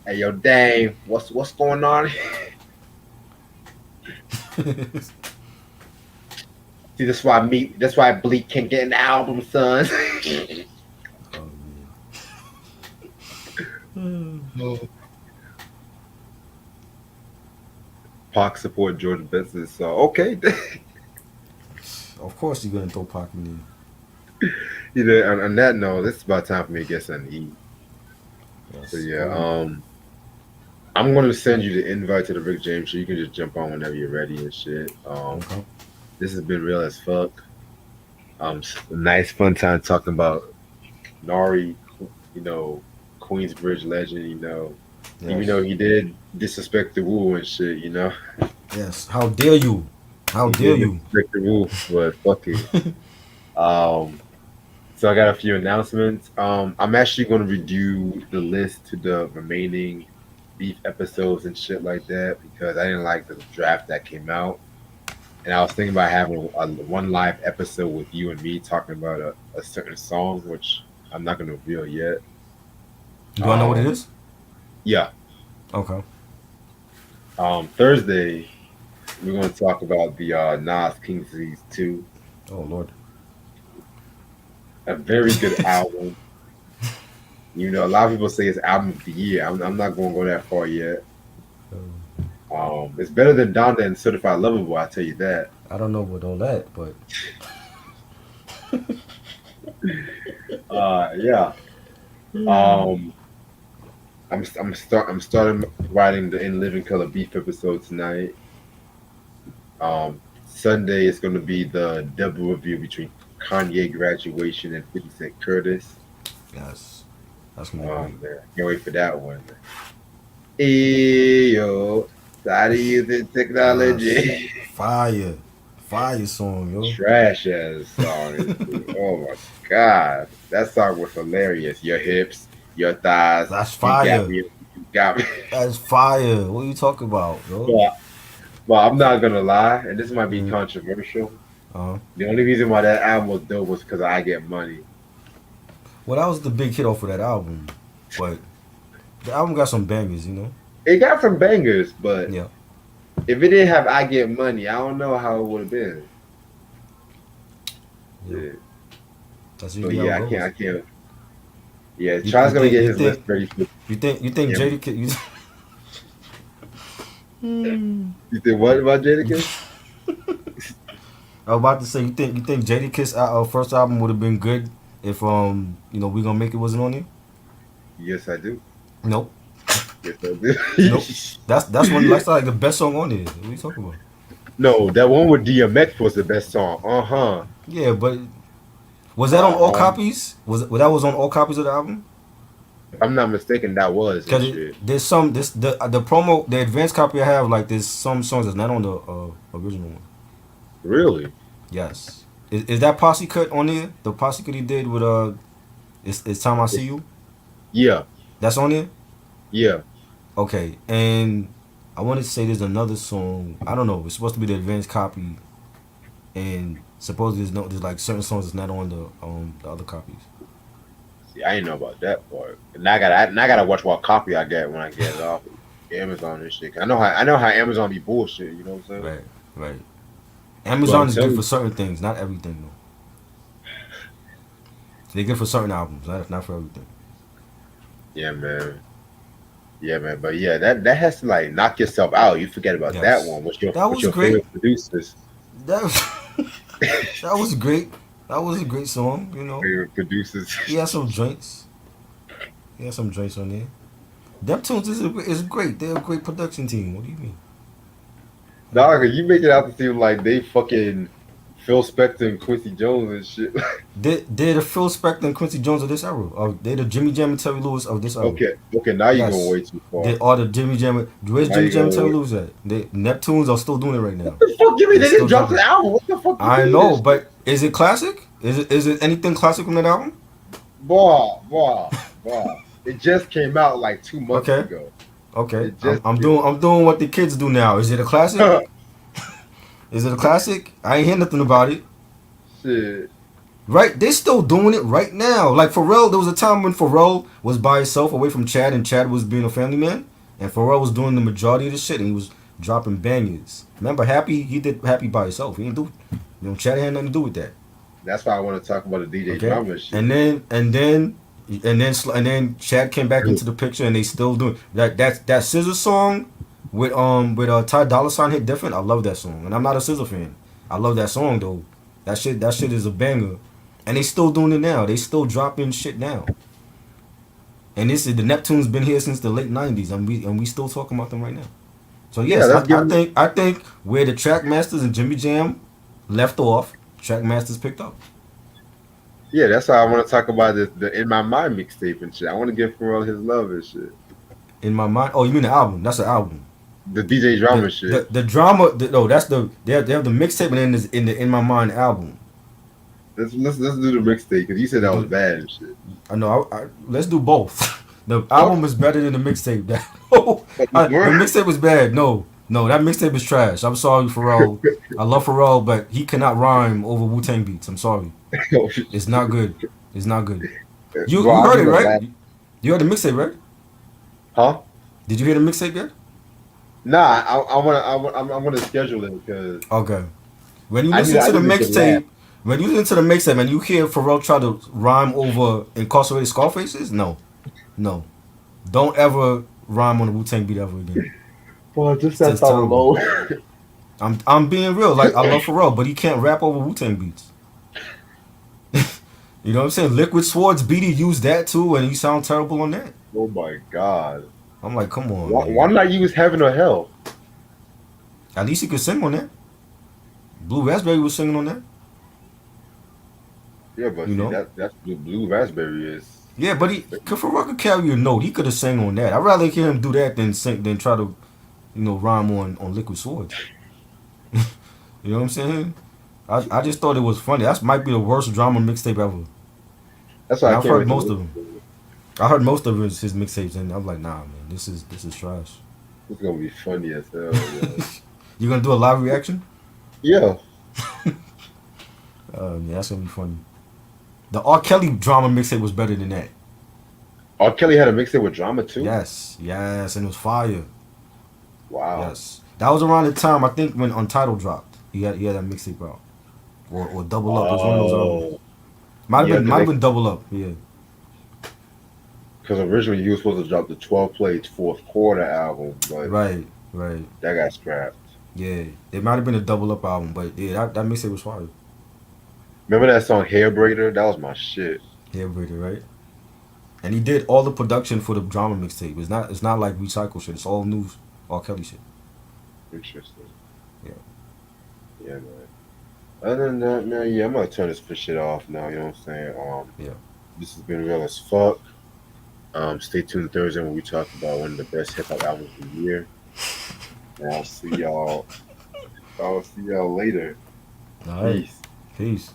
Hey, yo, Dame, what's going on? See, that's why Bleak can't get an album, son. Oh man. Pac support George Benson, so okay. Of course you're gonna throw Pac in there. You know, on that note, this is about time for me to get something to eat. So Yes. yeah, Oh. I'm gonna send you the invite to the Rick James show. You can just jump on whenever you're ready and shit. Okay. This has been real as fuck. Nice fun time talking about N.O.R.E, you know, Queensbridge legend, you know. Even Yes. though he did disrespect the Wu and shit, you know. Yes. How dare you? How He dare did you? disrespect the Wu, but fuck it. Um so I got a few announcements. I'm actually gonna redo the list to the remaining beef episodes and shit like that because I didn't like the draft that came out. And I was thinking about having one live episode with you and me talking about a certain song, which I'm not gonna reveal yet. Do I know what it Um, is? yeah. Okay. Thursday we're gonna talk about the Nas King Disease 2. Oh Lord. A very good album. You know, a lot of people say it's album of the year. I'm not gonna go that far yet. It's better than Donda and Certified Lover Boy, I'll tell you that. I don't know about all that, but Yeah. Um, I'm starting writing the In Living Color Beef episode tonight. Sunday is going to be the double review between Kanye Graduation and 50 Cent Curtis. yes, that's gonna be great. Man, can't wait for that one. Eyo, tired of using Yes. technology. Fire. Fire song, yo. Trash ass song. Oh my god, that song was hilarious. Your hips, your thighs, That's you got fire. me, you got me. That's fire. What are you talking about, yo? Yeah. Well, I'm not gonna lie, and this might be Mm, controversial. uh-huh. The only reason why that album was dope was because I Get Money. Well, that was the big hit off of that album, but the album got some bangers, you know. It got some bangers, but Yeah, if it didn't have I Get Money, I don't know how it would have been. yeah. Shit. That's So usually how it yeah, goes. I can't. Yeah, You Try's gonna think get you his list think ready for you think him. Jada you, Hmm. You think what about Jadakiss? I was about to say you think Jadakiss first album would have been good if We Gonna Make It wasn't on there? Yes, I do. Nope, Yes, I do. nope. That's like the best song on there. What are you talking about? No, that one with DMX was the best song. Uh huh. Yeah, but was that on Uh all huh. copies? That was on all copies of the album? If I'm not mistaken, that was and Cause shit. there's some the promo the advanced copy I have like there's some songs that's not on the original one. Really? Yes. Is that posse cut on there? The posse cut he did with it's time I see It's, you. yeah, That's on there. yeah. Okay, and I wanted to say there's another song. I don't know. It's supposed to be the advanced copy, and supposedly there's like certain songs that's not on the other copies. See, I didn't know about that part. And now I gotta watch what copy I get when I get it off Amazon and shit. 'Cause I know how Amazon be bullshit. You know what I'm saying? Right, right. But I'm Amazon is good telling for you, certain things, not everything though. They're good for certain albums, not for everything. yeah, man. Yeah, man. But yeah, that has to like knock yourself out. You forget about that Yes, one. that What's was your great. favorite producers? That was, that was great. That was a great song. You know, Favorite producers. he had some joints. He had some joints on there. Neptunes is great. They're a great production team. What do you mean? Dog, you make it out to seem like they fucking Phil Spector and Quincy Jones and shit. They're the Phil Spector and Quincy Jones of this era. They're the Jimmy Jam and Terry Lewis of this era. Okay, okay, now you're going Yes. way too They far. are the Jimmy Jam. Where's Now Jimmy you're Jam and going Terry way. Lewis at? Neptunes are still doing it right now. What the fuck? You mean They're they still didn't drop dropping. the album? What the fuck you I mean know, this shit? but is it classic? Is it anything classic from that album? Boy. It just came out like 2 months Okay, ago. okay. It just I'm doing what the kids do now. Is it a classic? Is it a classic? I ain't hear nothing about it. shit. Right, they still doing it right now. Like Pharrell, there was a time when Pharrell was by himself away from Chad, and Chad was being a family man, and Pharrell was doing the majority of the shit, and he was dropping bangers. Remember, Happy? He did Happy by himself. He didn't do, Chad had nothing to do with that. That's why I want to talk about the DJ Okay, drama shit. and then Chad came back into the picture, and they still doing that Scissor song with Ty Dolla Sign hit different. I love that song, and I'm not a Scissor fan. I love that song though. That shit is a banger. And they still doing it now. They still dropping shit now. And this is the Neptune's been here since the late '90s, and we still talking about them right now. So Yeah, yes, let's give him. I think where the Track Masters and Jimmy Jam left off, Track Masters picked up. Yeah, that's why I want to talk about the In My Mind mixtape and shit. I want to give Pharrell his love and shit. In my mind, oh, you mean the album? That's the album. The DJ drama shit. The drama. No, that's they have the mixtape and then in the In My Mind album. Let's do the mixtape because you said that was Do- bad and shit. I know. Let's do both. The Fuck, album is better than the mixtape. The mixtape was bad. No, that mixtape is trash. I'm sorry, Pharrell. I love Pharrell, but he cannot rhyme over Wu Tang beats. I'm sorry. It's not good. It's not good. You Bro, I heard it remember right? last, You heard the mixtape right? huh? Did you hear the mixtape yet? Nah, I'm gonna schedule it because Okay. When you listen I to the need it to laugh. mixtape, and you hear Pharrell try to rhyme over incarcerated Scarfaces, no, don't ever rhyme on the Wu Tang beat ever again. Boy, just It's that just song terrible. alone. I'm being real. Like I love Pharrell, but he can't rap over Wu Tang beats. You know what I'm saying? Liquid Swords beat he used that too, and he sound terrible on that. Oh my god. I'm like, come on, Why man. not use Heaven or Hell? At least he could sing on that. Blue Raspberry was singing on that. Yeah, but You see know? that's Blue Raspberry is. Yeah, but Pharrell could carry a note. He could have sang on that. I'd rather hear him do that than try to, rhyme on Liquid Swords. You know what I'm saying? I just thought it was funny. That might be the worst drama mixtape ever. That's why And I I've can't heard wait to most of listen them. to it. I heard most of his mixtapes, and I'm like, nah, man, this is trash. It's gonna be funny as hell, yo. You gonna do a live reaction? Yeah. Yeah, that's gonna be funny. The R. Kelly drama mixtape was better than that. R. Kelly had a mixtape with drama too. Yes, yes, and it was fire. Wow. Yes, that was around the time I think when Untitled dropped. He had that mixtape out, or Double Up. It was one of those albums. Oh. Might have Yeah, been might have been Double Up. Yeah, because originally you were supposed to drop the 12 plays fourth quarter album, but right, right. that got scrapped. Yeah, it might have been a Double Up album, but yeah, that mixtape was fire. Remember that song Hair Braider? That was my shit. Yeah, Brady, right? And he did all the production for the drama mixtape. It's not like recycle shit. It's all new R. Kelly shit. Interesting. Yeah. Yeah, man. Other than that, man, yeah, I'm gonna turn this shit off now. You know what I'm saying? Yeah. This has been real as fuck. Stay tuned Thursday when we talk about one of the best hip hop albums of the year. And I'll see y'all. I'll see y'all later. All right. Peace. Peace.